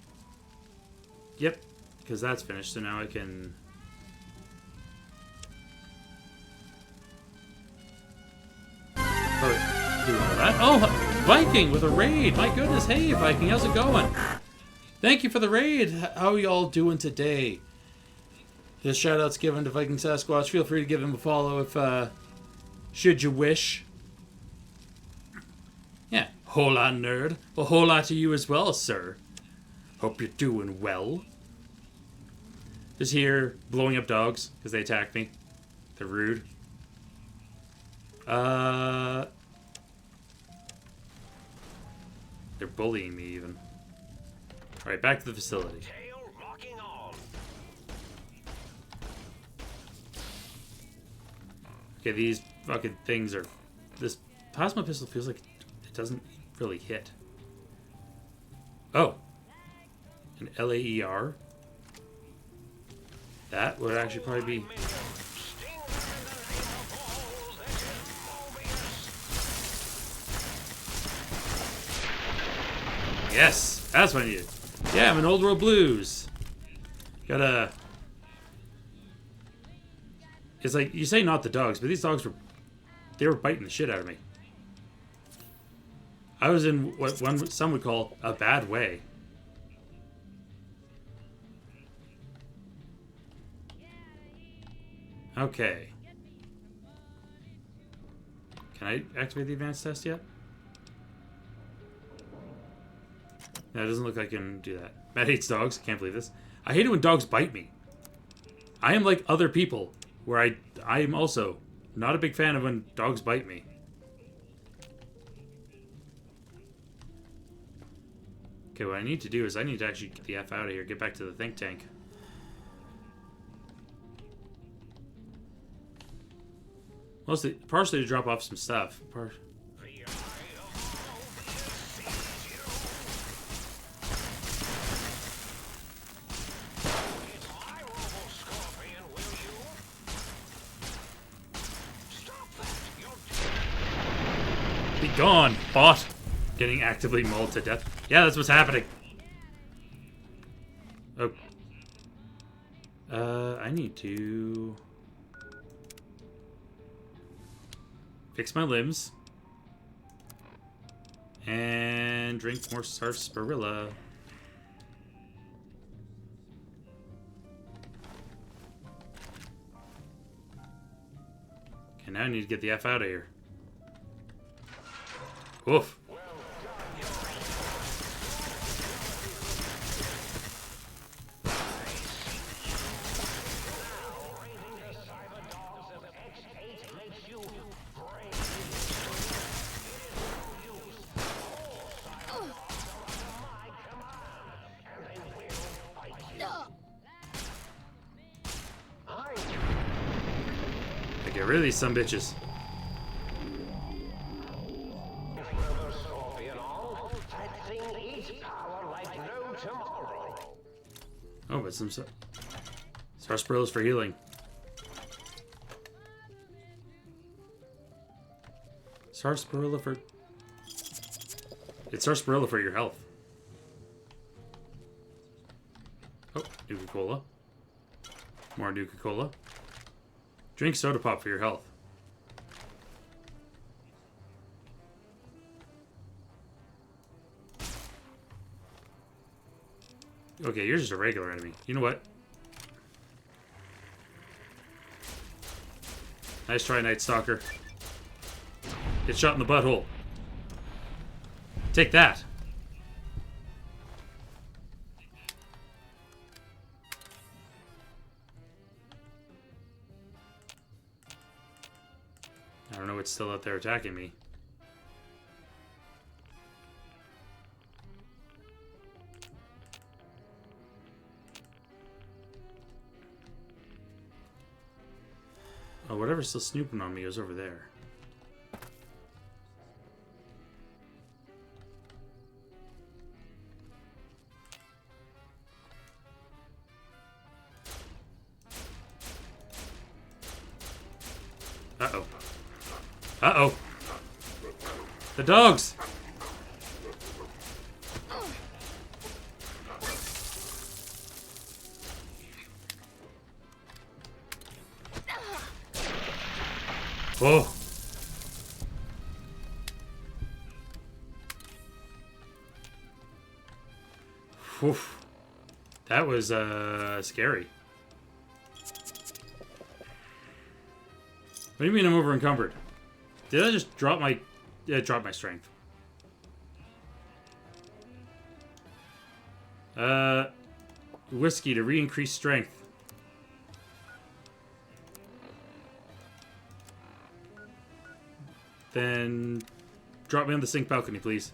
Yep. because that's finished, so now I can... do all that. Oh, Viking with a raid! My goodness, hey Viking, how's it going? Thank you for the raid. How y'all doing today? His shout-outs given to Viking Sasquatch. Feel free to give him a follow if, should you wish. Yeah, hola nerd. Well, hola to you as well, sir. Hope you're doing well. Just here, blowing up dogs, because they attack me. They're rude. They're bullying me, even. Alright, back to the facility. Okay, these fucking things are... This plasma pistol feels like it doesn't really hit. Oh. An LAER? That would actually probably be... Yes! That's what I needed. Yeah, I'm in Old World Blues. Gotta... It's like, you say not the dogs, but these dogs were... They were biting the shit out of me. I was in what some would call a bad way. Okay. Can I activate the advanced test yet? No, it doesn't look like I can do that. Matt hates dogs. Can't believe this. I hate it when dogs bite me. I am like other people, where I am also not a big fan of when dogs bite me. Okay, what I need to do is I need to actually get the F out of here, get back to the think tank. Mostly, partially to drop off some stuff. Be gone, bot! Getting actively mauled to death. Yeah, that's what's happening. Oh. I need to... fix my limbs. And drink more sarsaparilla. Okay, now I need to get the F out of here. Oof. Get rid of these sumbitches. Oh, but some sarsaparillas for healing. Sarsaparilla for... It's sarsaparilla for your health. Oh, Nuka-Cola. More Nuka-Cola. Drink soda pop for your health. Okay, you're just a regular enemy. You know what? Nice try, Night Stalker. Get shot in the butthole. Take that. I don't know what's still out there attacking me. Oh, whatever's still snooping on me is over there. Uh-oh. Uh-oh. The dogs! Oh. Oof. That was scary. What do you mean I'm over encumbered? Did I just drop my... Yeah, drop my strength. Whiskey to re-increase strength. Then drop me on the sink balcony, please.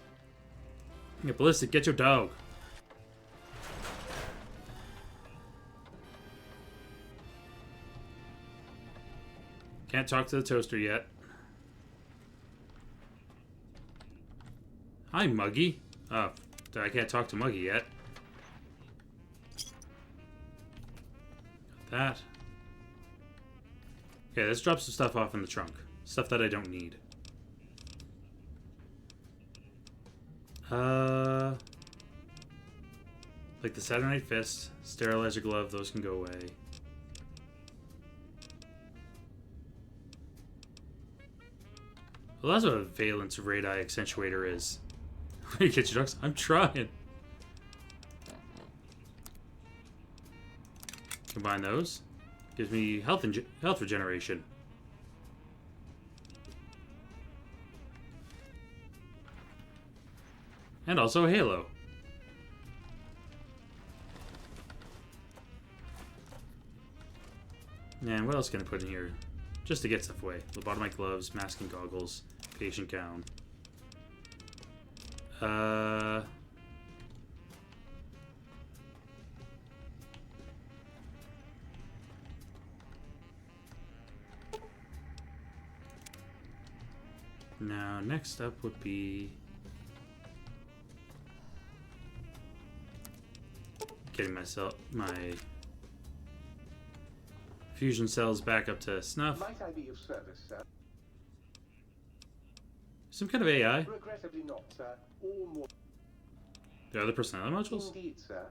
Yeah, Ballistic, get your dog. Can't talk to the toaster yet. Hi, Muggy. Oh, I can't talk to Muggy yet. Got that. Okay, let's drop some stuff off in the trunk. Stuff that I don't need. Like the Saturday Night Fist, Sterilizer Glove, those can go away. Well, that's what a Valence Radii Accentuator is. You get your ducks? I'm trying. Combine those. Gives me health regeneration. And also a halo. And what else can I put in here? Just to get stuff away. Lobotomite gloves, masking goggles, patient gown. Now, next up would be getting my fusion cells back up to snuff. Might I be of service, sir? Some kind of AI. Regrettably not, sir. All more. The other personality modules? Indeed, sir.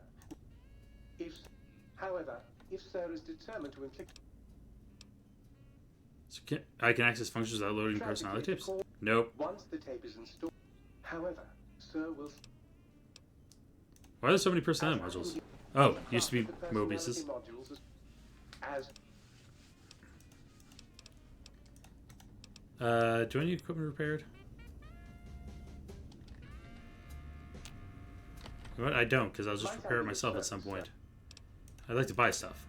However, if sir is determined to inflict... So I can access functions without loading personality tapes? Nope. Once the tape is installed. However, sir will... Why are there so many personality modules? Oh, used to be Mobius's. Do I need equipment repaired? You know what? I don't, because I'll just repair it myself at some point. I'd like to buy stuff.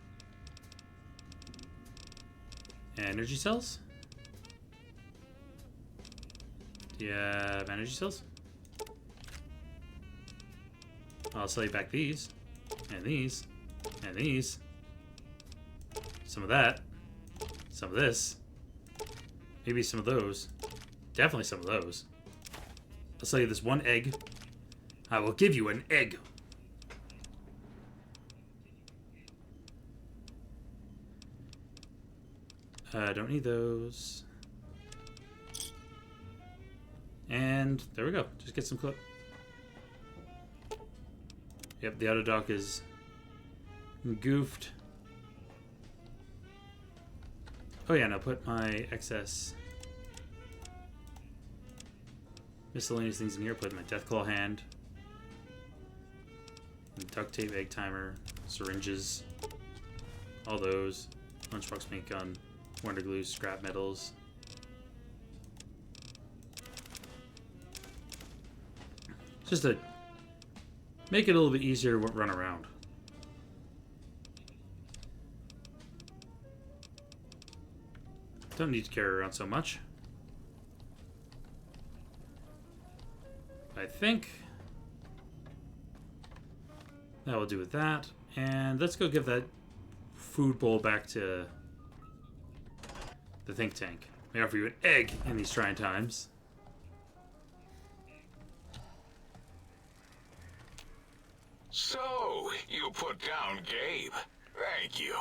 Energy cells? Do you have energy cells? I'll sell you back these. And these. And these. Some of that. Some of this. Maybe some of those. Definitely some of those. I'll sell you this one egg. I will give you an egg. I don't need those. And there we go. Just get some clip. Yep, the auto dock is goofed. Oh yeah, now put my excess miscellaneous things in here. Put my Deathclaw hand, duct tape, egg timer, syringes, all those, lunchbox paint gun, wonder glue, scrap metals. Just to make it a little bit easier to run around. Don't need to carry around so much. I think that will do with that. And let's go give that food bowl back to the think tank. May offer you an egg in these trying times. So, you put down Gabe. Thank you.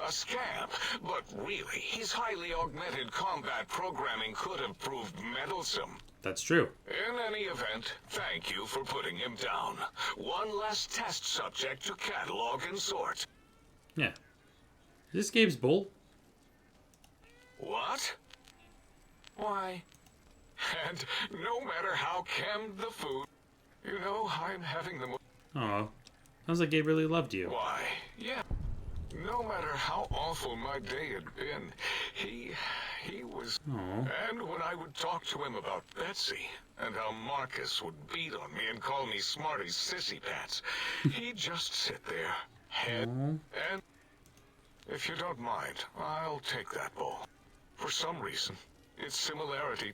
A scamp, but really, his highly augmented combat programming could have proved meddlesome. That's true. In any event, thank you for putting him down. One less test subject to catalog and sort. Yeah. Is this Gabe's bowl? What? Why? And no matter how canned the food, you know, I'm having the most... Oh, sounds like Gabe really loved you. Why, yeah. No matter how awful my day had been, he was... Oh. And when I would talk to him about Betsy, and how Marcus would beat on me and call me Smarty's sissy pants, he'd just sit there, head, and... If you don't mind, I'll take that bowl. For some reason, its similarity,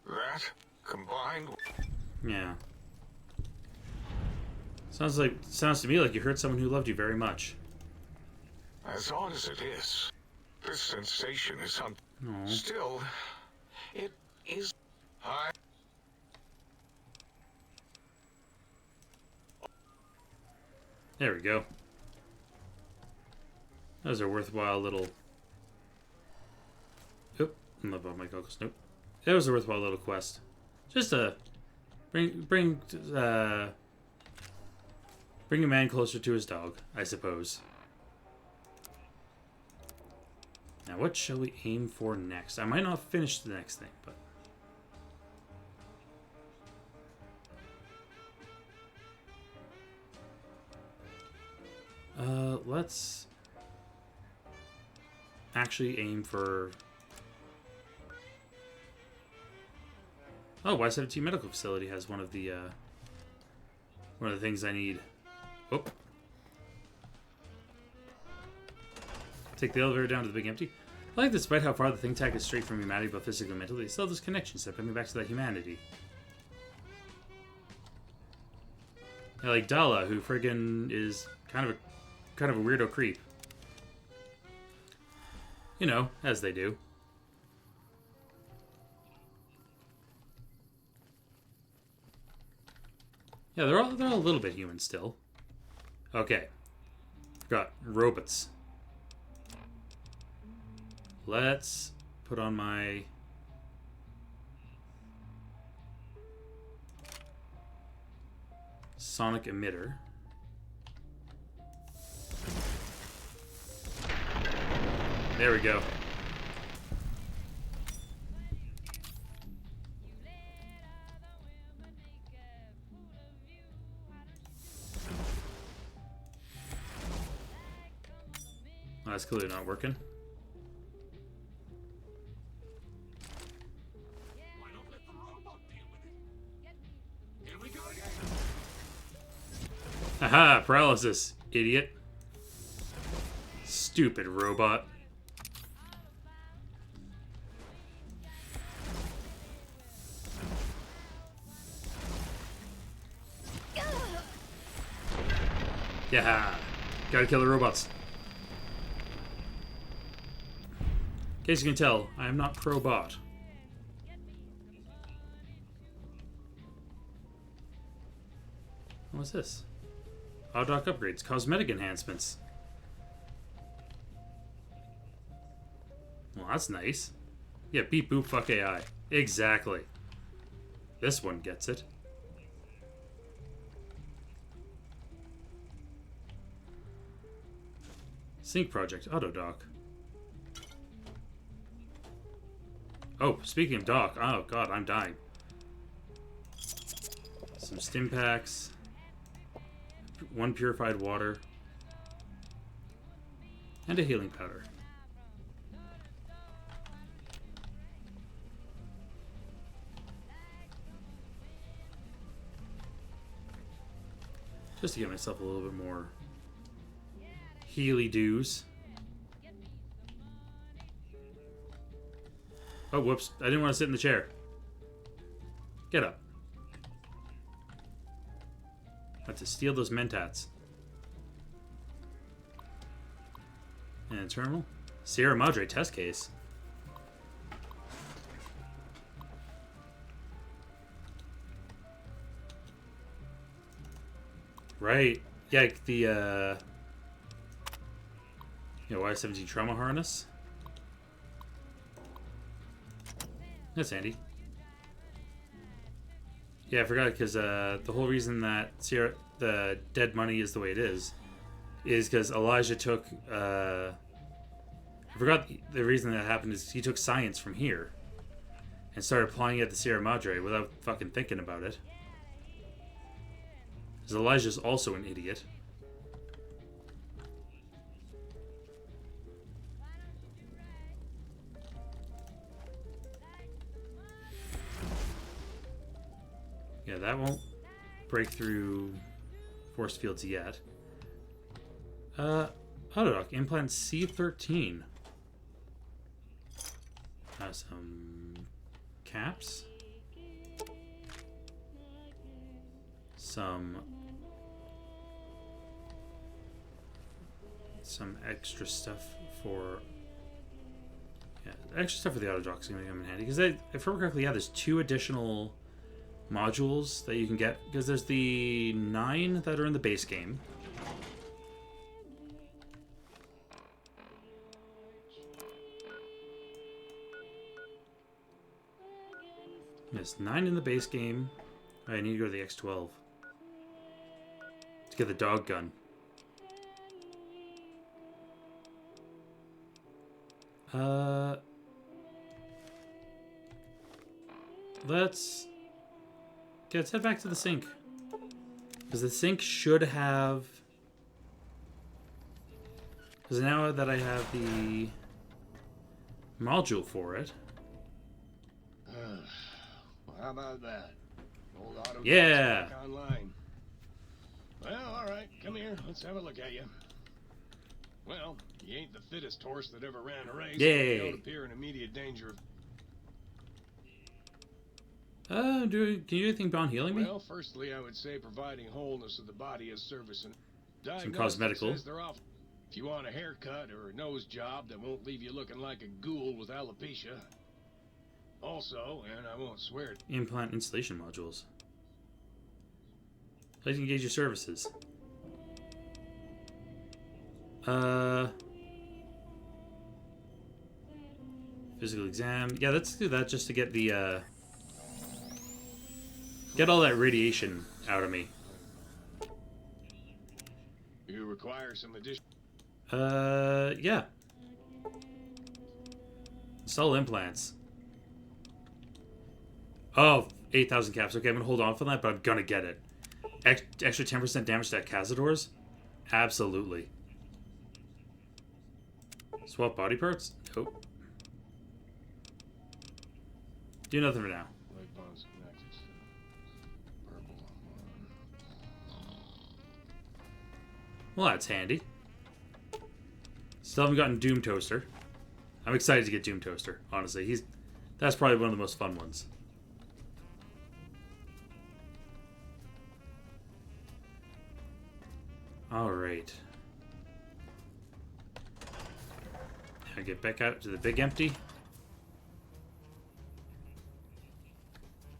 that, combined... Yeah. Sounds to me like you hurt someone who loved you very much. As odd as it is, this sensation is still, it is... There we go. That was a worthwhile little... Oop, I'm above my goggles. Nope. That was a worthwhile little quest. Just to bring a man closer to his dog, I suppose. Now, what shall we aim for next? I might not finish the next thing, but... let's actually aim for... Oh, Y-17 Medical Facility has one of the things I need. Oh. Take the elevator down to the big empty. I like that despite how far the think tank is straight from humanity, both physically and mentally, they still have those connections that bring me back to that humanity. Yeah, like Dala, who friggin' is kind of a weirdo creep. You know, as they do. Yeah, they're all a little bit human still. Okay. Forgot robots. Let's put on my sonic emitter. There we go. Oh, that's clearly not working. Aha! Paralysis, idiot. Stupid robot. Yeah, gotta kill the robots. In case you can tell, I am not pro-bot. What's this? Autodoc upgrades, cosmetic enhancements. Well, that's nice. Yeah, beep boop fuck AI. Exactly. This one gets it. Sync project, Autodoc. Oh, speaking of doc, oh god, I'm dying. Some stim packs. 1 purified water. And a healing powder. Just to get myself a little bit more healy-doos. Oh, whoops. I didn't want to sit in the chair. Get up. I have to steal those mentats. And a terminal. Sierra Madre test case. Right. Yeah, the Y-17 trauma harness. That's handy. Yeah, I forgot because the whole reason that the dead money is the way it is because Elijah took. I forgot the reason that happened is he took science from here, and started applying it at the Sierra Madre without fucking thinking about it. Because Elijah's also an idiot. Yeah, that won't break through force fields yet. Autodoc, implant C13. Some caps. Some extra stuff for... Yeah, extra stuff for the autodoc is going to come in handy. Because if I remember correctly, yeah, there's 2 additional modules that you can get. Because there's the 9 that are in the base game. There's 9 in the base game. I need to go to the X12 to get the dog gun. Let's head back to the sink. Because the sink should have... Because now that I have the module for it... How about that? Old auto yeah. Online. Well, all right. Come here. Let's have a look at you. Well, you ain't the fittest horse that ever ran a race. Yay. You don't appear in immediate danger of... Can you do anything beyond healing me? Well, firstly, I would say providing wholeness of the body is service and some cosmetical. If you want a haircut or a nose job that won't leave you looking like a ghoul with alopecia. Also, and I won't swear it, implant installation modules. Please engage your services. Physical exam. Yeah, let's do that just to get the get all that radiation out of me. You require some addition. Yeah. Install implants. Oh, 8,000 caps. Okay, I'm gonna hold off on that, but I'm gonna get it. Extra 10% damage to Cazadors? Absolutely. Swap body parts? Nope. Do nothing for now. Well, that's handy. Still haven't gotten Doom Toaster. I'm excited to get Doom Toaster, honestly. That's probably one of the most fun ones. Alright. Now get back out to the big empty.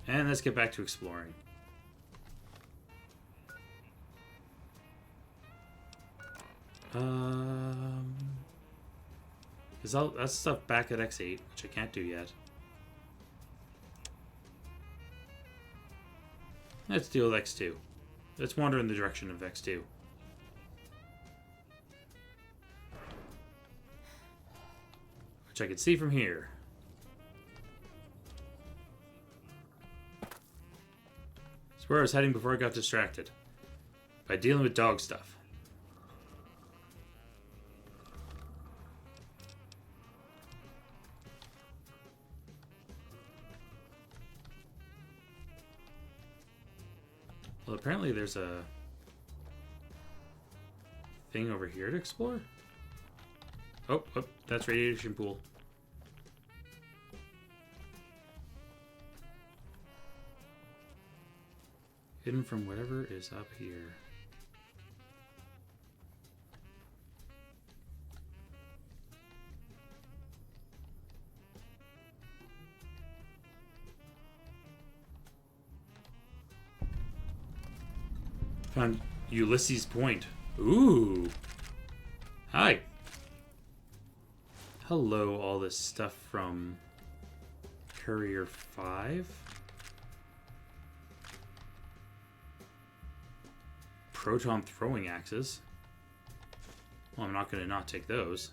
And let's get back to exploring. Is all that stuff back at X8, which I can't do yet. Let's deal with X2. Let's wander in the direction of X2. Which I can see from here. It's where I was heading before I got distracted. By dealing with dog stuff. Well, apparently there's a thing over here to explore. Oh, that's radiation pool. Hidden from whatever is up here. Found Ulysses Point. Ooh. Hi. Hello, all this stuff from Courier 5. Proton throwing axes. Well, I'm not going to not take those.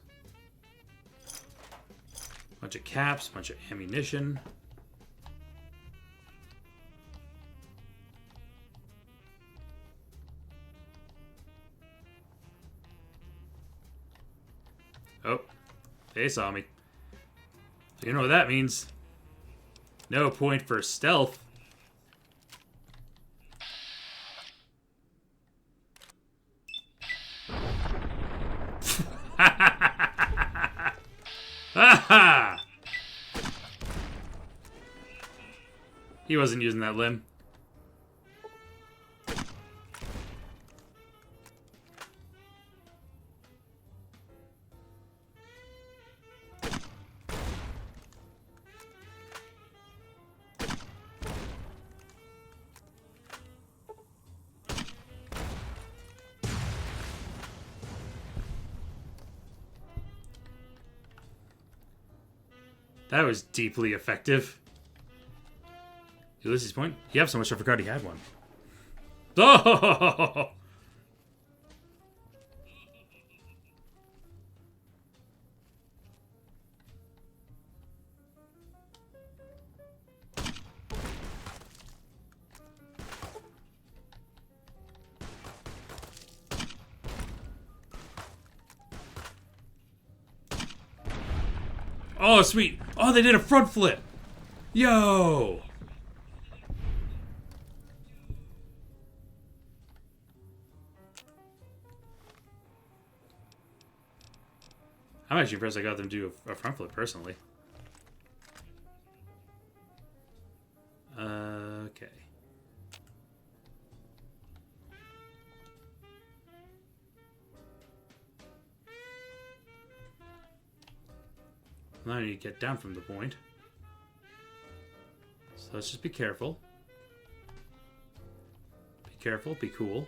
Bunch of caps, bunch of ammunition. Oh, they saw me. You know what that means. No point for stealth. Ha! He wasn't using that limb. That was deeply effective. Ulysses point? You have so much I forgot he had one. Oh! Oh, sweet. Oh, they did a front flip. Yo! I'm actually impressed I got them to do a front flip, personally. Okay. Now I need to get down from the point. So let's just be careful. Be careful, be cool.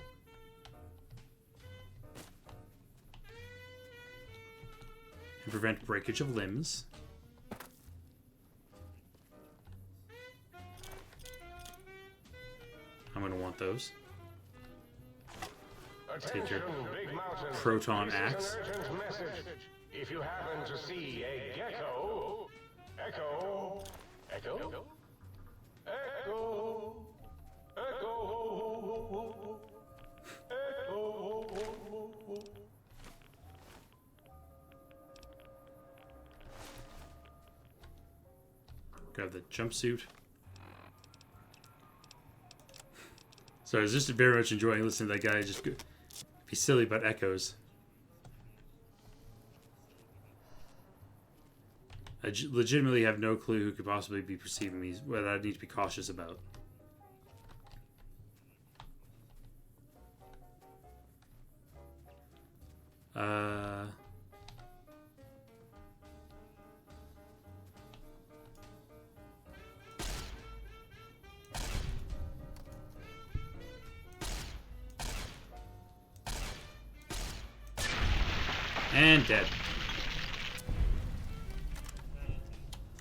And prevent breakage of limbs. I'm going to want those. Take your proton axe. If you happen to see a gecko, echo, echo, echo, echo, echo. Grab the jumpsuit. So I was just very much enjoying listening to that guy just be silly about echoes. I legitimately have no clue who could possibly be perceiving me, what I need to be cautious about. And dead.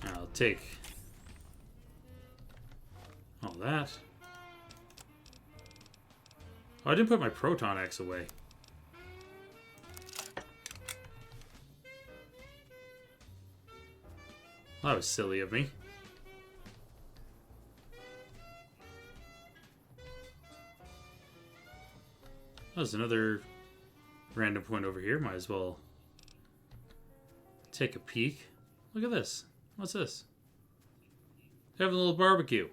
I'll take all that. Oh, I didn't put my proton axe away. Well, that was silly of me. There's another random point over here. Might as well take a peek. Look at this. What's this? They have a little barbecue.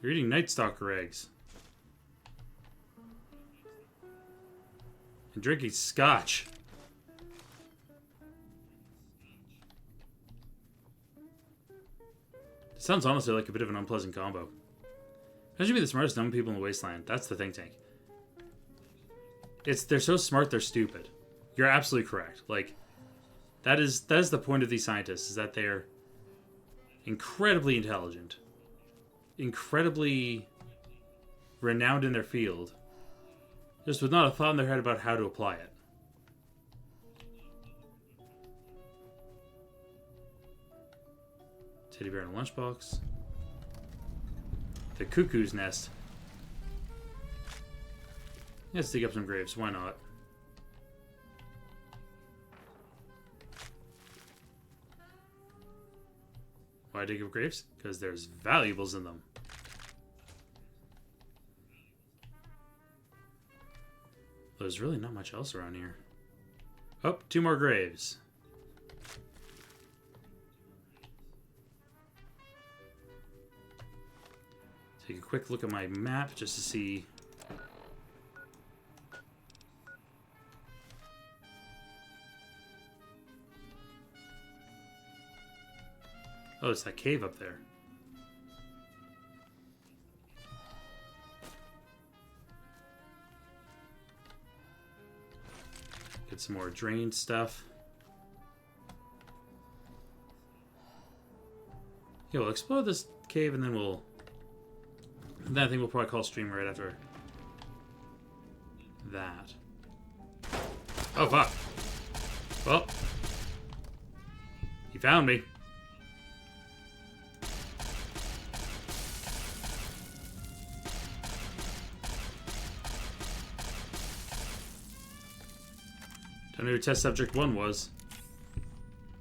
They're eating Night Stalker eggs. And drinking scotch. Sounds honestly like a bit of an unpleasant combo. How should you be the smartest dumb people in the wasteland? That's the think tank. They're so smart they're stupid. You're absolutely correct. Like, that is the point of these scientists, is that they're incredibly intelligent, incredibly renowned in their field, just with not a thought in their head about how to apply it. Teddy bear in a lunchbox. The cuckoo's nest. Let's dig up some graves. Why not? Why dig up graves? Because there's valuables in them. There's really not much else around here. Oh, 2 more graves. Take a quick look at my map just to see. Oh, it's that cave up there. Get some more drained stuff. Yeah, we'll explore this cave and then we'll... And then I think we'll probably call stream right after that. Oh, fuck. Well. He found me. Don't know who test subject 1 was.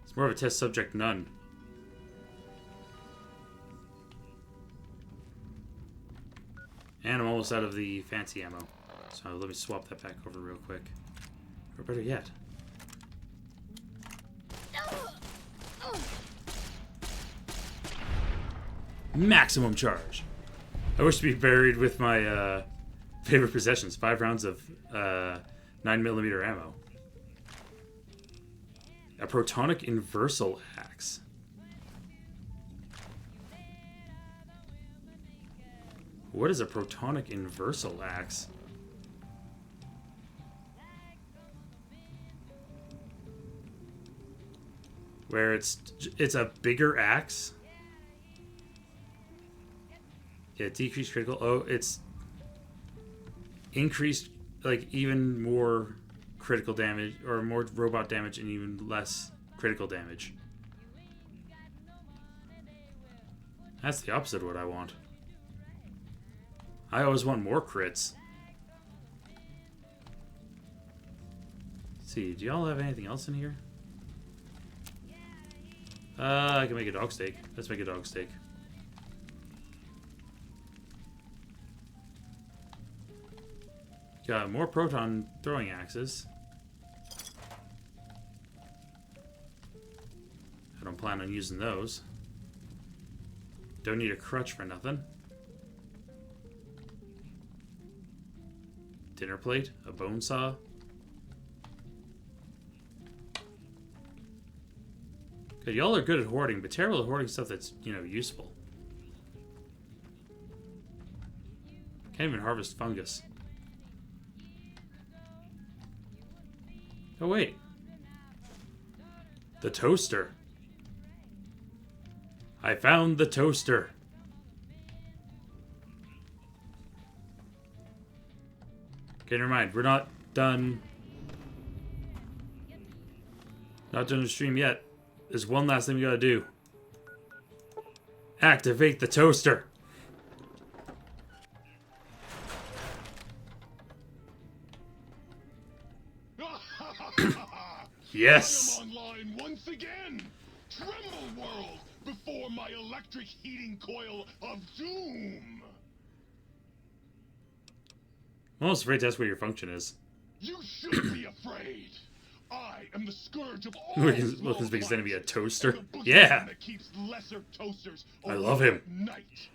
It's more of a test subject none. And I'm almost out of the fancy ammo. So let me swap that back over real quick. Or better yet. Maximum charge. I wish to be buried with my favorite possessions. 5 rounds of 9mm ammo. A protonic inversal axe. What is a protonic inversal axe? Where it's a bigger axe? Yeah, decreased critical. Oh, it's increased, like, even more critical damage, or more robot damage and even less critical damage. That's the opposite of what I want. I always want more crits. Let's see, do y'all have anything else in here? I can make a dog steak. Let's make a dog steak. Got more proton throwing axes. I don't plan on using those. Don't need a crutch for nothing. Dinner plate, a bone saw. Okay, y'all are good at hoarding, but terrible at hoarding stuff that's, you know, useful. Can't even harvest fungus. Oh, wait. The toaster. I found the toaster. Okay, never mind. We're not done. Not done the stream yet. There's one last thing we gotta do. Activate the toaster. Yes. I am online once again. Tremble, world, before my electric heating coil of doom. I'm almost afraid to ask what your function is. You should be afraid. I am the scourge of all Looking biggest enemy, a toaster. Yeah. That keeps lesser toasters I love him. Night.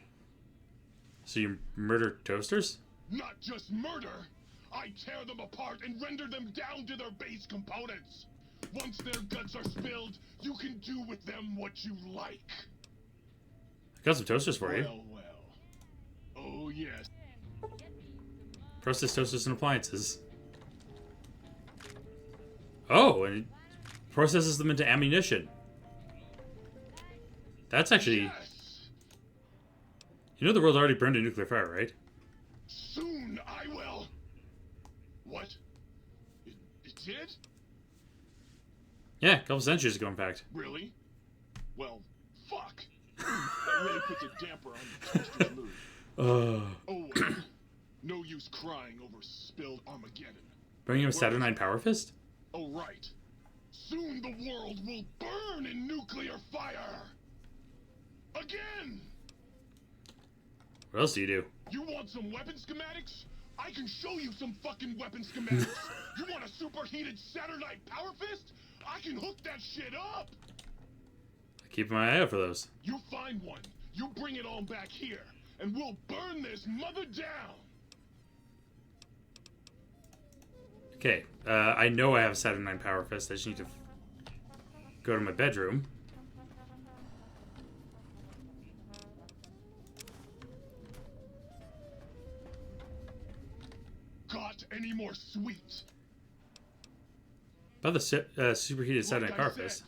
So you murder toasters? Not just murder. I tear them apart and render them down to their base components. Once their guts are spilled, you can do with them what you like. I got some toasters for you. Well. Oh, yes. Process toasters and appliances. Oh, and it processes them into ammunition. That's actually... Yes. You know the world already burned a nuclear fire, right? Soon I will. What? It did? Yeah, a couple centuries ago, in fact. Really? Well, fuck. That really puts a damper on the toaster's mood. Oh, well. No use crying over spilled Armageddon. Bring him a Saturnine Power Fist? Oh, right. Soon the world will burn in nuclear fire. Again! What else do you do? You want some weapon schematics? I can show you some fucking weapon schematics. You want a superheated Saturnite power fist? I can hook that shit up. Keep my eye out for those. You find one, you bring it on back here, and we'll burn this mother down. Okay, I know I have a Saturn IX Power Fist. I just need to go to my bedroom. Got any more sweet? About the superheated Saturn IX Power Fist.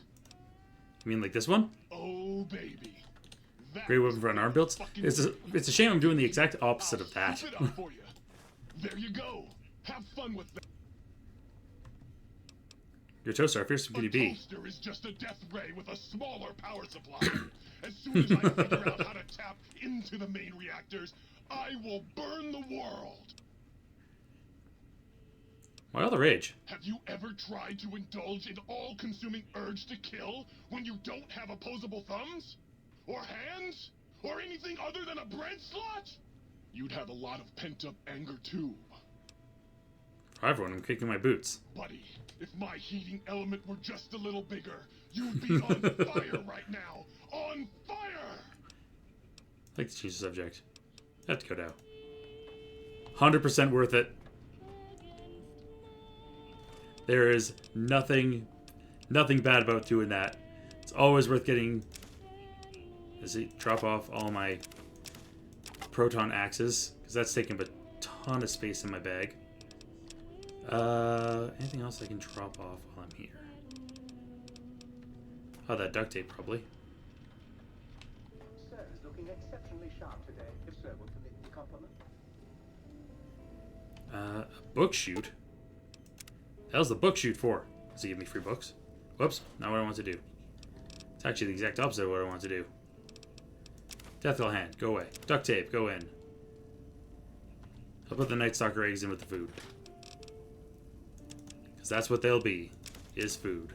You mean like this one? Oh, baby. Great weapon for unarmed builds. It's a shame I'm doing the exact opposite of that. There you go. Have fun with that. Your toaster, I fear some PDB. A toaster is just a death ray with a smaller power supply. As soon as I figure out how to tap into the main reactors, I will burn the world. Why all the rage? Have you ever tried to indulge in all-consuming urge to kill when you don't have opposable thumbs? Or hands? Or anything other than a bread slot? You'd have a lot of pent-up anger too. For everyone, I'm kicking my boots. Buddy, if my heating element were just a little bigger, you'd be on fire right now. On fire! I'd like to change the subject. I have to go down. 100% worth it. There is nothing bad about doing that. It's always worth getting. Drop off all my proton axes, because that's taking a ton of space in my bag. Anything else I can drop off while I'm here? Oh, that duct tape probably. Sir is looking exceptionally sharp today. If so, will permit the compliment. A book shoot? The hell's the book shoot for? Does he give me free books? Whoops, not what I want to do. It's actually the exact opposite of what I want to do. Deathwell hand, go away. Duct tape, go in. I'll put the Night Stalker eggs in with the food. Because that's what they'll be, is food.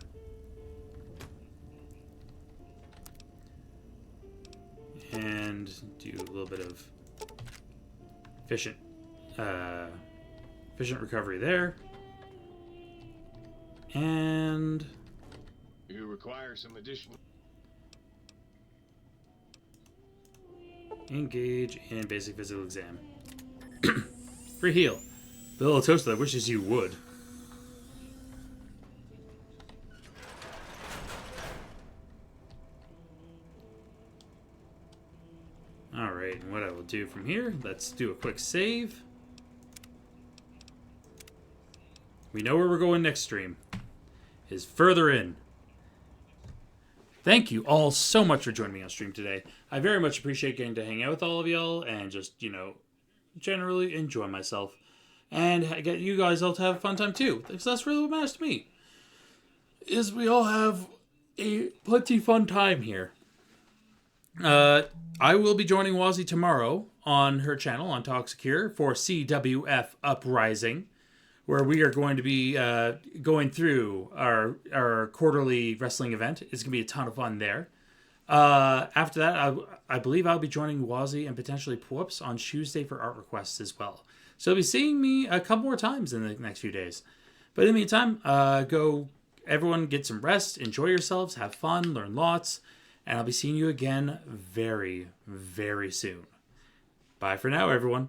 And do a little bit of efficient recovery there. And you require some additional. Engage in basic physical exam. Free heal. The little toaster that wishes you would. Alright, and what I will do from here, let's do a quick save. We know where we're going next stream. Is further in. Thank you all so much for joining me on stream today. I very much appreciate getting to hang out with all of y'all and just, generally enjoy myself. And get you guys all to have a fun time too. Because that's really what matters to me. Is we all have a plenty fun time here. I will be joining Wazzy tomorrow on her channel on Talk Secure for CWF Uprising, where we are going to be going through our quarterly wrestling event. It's going to be a ton of fun there. After that, I believe I'll be joining Wazzy and potentially Pwoops on Tuesday for art requests as well. So you'll be seeing me a couple more times in the next few days. But in the meantime, everyone get some rest, enjoy yourselves, have fun, learn lots, and I'll be seeing you again very, very soon. Bye for now, everyone.